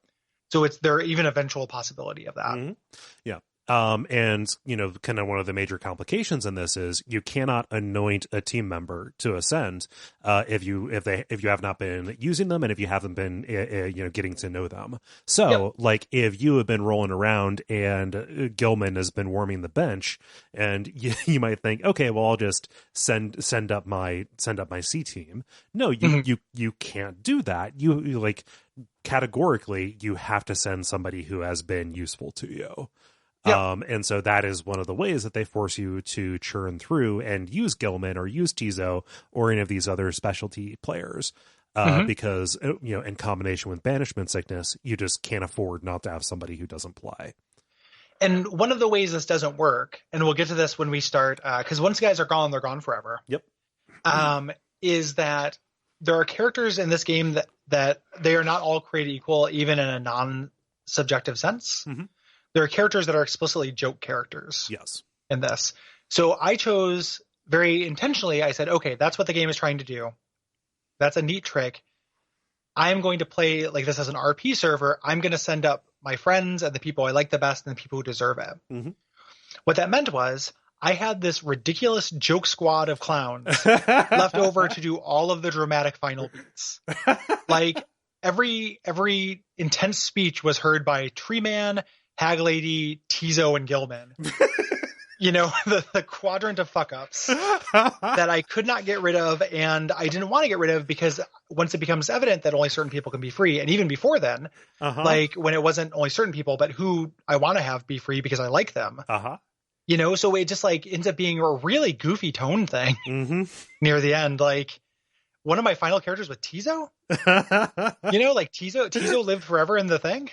So it's there even eventual possibility of that. Yeah. And, you know, kind of one of the major complications in this is you cannot anoint a team member to ascend if you have not been using them and if you haven't been, you know, getting to know them. So, like, if you have been rolling around and Gilman has been warming the bench, and you might think, okay, well, I'll just send up my C team. No, you can't do that. You like categorically you have to send somebody who has been useful to you. Yep. And so that is one of the ways that they force you to churn through and use Gilman or use Tizo or any of these other specialty players. Because, in combination with Banishment Sickness, you just can't afford not to have somebody who doesn't play. And one of the ways this doesn't work, and we'll get to this when we start, because once guys are gone, they're gone forever. Yep. Is that there are characters in this game that they are not all created equal, even in a non-subjective sense. Mm-hmm. There are characters that are explicitly joke characters. Yes. In this. So I chose very intentionally, I said, okay, that's what the game is trying to do. That's a neat trick. I am going to play like this as an RP server. I'm going to send up my friends and the people I like the best and the people who deserve it. Mm-hmm. What that meant was I had this ridiculous joke squad of clowns left over to do all of the dramatic final beats. Like every intense speech was heard by Tree Man, Hag Lady, Tizo, and Gilman. The quadrant of fuck ups that I could not get rid of, and I didn't want to get rid of because once it becomes evident that only certain people can be free, and even before then, like when it wasn't only certain people, but who I want to have be free because I like them. So it just like ends up being a really goofy tone thing near the end. Like one of my final characters was Tizo. Like Tizo lived forever in the thing.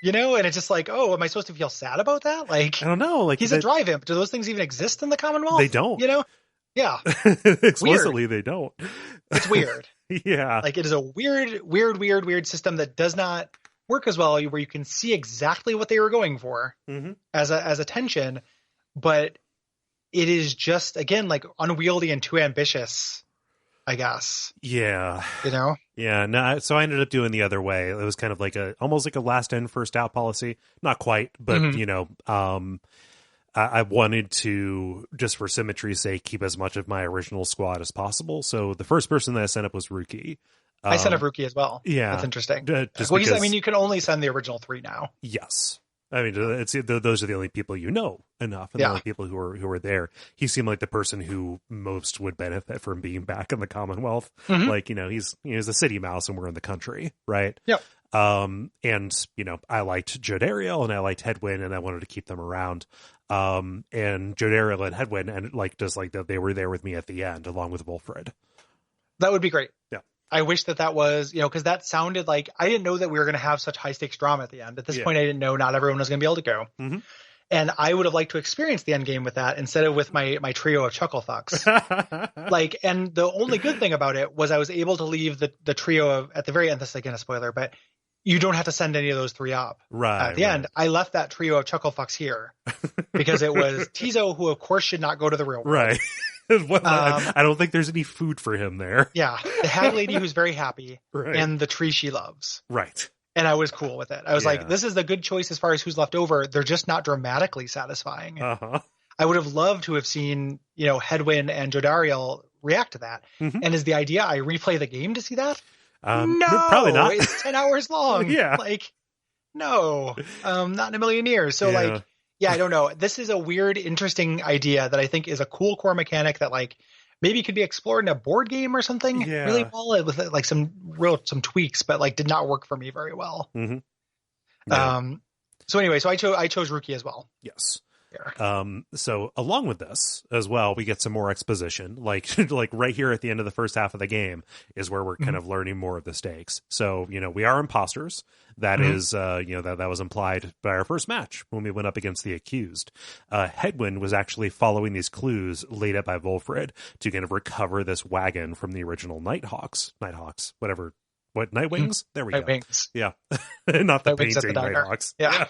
And it's just like, oh, am I supposed to feel sad about that? Like, I don't know. Like he's a drive imp. Do those things even exist in the Commonwealth? They don't. Yeah. Explicitly, they don't. It's weird. Yeah. Like it is a weird system that does not work as well, where you can see exactly what they were going for as a tension, but it is just, again, like unwieldy and too ambitious, I guess. Yeah. Yeah. No. So I ended up doing the other way. It was kind of like almost like a last in, first out policy. Not quite, but I wanted to, just for symmetry's sake, keep as much of my original squad as possible. So the first person that I sent up was Rookie. I sent up Rookie as well. Yeah. That's interesting. Just well, because, you can only send the original 3 now. Yes. I mean, those are the only people enough, and the only people who are there. He seemed like the person who most would benefit from being back in the Commonwealth. Like, he's a city mouse, and we're in the country, right? Yep. And I liked Jodariel and I liked Headwind, and I wanted to keep them around. And Jodariel and Headwind, and that they were there with me at the end, along with Wolfred. That would be great. Yeah. I wish that was, because that sounded like, I didn't know that we were going to have such high stakes drama at the end. At this point, I didn't know not everyone was going to be able to go. And I would have liked to experience the end game with that instead of with my trio of chuckle fucks. And the only good thing about it was I was able to leave the trio of, at the very end, this is again a spoiler, but you don't have to send any of those 3 up. Right. At the end, I left that trio of chuckle fucks here because it was Tizo, who of course should not go to the real world. Right. I don't think there's any food for him there. Yeah. The Hag Lady who's very happy right. and the tree she loves. Right. And I was cool with it. I was like, this is the good choice as far as who's left over. They're just not dramatically satisfying. I would have loved to have seen, Headwind and Jodariel react to that. And is the idea I replay the game to see that? No, probably not. It's 10 hours long. Yeah. No, not in a million years. So I don't know. This is a weird, interesting idea that I think is a cool core mechanic that maybe could be explored in a board game or something really well with some tweaks, but did not work for me very well. So anyway, I chose Rookie as well. Yes. So along with this as well, we get some more exposition, like right here at the end of the first half of the game is where we're kind of learning more of the stakes. So, we are imposters. That is, that was implied by our first match when we went up against the accused. Headwind was actually following these clues laid out by Wolfred to kind of recover this wagon from the original Nighthawks, whatever. What, Nightwings? There we go. Nightwings. Yeah. Not the Nightwings painting Nighthawks. Yeah.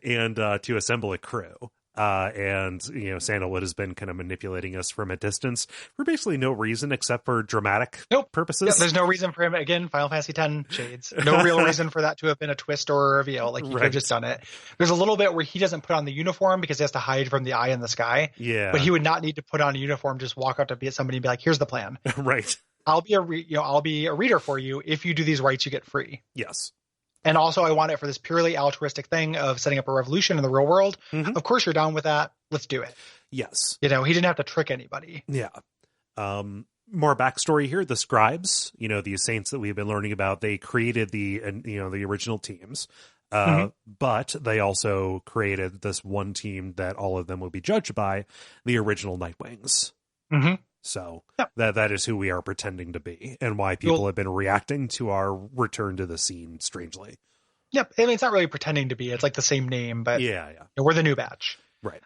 And to assemble a crew. Sandalwood has been kind of manipulating us from a distance for basically no reason except for dramatic purposes. Yeah, there's no reason for him. Again, Final Fantasy X shades. No real reason for that to have been a twist or a reveal. He could have just done it. There's a little bit where he doesn't put on the uniform because he has to hide from the eye in the sky. Yeah. But he would not need to put on a uniform, just walk up to somebody and be like, here's the plan. Right. I'll be a reader for you. If you do these rights, you get free. Yes. And also I want it for this purely altruistic thing of setting up a revolution in the real world. Of course you're down with that. Let's do it. Yes. He didn't have to trick anybody. Yeah. More backstory here. The scribes, these saints that we've been learning about, they created the original teams. But they also created this one team that all of them will be judged by, the original Nightwings. So that is who we are pretending to be, and why people have been reacting to our return to the scene strangely. Yep. I mean, it's not really pretending to be. It's like the same name, but we're the new batch. Right.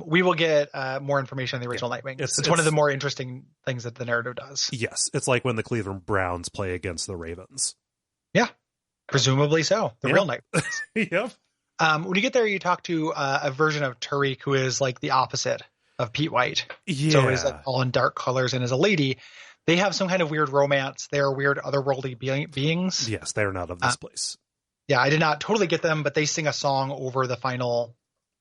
We will get more information on the original Nightwings. It's one of the more interesting things that the narrative does. Yes. It's like when the Cleveland Browns play against the Ravens. Yeah. Presumably so. The real Nightwings. Yep. When you get there, you talk to a version of Tariq who is like the opposite of Pete White. Yeah. So he's like all in dark colors and is a lady. They have some kind of weird romance. They're weird otherworldly beings. Yes, they're not of this place. Yeah, I did not totally get them, but they sing a song over the final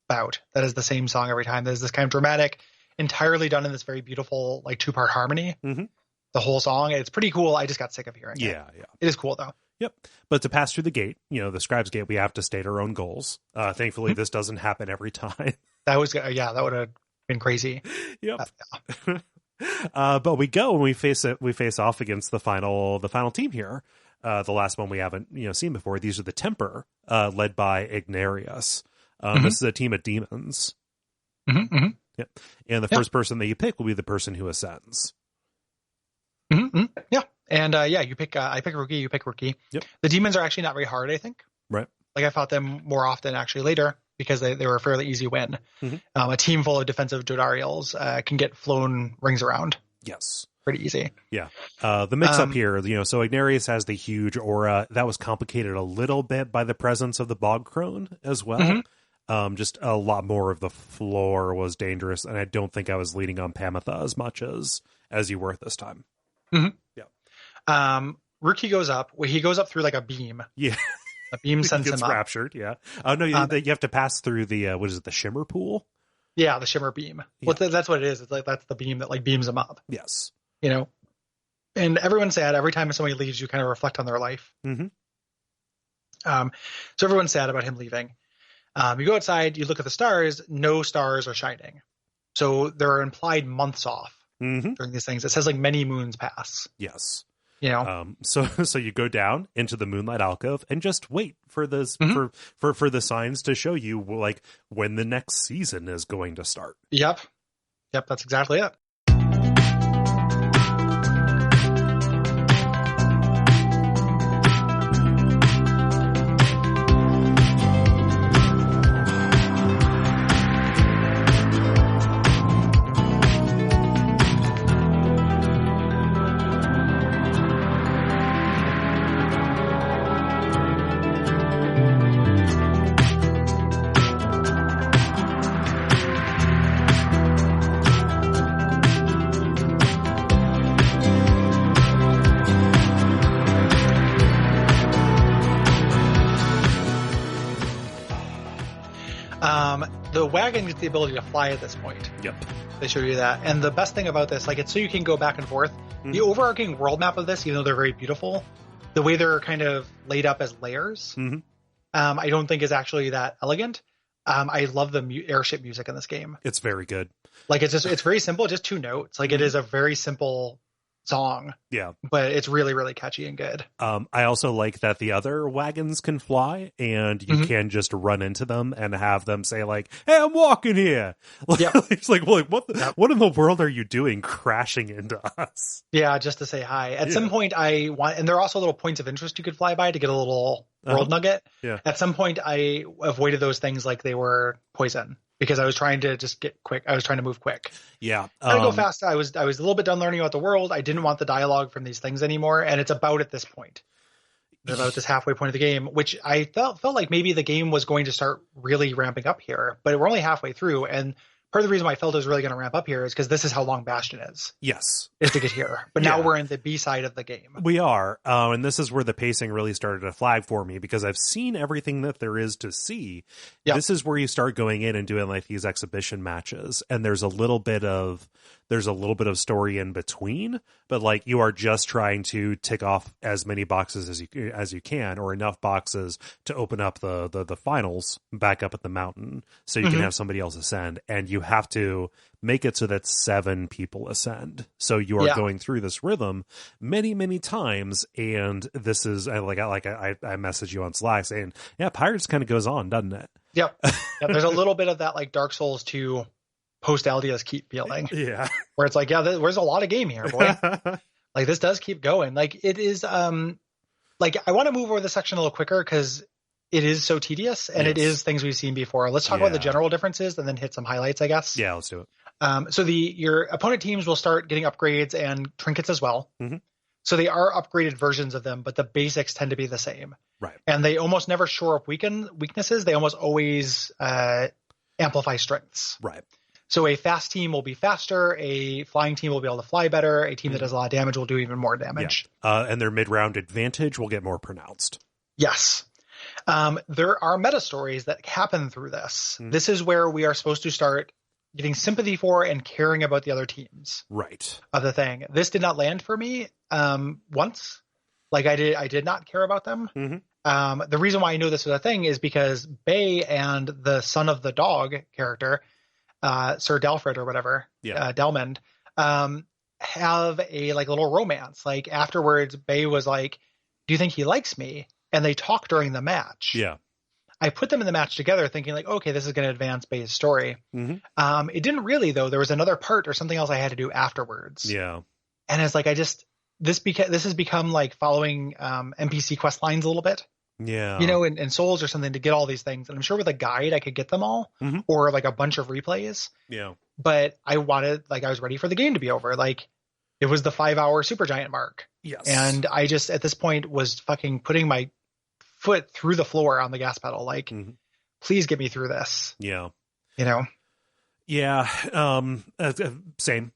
bout. That is the same song every time. There's this kind of dramatic, entirely done in this very beautiful, like 2-part harmony. The whole song. It's pretty cool. I just got sick of hearing it. Yeah. It is cool though. Yep. But to pass through the gate, the scribe's gate, we have to state our own goals. Thankfully, this doesn't happen every time. That would have been crazy. Yep. But we go and we face off against the final team here. The last one we haven't seen before. These are the Temper, led by Ignarius. This is a team of demons. Yep. And the first person that you pick will be the person who ascends. Yeah. And you pick. I pick Rookie. You pick Rookie. Yep. The demons are actually not very hard, I think. Right. Like I fought them more often actually later because they were a fairly easy win. A team full of defensive Jodariels can get flown rings around. Yes. Pretty easy. Yeah. The mix up here, so Ignarius has the huge aura that was complicated a little bit by the presence of the bog crone as well. Just a lot more of the floor was dangerous, and I don't think I was leaning on Pamitha as much as you were this time. Yeah. Rookie goes up. He goes up through like a beam. Yeah. A beam sends him up. Raptured. Yeah. Oh no, you have to pass through the what is it? The shimmer pool. Yeah, the shimmer beam. Yeah. Well, that's what it is. It's like that's the beam that like beams him up. Yes. And everyone's sad. Every time somebody leaves, you kind of reflect on their life. So everyone's sad about him leaving. You go outside, you look at the stars. No stars are shining. So there are implied months off during these things. It says like many moons pass. Yes. So you go down into the moonlight alcove and just wait for this for the signs to show you like when the next season is going to start. Yep. That's exactly it. The wagon gets the ability to fly at this point. Yep. They show you that. And the best thing about this, like, it's so you can go back and forth. The overarching world map of this, even though they're very beautiful, the way they're kind of laid up as layers, I don't think is actually that elegant. I love the airship music in this game. It's very good. Like, it's very simple, just 2 notes. Like, it is a very simple song. Yeah. But it's really, really catchy and good. I also like that the other wagons can fly and you can just run into them and have them say like, "Hey, I'm walking here." Yep. It's like, well, what in the world are you doing crashing into us? Yeah, just to say hi. At some point and there are also little points of interest you could fly by to get a little world nugget. Yeah. At some point I avoided those things like they were poison. Because I was trying to just get quick. I was trying to move quick. Yeah. I go fast. I was a little bit done learning about the world. I didn't want the dialogue from these things anymore. And it's about at this point. It's about this halfway point of the game, which I felt like maybe the game was going to start really ramping up here. But we're only halfway through. And part of the reason why I felt it was really going to ramp up here is because this is how long Bastion is. Yes. Is to get here. But now we're in the B side of the game. We are. And this is where the pacing really started to flag for me because I've seen everything that there is to see. Yep. This is where you start going in and doing like these exhibition matches. And there's a little bit of story in between, but like you are just trying to tick off as many boxes as you can, or enough boxes to open up the finals back up at the mountain so you can have somebody else ascend. And you have to make it so that 7 people ascend. So you are going through this rhythm many, many times. And this is I messaged you on Slack saying, yeah, Pyre just kind of goes on, doesn't it? Yep. Yeah, there's a little bit of that like Dark Souls 2 post Aldia's keep feeling. Yeah. Where it's like, yeah, there's a lot of game here, boy. Like this does keep going. Like it is, like I want to move over the section a little quicker because it is so tedious and it is things we've seen before. Let's talk about the general differences and then hit some highlights, I guess. Yeah, let's do it. So your opponent teams will start getting upgrades and trinkets as well. Mm-hmm. So they are upgraded versions of them, but the basics tend to be the same. Right. And they almost never shore up weaknesses. They almost always amplify strengths. Right. So a fast team will be faster. A flying team will be able to fly better. A team that does a lot of damage will do even more damage. Yeah. And their mid-round advantage will get more pronounced. Yes. There are meta stories that happen through this. Mm-hmm. This is where we are supposed to start getting sympathy for and caring about the other teams. Right. Of the thing. This did not land for me once. Like I did not care about them. Mm-hmm. The reason why I know this was a thing is because Bay and the son of the dog character, Sir Dalfred or whatever, Delmond, have a like little romance. Like afterwards, Bay was like, "Do you think he likes me?" And they talk during the match. Yeah. I put them in the match together thinking like, okay, this is going to advance Bay's story. Mm-hmm. It didn't really though. There was another part or something else I had to do afterwards. Yeah. And it's like, this has become like following NPC quest lines a little bit. Yeah. You know, in Souls or something to get all these things. And I'm sure with a guide, I could get them all or like a bunch of replays. Yeah. But I was ready for the game to be over. Like it was the 5-hour Supergiant mark. Yes. And I just, at this point was fucking putting my foot through the floor on the gas pedal. Like, please get me through this. Yeah. You know? Yeah. Same.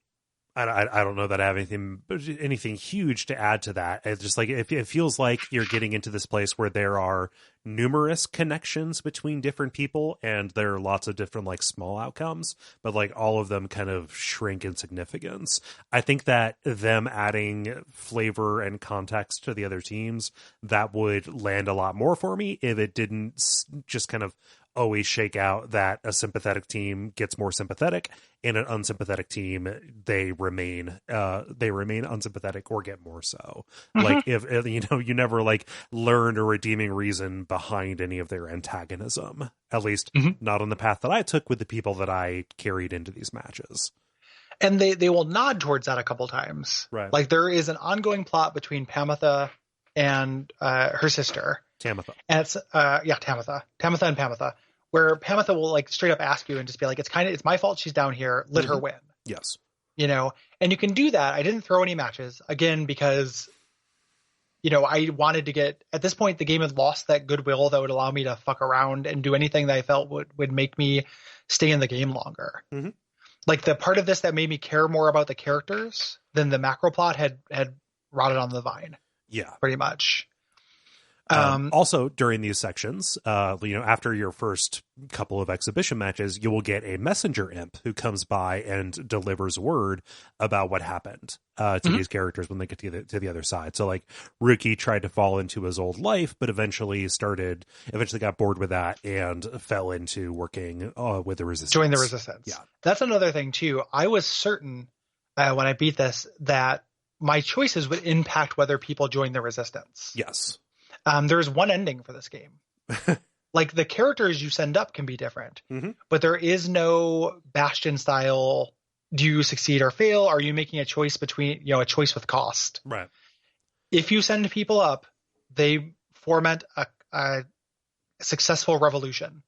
I don't know that I have anything huge to add to that. It's just like it feels like you're getting into this place where there are numerous connections between different people, and there are lots of different like small outcomes, but like all of them kind of shrink in significance. I think that them adding flavor and context to the other teams, that would land a lot more for me if it didn't just kind of always shake out that a sympathetic team gets more sympathetic and an unsympathetic team they remain unsympathetic or get more so. Like if you never like learn a redeeming reason behind any of their antagonism, at least not on the path that I took with the people that I carried into these matches. And they will nod towards that a couple times. Right. Like there is an ongoing plot between Pamitha and her sister Tamitha. And it's Tamitha and Pamitha, where Pamitha will like straight up ask you and just be like, it's my fault she's down here. Let her win. Yes. You know, and you can do that. I didn't throw any matches again because, you know, I wanted to get at this point, the game had lost that goodwill that would allow me to fuck around and do anything that I felt would make me stay in the game longer. Mm-hmm. Like the part of this that made me care more about the characters than the macro plot had rotted on the vine. Yeah, pretty much. Also, during these sections, after your first couple of exhibition matches, you will get a messenger imp who comes by and delivers word about what happened to these characters when they get to the other side. So, like, Rookie tried to fall into his old life, but eventually got bored with that and fell into working with the Resistance. Join the Resistance. Yeah, that's another thing too. I was certain when I beat this that my choices would impact whether people join the Resistance. Yes. There's one ending for this game. Like the characters you send up can be different, but there is no Bastion style. Do you succeed or fail? Are you making a choice between, a choice with cost? Right. If you send people up, they foment a successful revolution.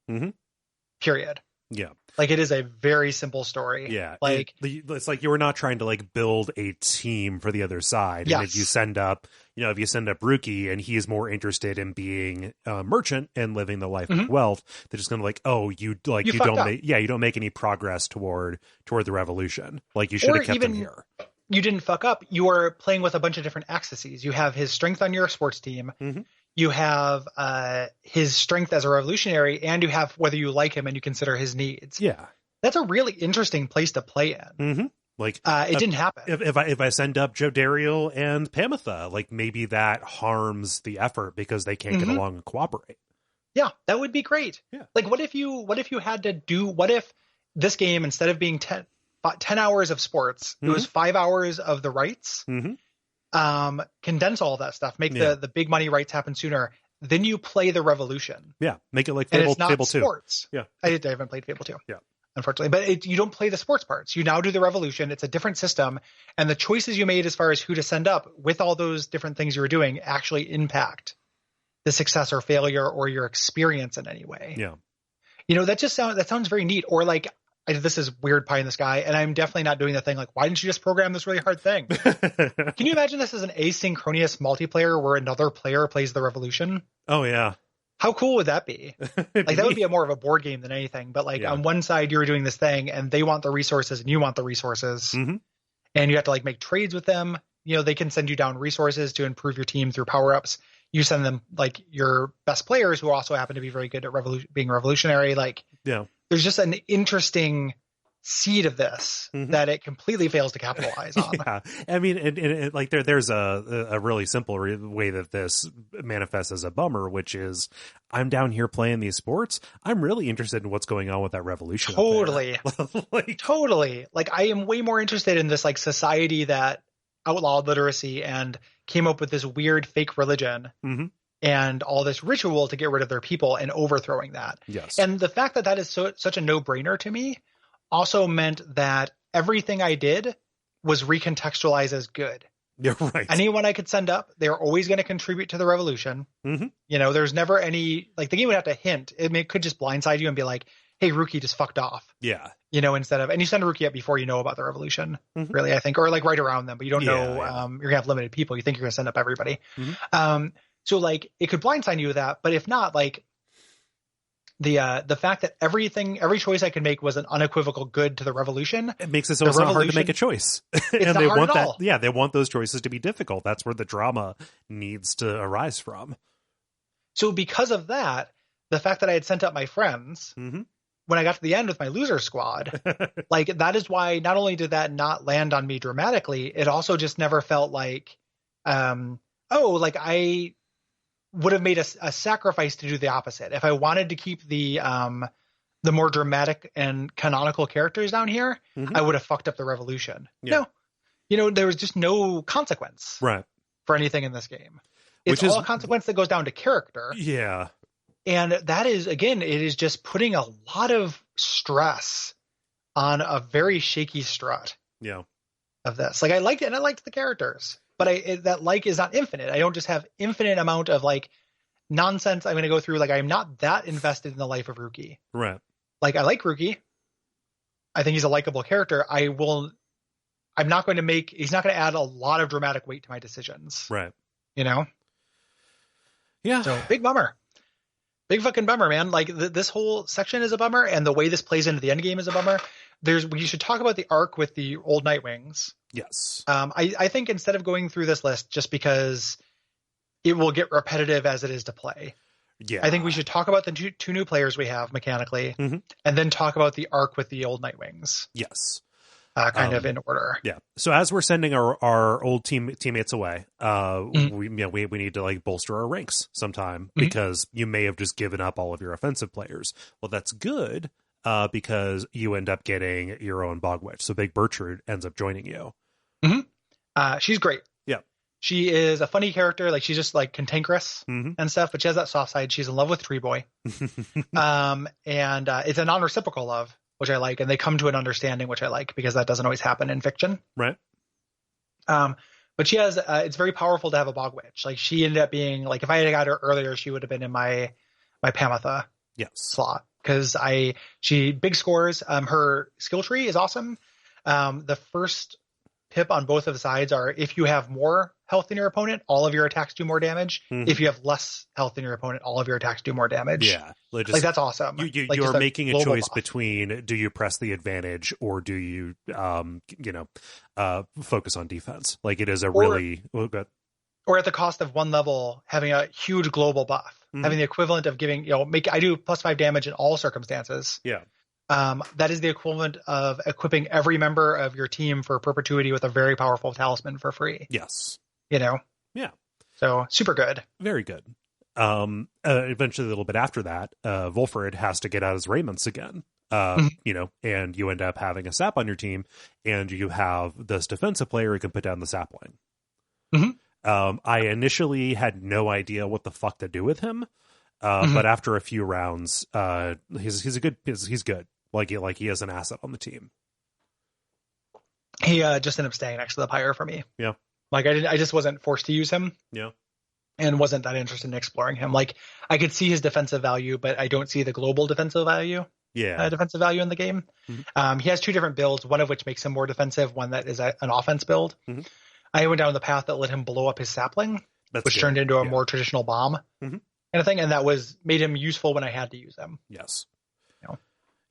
Period. Yeah. Like it is a very simple story. Yeah. Like it's like you were not trying to like build a team for the other side. Yes. And if you send up Rookie and he's more interested in being a merchant and living the life of wealth, they're just going to like, oh, you don't make any progress toward the revolution. Like you should have kept him here. You didn't fuck up. You are playing with a bunch of different axes. You have his strength on your sports team. You have his strength as a revolutionary, and you have whether you like him and you consider his needs. Yeah, that's a really interesting place to play in. Like it didn't happen. If I send up Joe Daryl and Pamitha, like maybe that harms the effort because they can't get along and cooperate. Yeah, that would be great. Yeah. Like what if you had to do? What if this game, instead of being 10 hours of sports, it was 5 hours of the rights. Condense all that stuff, make the big money rights happen sooner. Then you play the Revolution. Yeah, make it like and Fable, it's not Fable 2. Sports. Yeah, I haven't played Fable 2. Yeah, unfortunately, but you don't play the sports parts. You now do the Revolution. It's a different system, and the choices you made as far as who to send up with all those different things you were doing actually impact the success or failure or your experience in any way. Yeah, that sounds very neat. Or like, this is weird pie in the sky, and I'm definitely not doing the thing like, why didn't you just program this really hard thing? Can you imagine this as an asynchronous multiplayer where another player plays the Revolution? Oh yeah. How cool would that be? Like, that would be more of a board game than anything. But like, on one side you're doing this thing and they want the resources and you want the resources, and you have to like make trades with them. They can send you down resources to improve your team through power-ups. You send them like your best players who also happen to be very good at being revolutionary. Like, there's just an interesting seed of this that it completely fails to capitalize on. Yeah, I mean, and like there's a really simple way that this manifests as a bummer, which is I'm down here playing these sports. I'm really interested in what's going on with that revolution. Totally, totally. Like, I am way more interested in this like society that outlawed literacy and came up with this weird fake religion and all this ritual to get rid of their people and overthrowing that. Yes, and the fact that is such a no-brainer to me also meant that everything I did was recontextualized as good. You're right. Anyone I could send up, they're always going to contribute to the revolution. There's never any, like, the game would have to hint. It could just blindside you and be like, hey, Rookie just fucked off. Yeah. Instead of, and you send a Rookie up before you know about the revolution, really, I think, or like right around them, but you don't know, you're going to have limited people. You think you're going to send up everybody. So like, it could blindside you with that, but if not, like, the fact that every choice I could make was an unequivocal good to the revolution. It makes it so it's not hard to make a choice. And they want that. All. Yeah, they want those choices to be difficult. That's where the drama needs to arise from. So because of that, the fact that I had sent up my friends when I got to the end with my loser squad, like, that is why not only did that not land on me dramatically, it also just never felt like, like I would have made a sacrifice to do the opposite. If I wanted to keep the more dramatic and canonical characters down here, I would have fucked up the revolution. Yeah. No, there was just no consequence for anything in this game. It's all consequence that goes down to character. Yeah. And that is, again, it is just putting a lot of stress on a very shaky strut of this. Like, I liked it and I liked the characters. But that like is not infinite. I don't just have infinite amount of like nonsense I'm going to go through. Like, I'm not that invested in the life of Rookie. Right. Like, I like Rookie. I think he's a likable character. He's not going to add a lot of dramatic weight to my decisions. Right. Yeah. So big bummer. Big fucking bummer, man. Like, this whole section is a bummer, and the way this plays into the end game is a bummer. We should talk about the arc with the old Nightwings. Yes. I think instead of going through this list, just because it will get repetitive as it is to play. Yeah. I think we should talk about the two new players we have mechanically, and then talk about the arc with the old Nightwings. Yes. Kind of in order. Yeah. So as we're sending our old teammates away, we need to like bolster our ranks sometime because you may have just given up all of your offensive players. Well, that's good. Because you end up getting your own Bog Witch. So Big Bertrude ends up joining you. She's great. Yeah. She is a funny character. Like, she's just like cantankerous and stuff, but she has that soft side. She's in love with Tree Boy. And it's a non-reciprocal love, which I like. And they come to an understanding, which I like, because that doesn't always happen in fiction. Right. But she has, it's very powerful to have a Bog Witch. Like, she ended up being, like, if I had got her earlier, she would have been in my Pamatha slot. Because she big scores. Her skill tree is awesome. The first pip on both of the sides are, if you have more health than your opponent, all of your attacks do more damage. If you have less health than your opponent, all of your attacks do more damage. Yeah, like that's awesome. You're making a choice between, do you press the advantage or do you focus on defense? Like, it is a really good. Or at the cost of one level, having a huge global buff, having the equivalent of giving, I do +5 damage in all circumstances. Yeah. That is the equivalent of equipping every member of your team for perpetuity with a very powerful talisman for free. Yes. Yeah. So super good. Very good. Eventually, a little bit after that, Wolfred has to get out his raiments again. and you end up having a sap on your team, and you have this defensive player who can put down the sapling. I initially had no idea what the fuck to do with him, but after a few rounds, he's good. Like he is an asset on the team. He just ended up staying next to the Pyre for me. Yeah, like I just wasn't forced to use him. Yeah, and wasn't that interested in exploring him. Like I could see his defensive value, but I don't see the global defensive value. Defensive value in the game. He has two different builds, one of which makes him more defensive, one that is an offense build. I went down the path that let him blow up his sapling, which turned into a more traditional bomb kind of thing, and that made him useful when I had to use him. Yes.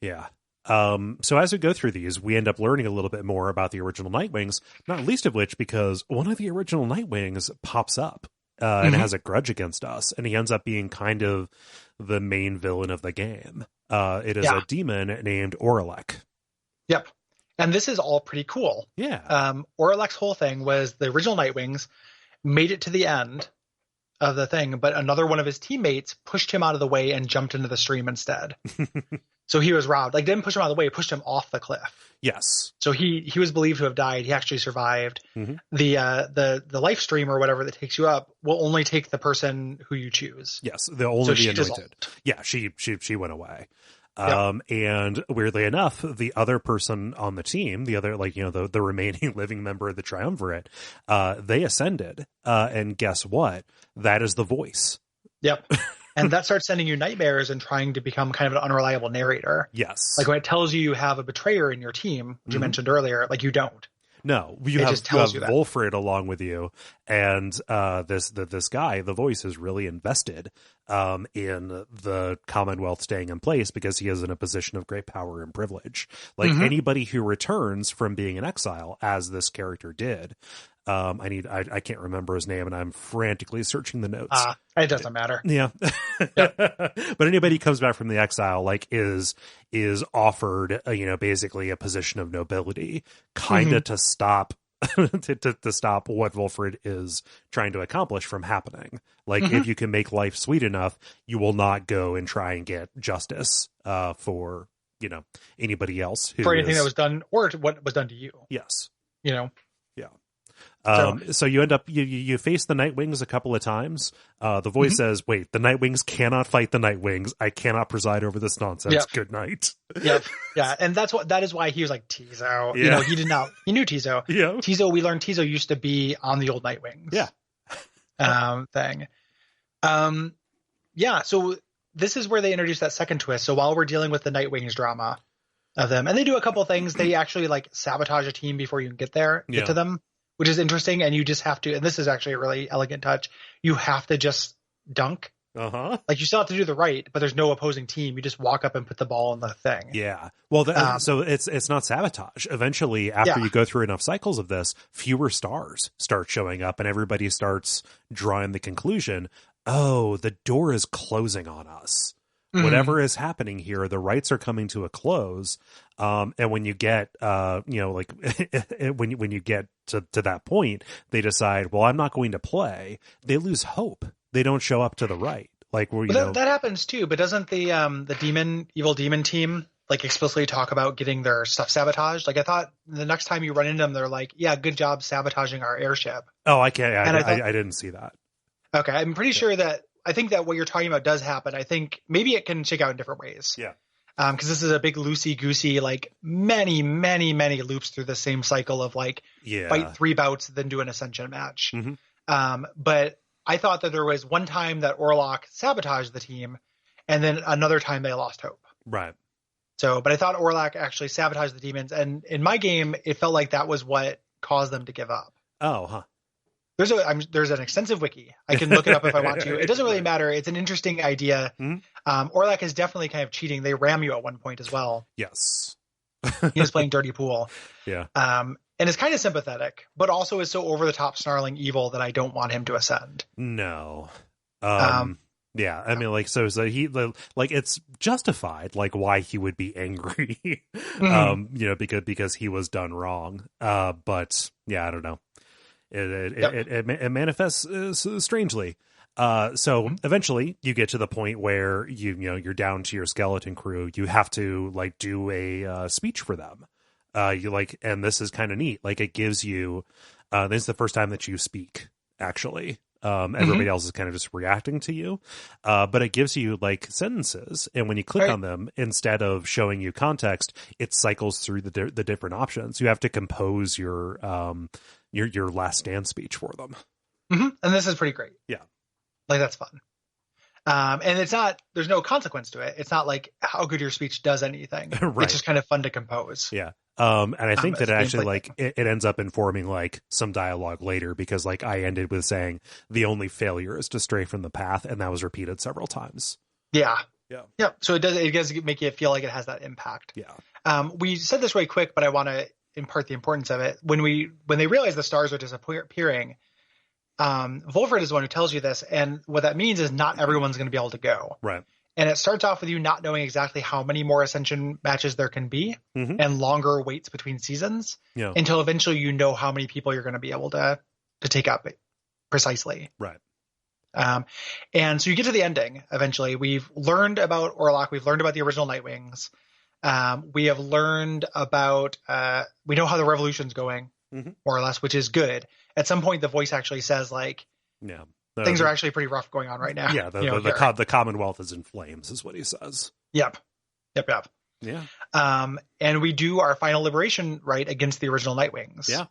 Yeah. So as we go through these, we end up learning a little bit more about the original Nightwings, not least of which because one of the original Nightwings pops up and has a grudge against us, and he ends up being kind of the main villain of the game. It is a demon named Oralek. Yep. And this is all pretty cool. Yeah. Oralek's whole thing was the original Nightwings made it to the end of the thing, but another one of his teammates pushed him out of the way and jumped into the stream instead. So he was robbed. Like, didn't push him out of the way, pushed him off the cliff. Yes. So he was believed to have died. He actually survived. The life stream or whatever that takes you up will only take the person who you choose. Yes, the anointed. Yeah, she went away. And weirdly enough, the other person on the team, the other, the remaining living member of the Triumvirate, they ascended. And guess what? That is the voice. Yep. And that starts sending you nightmares and trying to become kind of an unreliable narrator. Yes. Like when it tells you have a betrayer in your team, which you mentioned earlier, like you don't. No, you have Wolfred along with you, and this guy, the voice, is really invested in the Commonwealth staying in place because he is in a position of great power and privilege. Like anybody who returns from being in exile, as this character did. I can't remember his name, and I'm frantically searching the notes. It doesn't matter. Yeah. But anybody who comes back from the exile, is offered, basically a position of nobility, kind of to stop, to stop what Wolfred is trying to accomplish from happening. Like, if you can make life sweet enough, you will not go and try and get justice, for, anybody else for anything that was done or what was done to you. Yes. Yeah. So you end up, you face the Nightwings a couple of times. The voice says, wait, the Nightwings cannot fight the Nightwings. I cannot preside over this nonsense. Yep. Good night. Yep. Yeah. And that is why he was like Tizo. Yeah. He knew Tizo. Yeah. We learned Tizo used to be on the old Nightwings. Yeah. Thing. So this is where they introduce that second twist. So while we're dealing with the Nightwings drama of them, and they do a couple of things, they actually sabotage a team before you can get to them. Which is interesting, and you just have to, and this is actually a really elegant touch, you have to just dunk. Like, you still have to do the right, but there's no opposing team. You just walk up and put the ball in the thing. Yeah. Well, so it's not sabotage. Eventually, after you go through enough cycles of this, fewer stars start showing up, and everybody starts drawing the conclusion, oh, the door is closing on us. Whatever is happening here, the rights are coming to a close. And when you get, when you get to that point, they decide, well, I'm not going to play. They lose hope. They don't show up to the right. Like, that happens too. But doesn't the evil demon team explicitly talk about getting their stuff sabotaged? Like, I thought the next time you run into them, they're like, yeah, good job sabotaging our airship. Oh, I can't. I didn't see that. Okay. I'm pretty sure that. I think that what you're talking about does happen. I think maybe it can shake out in different ways. Yeah. Because this is a big loosey-goosey, many, many, many loops through the same cycle of fight 3 bouts, then do an ascension match. But I thought that there was one time that Orlok sabotaged the team, and then another time they lost hope. Right. So, but I thought Orlok actually sabotaged the demons, and in my game, it felt like that was what caused them to give up. Oh, huh. There's an extensive wiki. I can look it up if I want to. It doesn't really matter. It's an interesting idea. Orlok is definitely kind of cheating. They ram you at one point as well. Yes. He was playing dirty pool. Yeah. And is kind of sympathetic, but also is so over the top snarling evil that I don't want him to ascend. No. Yeah. I mean, so he, it's justified, why he would be angry, because he was done wrong. But yeah, I don't know. It manifests strangely. So eventually you get to the point where you're down to your skeleton crew. You have to like do a speech for them. And this is kind of neat. Like it gives you, this is the first time that you speak actually. Everybody else is kind of just reacting to you. But it gives you like sentences. And when you click on them, instead of showing you context, it cycles through the different options. You have to compose your last stand speech for them. And this is pretty great. Yeah. Like that's fun. And it's not, there's no consequence to it. It's not like how good your speech does anything. It's just kind of fun to compose. Yeah. And I think that it actually like it ends up informing like some dialogue later, because like I ended with saying the only failure is to stray from the path. And that was repeated several times. Yeah. Yeah. Yeah. So it does make you feel like it has that impact. Yeah. We said this really quick, but I want to impart the importance of it. When they realize the stars are disappearing, Volfred is the one who tells you this, and what that means is not everyone's going to be able to go. Right. And it starts off with you not knowing exactly how many more Ascension matches there can be, and longer waits between seasons, until eventually you know how many people you're going to be able to take up precisely. Right. And so you get to the ending eventually. We've learned about Orlok. We've learned about the original Nightwings. We have learned about we know how the revolution's going, more or less, which is good. At some point, the voice actually says, like, things are actually pretty rough going on right now. Yeah, the Commonwealth is in flames, is what he says. Yep. Yeah. And we do our final liberation right against the original Nightwings. Yeah.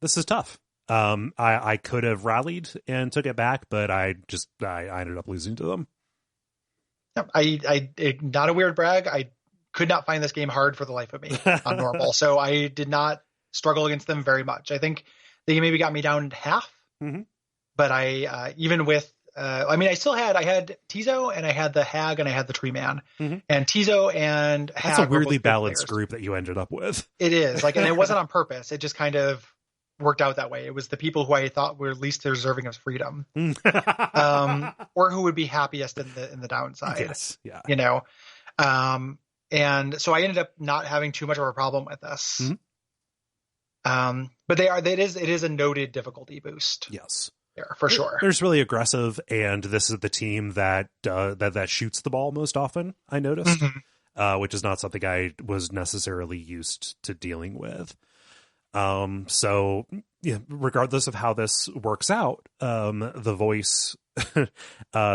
This is tough. I could have rallied and took it back, but I ended up losing to them. Yep. I not a weird brag. I could not find this game hard for the life of me on normal. So I did not struggle against them very much. I think they maybe got me down to half, but I, even with, I had Tizo and I had the Hag and I had the Tree Man, and Tizo and Hag. That's a weirdly balanced group that you ended up with. It is and it wasn't on purpose. It just kind of worked out that way. It was the people who I thought were least deserving of freedom, or who would be happiest in the downside. Yes. Yeah. And so I ended up not having too much of a problem with this. But it is a noted difficulty boost. Yes. There, for sure. There's really aggressive, and this is the team that shoots the ball most often, I noticed, which is not something I was necessarily used to dealing with. So yeah, regardless of how this works out, the voice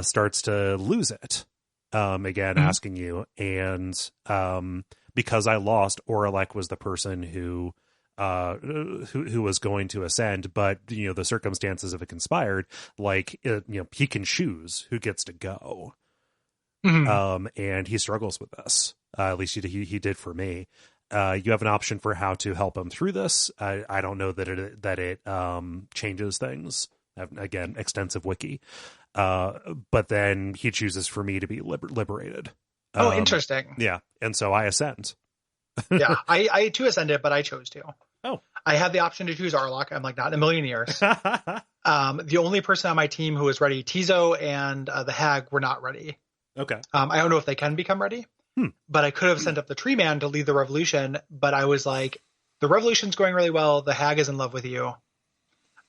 starts to lose it again, asking you, and because I lost, Orlok was the person who was going to ascend, but the circumstances of it conspired. Like he can choose who gets to go, and he struggles with this. At least he did for me. You have an option for how to help him through this. I don't know that it changes things. Again, extensive wiki, but then he chooses for me to be liberated. Oh, interesting. Yeah, and so I ascend. Yeah, I too ascended, but I chose to. Oh, I had the option to choose Orlok. I'm like, not in a million years. The only person on my team who was ready, Tizo and the Hag, were not ready. Okay. I don't know if they can become ready, but I could have sent up the Tree Man to lead the revolution. But I was like, the revolution's going really well. The Hag is in love with you.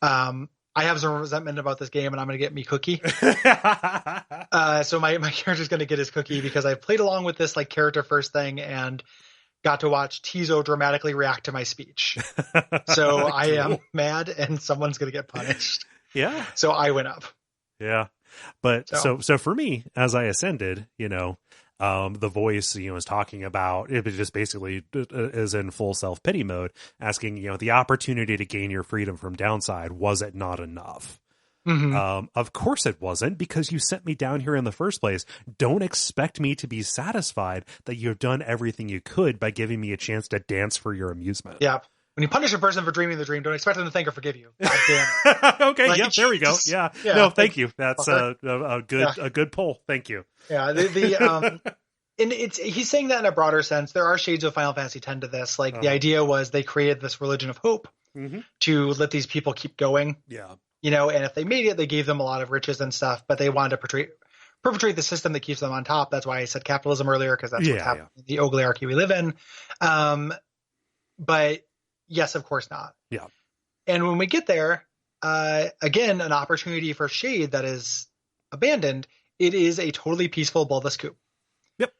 I have some resentment about this game, and I'm going to get me cookie. So my character's going to get his cookie because I played along with this like character first thing and got to watch Tizo dramatically react to my speech. So I am mad, and someone's going to get punished. Yeah. So I went up. Yeah. But so for me, as I ascended, the voice, is talking about it, just basically is in full self-pity mode, asking, the opportunity to gain your freedom from downside, was it not enough? Of course it wasn't, because you sent me down here in the first place. Don't expect me to be satisfied that you've done everything you could by giving me a chance to dance for your amusement. Yeah. When you punish a person for dreaming the dream, don't expect them to thank or forgive you. God damn it. Okay. Like, yep. There we go. Yeah. No, thank you. That's a good pull. Thank you. Yeah. And he's saying that in a broader sense. There are shades of Final Fantasy X to this. Like the idea was they created this religion of hope to let these people keep going. Yeah. And if they made it, they gave them a lot of riches and stuff, but they wanted to perpetrate the system that keeps them on top. That's why I said capitalism earlier, because that's what's happening in the oligarchy we live in. But yes, of course not. Yeah. And when we get there, again, an opportunity for shade that is abandoned. It is a totally peaceful bulbous coup. Yep.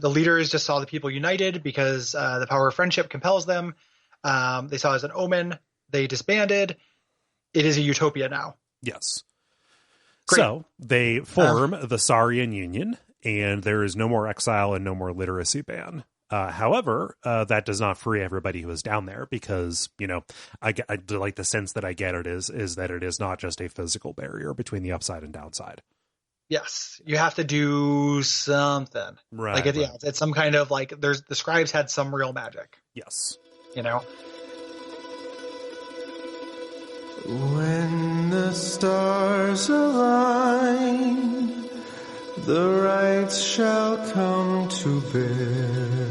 The leaders just saw the people united because the power of friendship compels them. They saw it as an omen. They disbanded. It is a utopia now. Yes. Great. So they form the Saurian Union, and there is no more exile and no more literacy ban. However, that does not free everybody who is down there because, I like the sense that I get is that it is not just a physical barrier between the upside and downside. Yes, you have to do something. Right. It's some kind of the scribes had some real magic. Yes. When the stars align, the rites shall come to bear,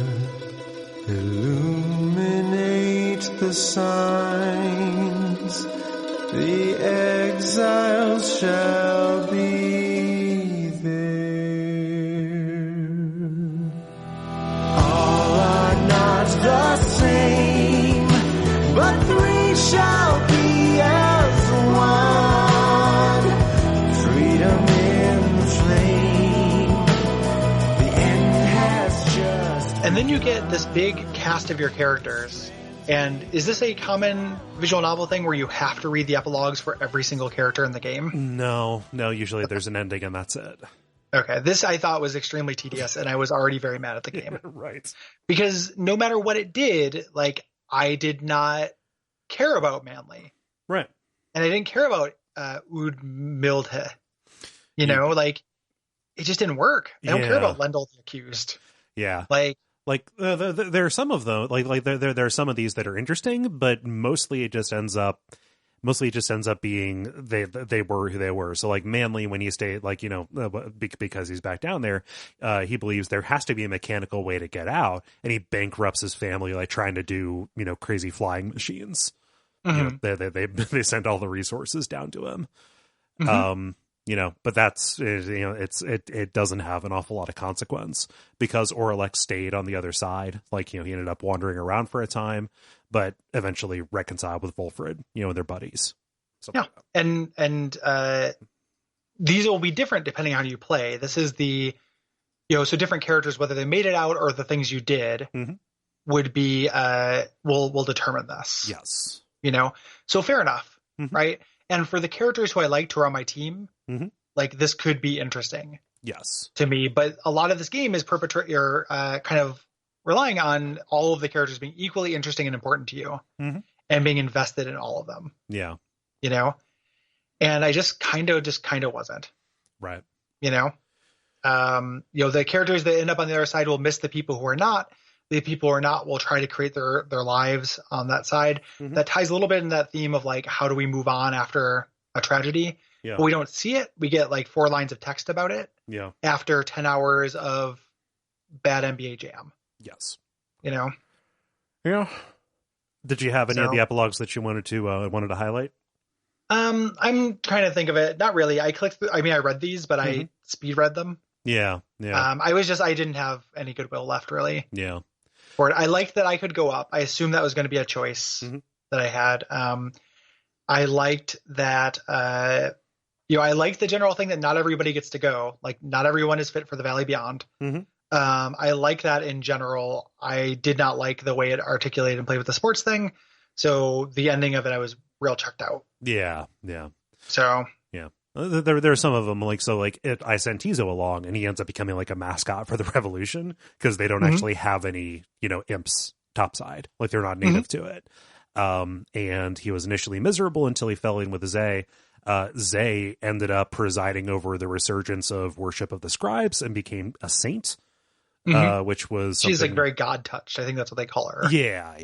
illuminate the signs, the exiles shall be there. All are not the same, but three shall be as one. Freedom in the flame, the end has just... And then you get this big cast of your characters. And is this a common visual novel thing where you have to read the epilogues for every single character in the game? No, usually there's an ending and that's it. Okay, this I thought was extremely tedious, and I was already very mad at the game. Right. Because no matter what it did, I did not care about Manly. Right. And I didn't care about Oud Mildhe. It just didn't work. I don't care about Lendl the Accused. Yeah. There are some of them, there are some of these that are interesting, but mostly it just ends up being they were who they were. So Manly, when he stayed, because he's back down there, he believes there has to be a mechanical way to get out, and he bankrupts his family, trying to do, crazy flying machines. Mm-hmm. They send all the resources down to him. Mm-hmm. But that's, it doesn't have an awful lot of consequence because Orlex stayed on the other side. He ended up wandering around for a time, but eventually reconciled with Wolfred, and their buddies. Yeah. And these will be different depending on how you play. This is so different characters, whether they made it out or the things you did would be, will determine this. Yes. So fair enough. Right. And for the characters who I liked who are on my team, this could be interesting. Yes. To me, but a lot of this game is kind of relying on all of the characters being equally interesting and important to you and being invested in all of them. Yeah. And I just kind of wasn't. Right. The characters that end up on the other side will miss the people who are not. The people who are not will try to create their lives on that side. That ties a little bit in that theme of how do we move on after a tragedy? Yeah. But we don't see it. We get 4 lines of text about it. Yeah. After 10 hours of bad NBA Jam. Yes. Yeah. Did you have any of the epilogues that you wanted to highlight? I'm trying to think of it. Not really. I clicked through, I read these, but I speed read them. Yeah. I didn't have any goodwill left really. Yeah. For it. I liked that I could go up. I assumed that was going to be a choice that I had. I liked that, I liked the general thing that not everybody gets to go. Not everyone is fit for the Valley Beyond. I like that in general. I did not like the way it articulated and played with the sports thing. So the ending of it, I was real checked out. Yeah. So yeah. There are some of them I sent Tizo along and he ends up becoming a mascot for the revolution because they don't actually have any, imps topside. They're not native to it. And he was initially miserable until he fell in with Zay. Zay ended up presiding over the resurgence of worship of the scribes and became a saint, which was she's very God touched. I think that's what they call her. Yeah.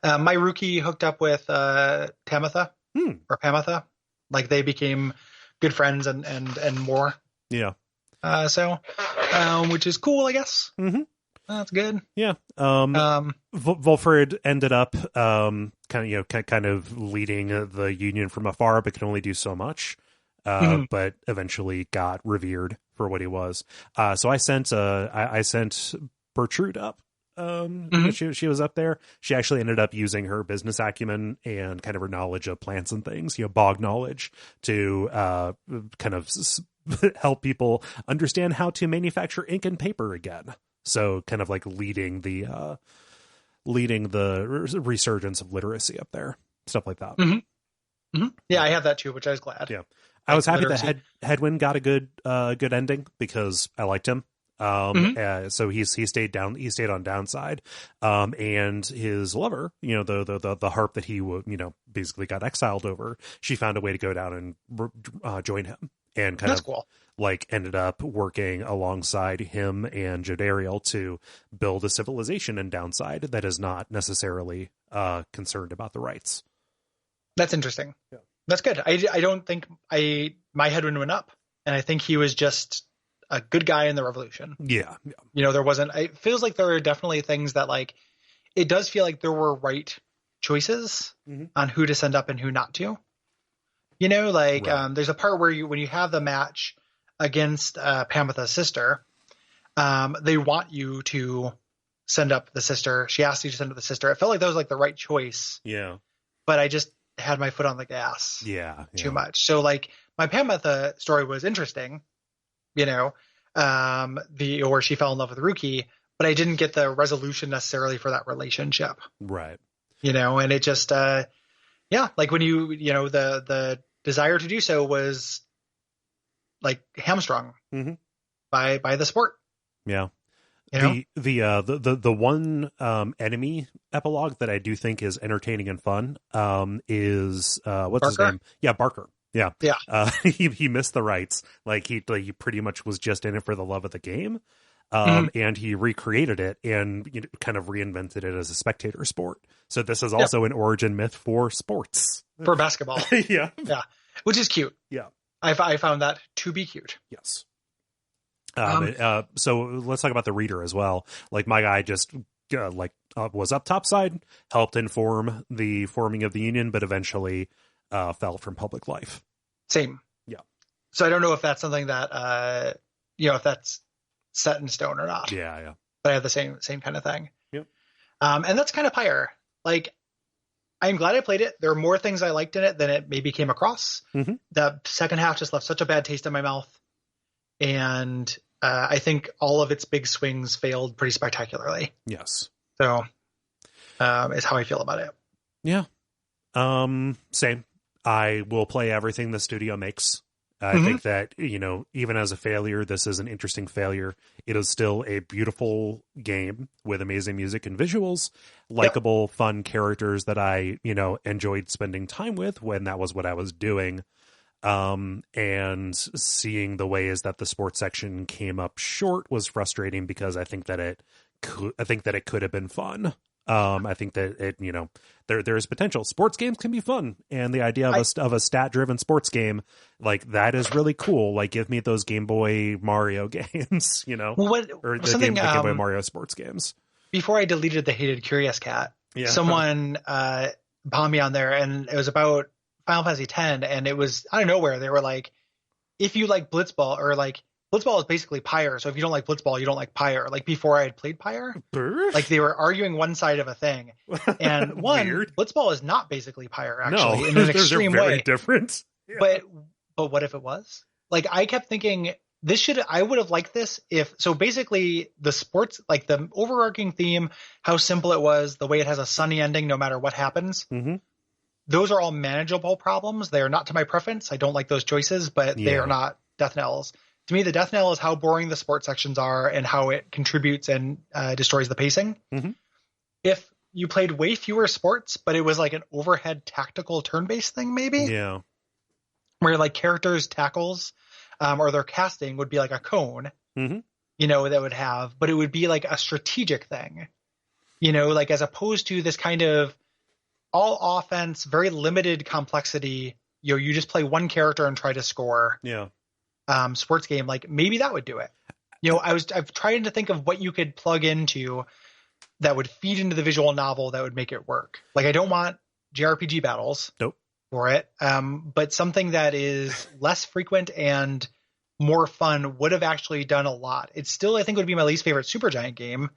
My rookie hooked up with Tamitha or Pamitha. They became good friends and more. Yeah. Which is cool, I guess. That's good. Yeah. Wolfred ended up kind of leading the Union from afar, but could only do so much. But eventually got revered for what he was. So I sent Bertrude up She was up there. She actually ended up using her business acumen and kind of her knowledge of plants and things, bog knowledge, to kind of help people understand how to manufacture ink and paper again. So kind of like leading the resurgence of literacy up there, stuff like that. Yeah, I have that too, which I was glad. Yeah, I was happy that Hedwyn got a good ending because I liked him. So he stayed down. He stayed on downside. And his lover, the harp that he basically got exiled over, she found a way to go down and join him, and kind That's of cool. like ended up working alongside him and Jodariel to build a civilization in downside that is not necessarily concerned about the rights. There Interesting. Yeah. That's good. I don't think my head went up, and I think he was just a good guy in the revolution. Yeah. There wasn't, it feels like there are definitely things that, like, it does feel like there were right choices on who to send up and who not to, right. There's a part where when you have the match against Pamitha's sister, they want you to send up the sister. She asked you to send up the sister. It felt like that was like the right choice. Yeah. But I just had my foot on the gas. Yeah. Too much. So like my Pamitha story was interesting, where she fell in love with Ruki, but I didn't get the resolution necessarily for that relationship. Right. And it just, like when the desire to do so was like hamstrung by the sport. Yeah. The one enemy epilogue that I do think is entertaining and fun is what's his name? Yeah, Barker. Yeah. He missed the rights. Like he pretty much was just in it for the love of the game. And he recreated it and kind of reinvented it as a spectator sport. So this is also an origin myth for sports, for basketball. Yeah, which is cute. Yeah, I found that to be cute. Yes. So let's talk about the reader as well. Like my guy just was up topside, helped inform the forming of the Union, but eventually fell from public life. Same. Yeah. So I don't know if that's something that if that's set in stone or not. Yeah. But I have the same kind of thing. Yep. And that's kind of Pyre. Like, I'm glad I played it. There are more things I liked in it than it maybe came across. The second half just left such a bad taste in my mouth. And I think all of its big swings failed pretty spectacularly. Yes. So is how I feel about it. Yeah. Same. I will play everything the studio makes. I think that, even as a failure, this is an interesting failure. It is still a beautiful game with amazing music and visuals, likable, fun characters that I, enjoyed spending time with when that was what I was doing. And seeing the ways that the sports section came up short was frustrating because I think that it could have been fun. I think that it, there is potential. Sports games can be fun, and the idea of a stat-driven sports game like that is really cool. Like, give me those Game Boy Mario games, or the Game Boy Mario sports games. Before I deleted the Hated Curious Cat, someone bombed me on there, and it was about Final Fantasy X, and it was out of nowhere. They were like, if you like Blitzball, or like Blitzball is basically Pyre, so if you don't like Blitzball, you don't like Pyre. Like before I had played Pyre, like they were arguing one side of a thing, and Blitzball is not basically Pyre actually in an extreme they're very way. Different, but what if it was? Like I kept thinking I would have liked this if so. Basically, the sports, like the overarching theme, how simple it was, the way it has a sunny ending no matter what happens. Those are all manageable problems. They are not to my preference. I don't like those choices, but they are not death knells. To me, the death knell is how boring the sports sections are and how it contributes and destroys the pacing. If you played way fewer sports, but it was like an overhead tactical turn-based thing, maybe. Yeah. Where like characters' tackles or their casting would be like a cone, that would have, but it would be like a strategic thing, like as opposed to this kind of all offense, very limited complexity. You just play one character and try to score. Yeah. Sports game, like maybe that would do it. I've tried to think of what you could plug into that would feed into the visual novel that would make it work. Like I don't want JRPG battles for it, but something that is less frequent and more fun would have actually done a lot. It still, I think, would be my least favorite SuperGiant game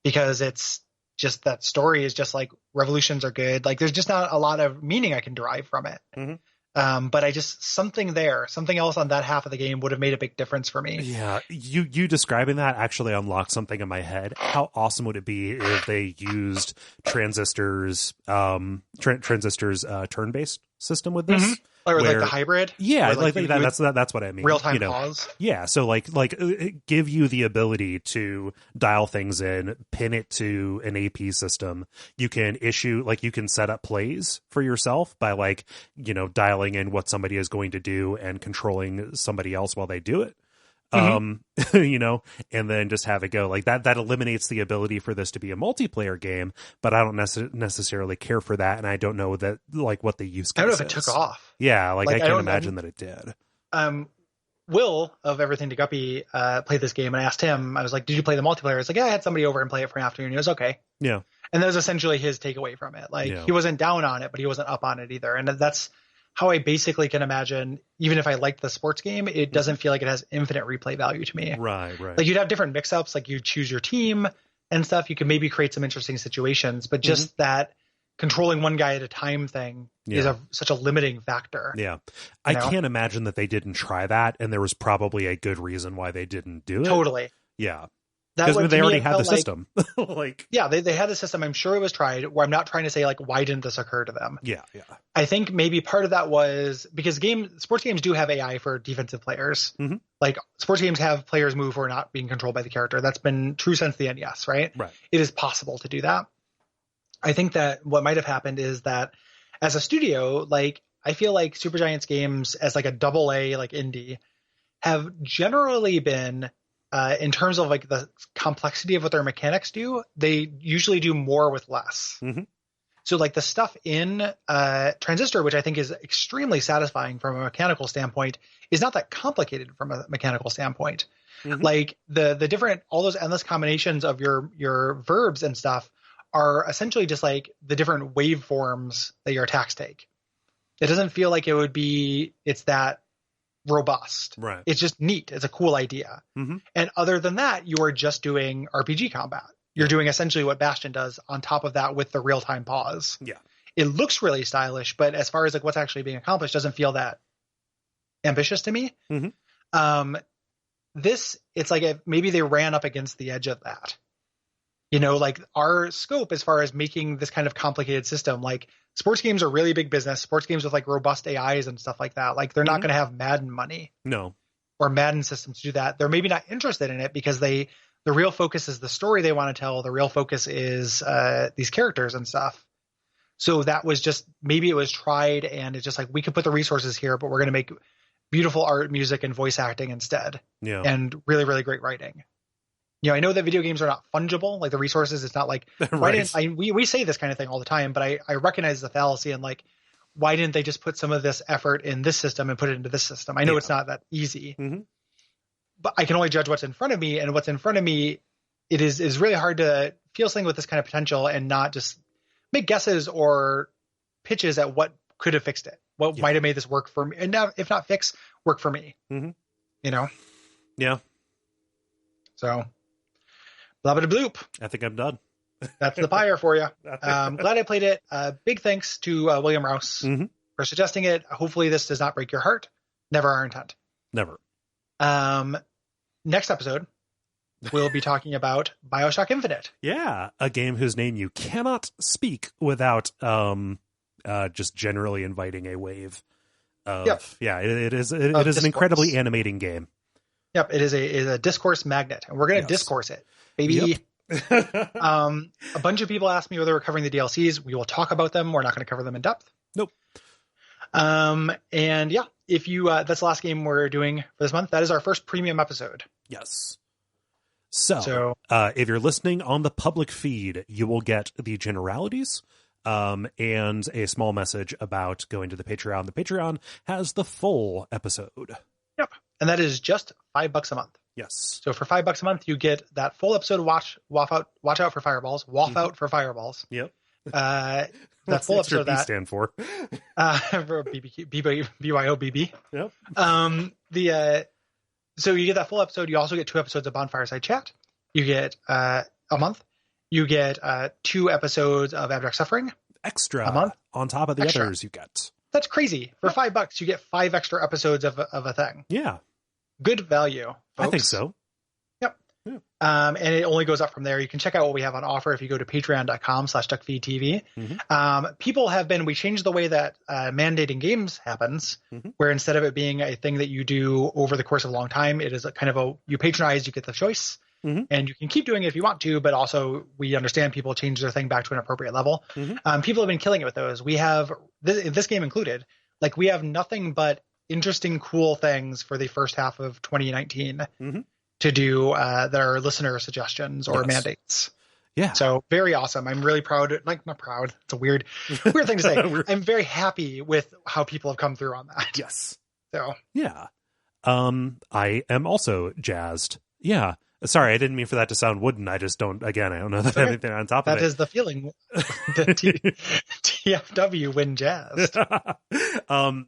because it's just that story is just like revolutions are good. Like there's just not a lot of meaning I can derive from it. But I just, something else on that half of the game would have made a big difference for me. Yeah. You describing that actually unlocked something in my head. How awesome would it be if they used Transistor's turn-based system with this? Or like the hybrid? Yeah, like that's what I mean. Real-time pause? Yeah, so like give you the ability to dial things in, pin it to an AP system. You can you can set up plays for yourself by dialing in what somebody is going to do and controlling somebody else while they do it. And then just have it go like that. That eliminates the ability for this to be a multiplayer game, but I don't necessarily care for that. And I don't know that what the use case is. I don't know if it took off. Yeah. I can't imagine that it did. Will of Everything to Guppy played this game, and I asked him, I was like, did you play the multiplayer? He's like, yeah, I had somebody over and play it for an afternoon. It was okay. Yeah. And that was essentially his takeaway from it. He wasn't down on it, but he wasn't up on it either. And that's how I basically can imagine, even if I liked the sports game, it doesn't feel like it has infinite replay value to me. Right. Like you'd have different mix-ups, like you choose your team and stuff. You could maybe create some interesting situations, but just that controlling one guy at a time thing is such a limiting factor. Yeah. I can't imagine that they didn't try that, and there was probably a good reason why they didn't do it. Totally. Yeah. Because they already had the system. Yeah, they had the system. I'm sure it was tried. Where I'm not trying to say why didn't this occur to them? Yeah. I think maybe part of that was because sports games do have AI for defensive players. Like sports games have players move who are not being controlled by the character. That's been true since the NES, right? Right. It is possible to do that. I think that what might have happened is that as a studio, I feel like SuperGiant's games as a AA indie have generally been. In terms of the complexity of what their mechanics do, they usually do more with less. So the stuff in Transistor, which I think is extremely satisfying from a mechanical standpoint, is not that complicated from a mechanical standpoint. The different, all those endless combinations of your verbs and stuff are essentially just the different waveforms that your attacks take. It doesn't feel like it's that robust. Right. It's just neat. It's a cool idea. And other than that, you are just doing RPG combat. You're doing essentially what Bastion does on top of that with the real-time pause. Yeah. It looks really stylish, but as far as what's actually being accomplished, doesn't feel that ambitious to me. It's maybe they ran up against the edge of that. Our scope as far as making this kind of complicated system, sports games are really big business. Sports games with robust AIs and stuff like that. They're not going to have Madden money. No. Or Madden systems to do that. They're maybe not interested in it because the real focus is the story they want to tell. The real focus is these characters and stuff. So that was just, maybe it was tried and it's just we could put the resources here, but we're going to make beautiful art, music, and voice acting instead. Yeah. And really, really great writing. I know that video games are not fungible, the resources. It's not we say this kind of thing all the time, but I recognize the fallacy and why didn't they just put some of this effort in this system and put it into this system? I know it's not that easy, but I can only judge what's in front of me, and what's in front of me, it is really hard to feel something with this kind of potential and not just make guesses or pitches at what could have fixed it. What might have made this work for me, and now, if not fix, work for me. Yeah. So. Blabba-da-bloop. I think I'm done. That's the Pyre for you. Glad I played it. Big thanks to William Rouse for suggesting it. Hopefully this does not break your heart. Never our intent. Never. Next episode, we'll be talking about BioShock Infinite. Yeah, a game whose name you cannot speak without just generally inviting a wave of... Yeah, it is an incredibly animating game. Yep, it is a discourse magnet, and we're going to discourse it, baby. Yep. A bunch of people asked me whether we're covering the DLCs. We will talk about them. We're not going to cover them in depth. Nope. And yeah, if you that's the last game we're doing for this month. That is our first premium episode. Yes. So if you're listening on the public feed, you will get the generalities and a small message about going to the Patreon. The Patreon has the full episode. Yep. And that is just $5 a month. Yes. So for $5 a month, you get that full episode of Watch Out for Fireballs. Waff Out for Fireballs. Yep. That full episode of that. stand for? For BYOBB. Yep. So you get that full episode. You also get 2 episodes of Bonfireside Chat. You get a month. You get 2 episodes of Abject Suffering. Extra a month on top of the extra. others you get. That's crazy. For $5, you get 5 extra episodes of a thing. Yeah. Good value, folks. I think so. Yep. Yeah. And it only goes up from there. You can check out what we have on offer if you go to patreon.com/Duckfeed.tv. People have been, we changed the way that mandating games happens, where instead of it being a thing that you do over the course of a long time, it is a kind of you patronize, you get the choice. And you can keep doing it if you want to, but also we understand people change their thing back to an appropriate level. People have been killing it with those. We have, this game included, like we have nothing but interesting, cool things for the first half of 2019 to do that are listener suggestions or mandates. Yeah. So very awesome. I'm really proud. Like, not proud. It's a weird thing to say. I'm very happy with how people have come through on that. Yes. So. Yeah. I am also jazzed. Yeah. Sorry, I didn't mean for that to sound wooden. I just don't, again, I don't know that anything on top of it. That is the feeling. The TFW when jazzed.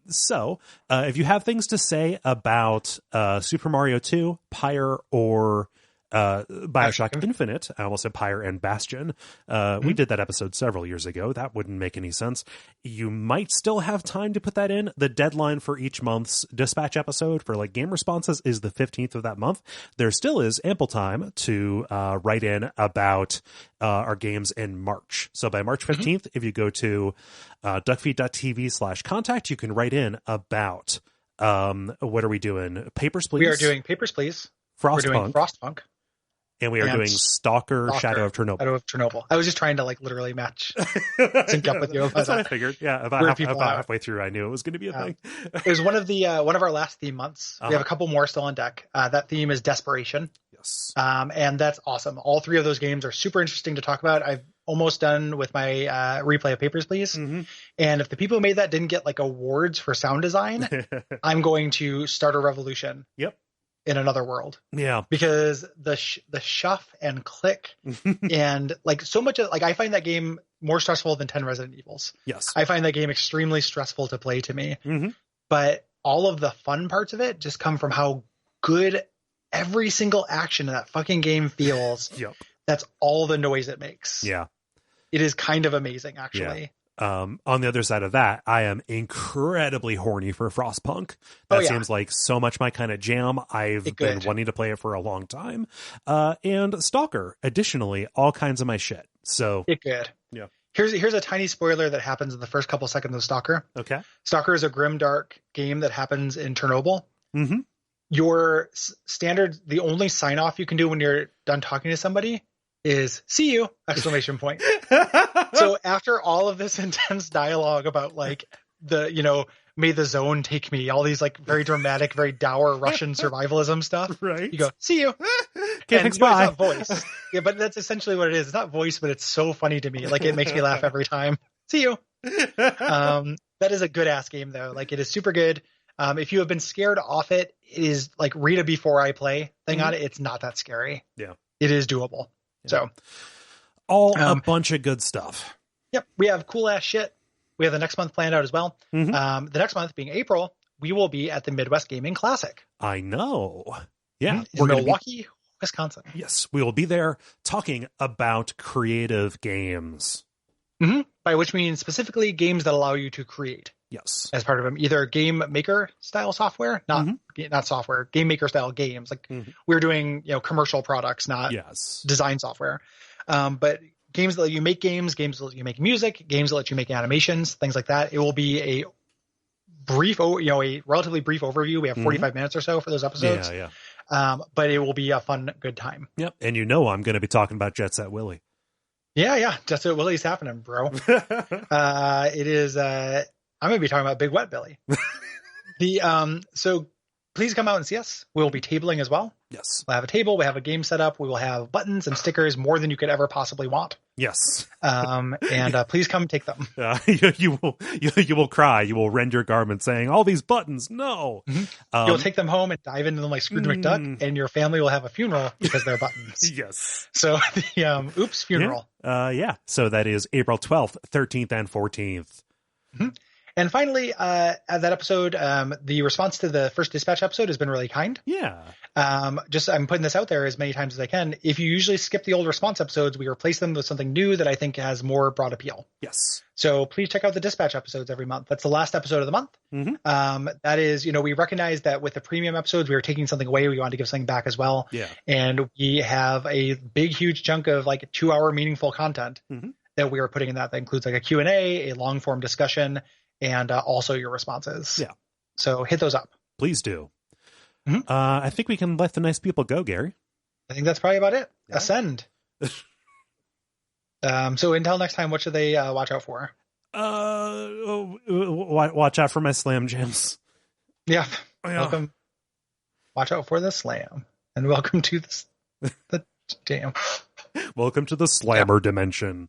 So, if you have things to say about Super Mario 2, Pyre, or Bioshock Infinite, I almost said Pyre and Bastion. We did that episode several years ago. That wouldn't make any sense. You might still have time to put that in. The deadline for each month's dispatch episode for like game responses is the 15th of that month. There still is ample time to write in about our games in March. So by March 15th, if you go to Duckfeed.tv/contact, you can write in about what are we doing? Papers, Please? We are doing Papers, Please. We're doing Frostpunk. And we are doing Stalker, Shadow of Chernobyl. I was just trying to like literally sync up with you. That's what I figured. Yeah, about halfway through, I knew it was going to be a thing. It was one of our last theme months. We have a couple more still on deck. That theme is Desperation. Yes. And that's awesome. All 3 of those games are super interesting to talk about. I've almost done with my replay of Papers, Please. And if the people who made that didn't get like awards for sound design, I'm going to start a revolution. Yep. In another world. Yeah. Because the shuff and click and like so much of, like I find that game more stressful than 10 Resident Evils. Yes. I find that game extremely stressful to play to me. But all of the fun parts of it just come from how good every single action in that fucking game feels. Yep. That's all the noise it makes. Yeah. It is kind of amazing, actually. Yeah. On the other side of that, I am incredibly horny for Frostpunk. That seems like so much my kind of jam. I've been wanting to play it for a long time. And Stalker, additionally, all kinds of my shit. So it good. Yeah. Here's a tiny spoiler that happens in the first couple seconds of Stalker. Okay. Stalker is a grimdark game that happens in Chernobyl. Your standard, the only sign off you can do when you're done talking to somebody is "see you!" ! So after all of this intense dialogue about like may the zone take me, all these like very dramatic, very dour Russian survivalism stuff, right? You go, "see you!" Okay, thanks, bye. It's not voice. Yeah, but that's essentially what it is. It's not voice, but it's so funny to me. Like it makes me laugh every time. See you. That is a good ass game though. Like it is super good. If you have been scared off it, it is like read a before I play thing on it. It's not that scary. Yeah. It is doable. Yeah. So all a bunch of good stuff. Yep. We have cool ass shit. We have the next month planned out as well. The next month being April, we will be at the Midwest Gaming Classic. I know. Yeah. In Milwaukee, Wisconsin. Yes. We will be there talking about creative games. By which means specifically games that allow you to create. Yes. As part of them, either game maker style software, not software, game maker style games. Like we're doing, commercial products, not design software. But games that let you make games that let you make music, games that let you make animations, things like that. It will be a relatively brief overview. We have 45 minutes or so for those episodes. But it will be a fun, good time. Yep. And I'm going to be talking about Jet Set Willie. Yeah. Jet Set Willie's happening, bro. It is, I'm going to be talking about Big Wet Billy. So please come out and see us. We'll be tabling as well. Yes. We'll have a table. We have a game set up. We will have buttons and stickers, more than you could ever possibly want. Yes. And please come take them. You will cry. You will rend your garment saying, all these buttons. No. You'll take them home and dive into them like Scrooge McDuck, and your family will have a funeral because they're buttons. Yes. So the funeral. So that is April 12th, 13th, and 14th. And finally, at that episode, the response to the first dispatch episode has been really kind. Yeah. I'm putting this out there as many times as I can. If you usually skip the old response episodes, we replace them with something new that I think has more broad appeal. Yes. So please check out the dispatch episodes every month. That's the last episode of the month. Mm-hmm. That is, we recognize that with the premium episodes, we were taking something away. We wanted to give something back as well. Yeah. And we have a big, huge chunk of like 2-hour meaningful content that we are putting in that includes like a Q&A, a long form discussion, and also your responses. Yeah. So hit those up. Please do. Mhm. I think we can let the nice people go, Gary. I think that's probably about it. Yeah. Ascend. So until next time, what should they watch out for? Watch out for my slam jams. Yeah. Yeah. Welcome. Watch out for the slam. And welcome to the jam. Welcome to the slammer dimension.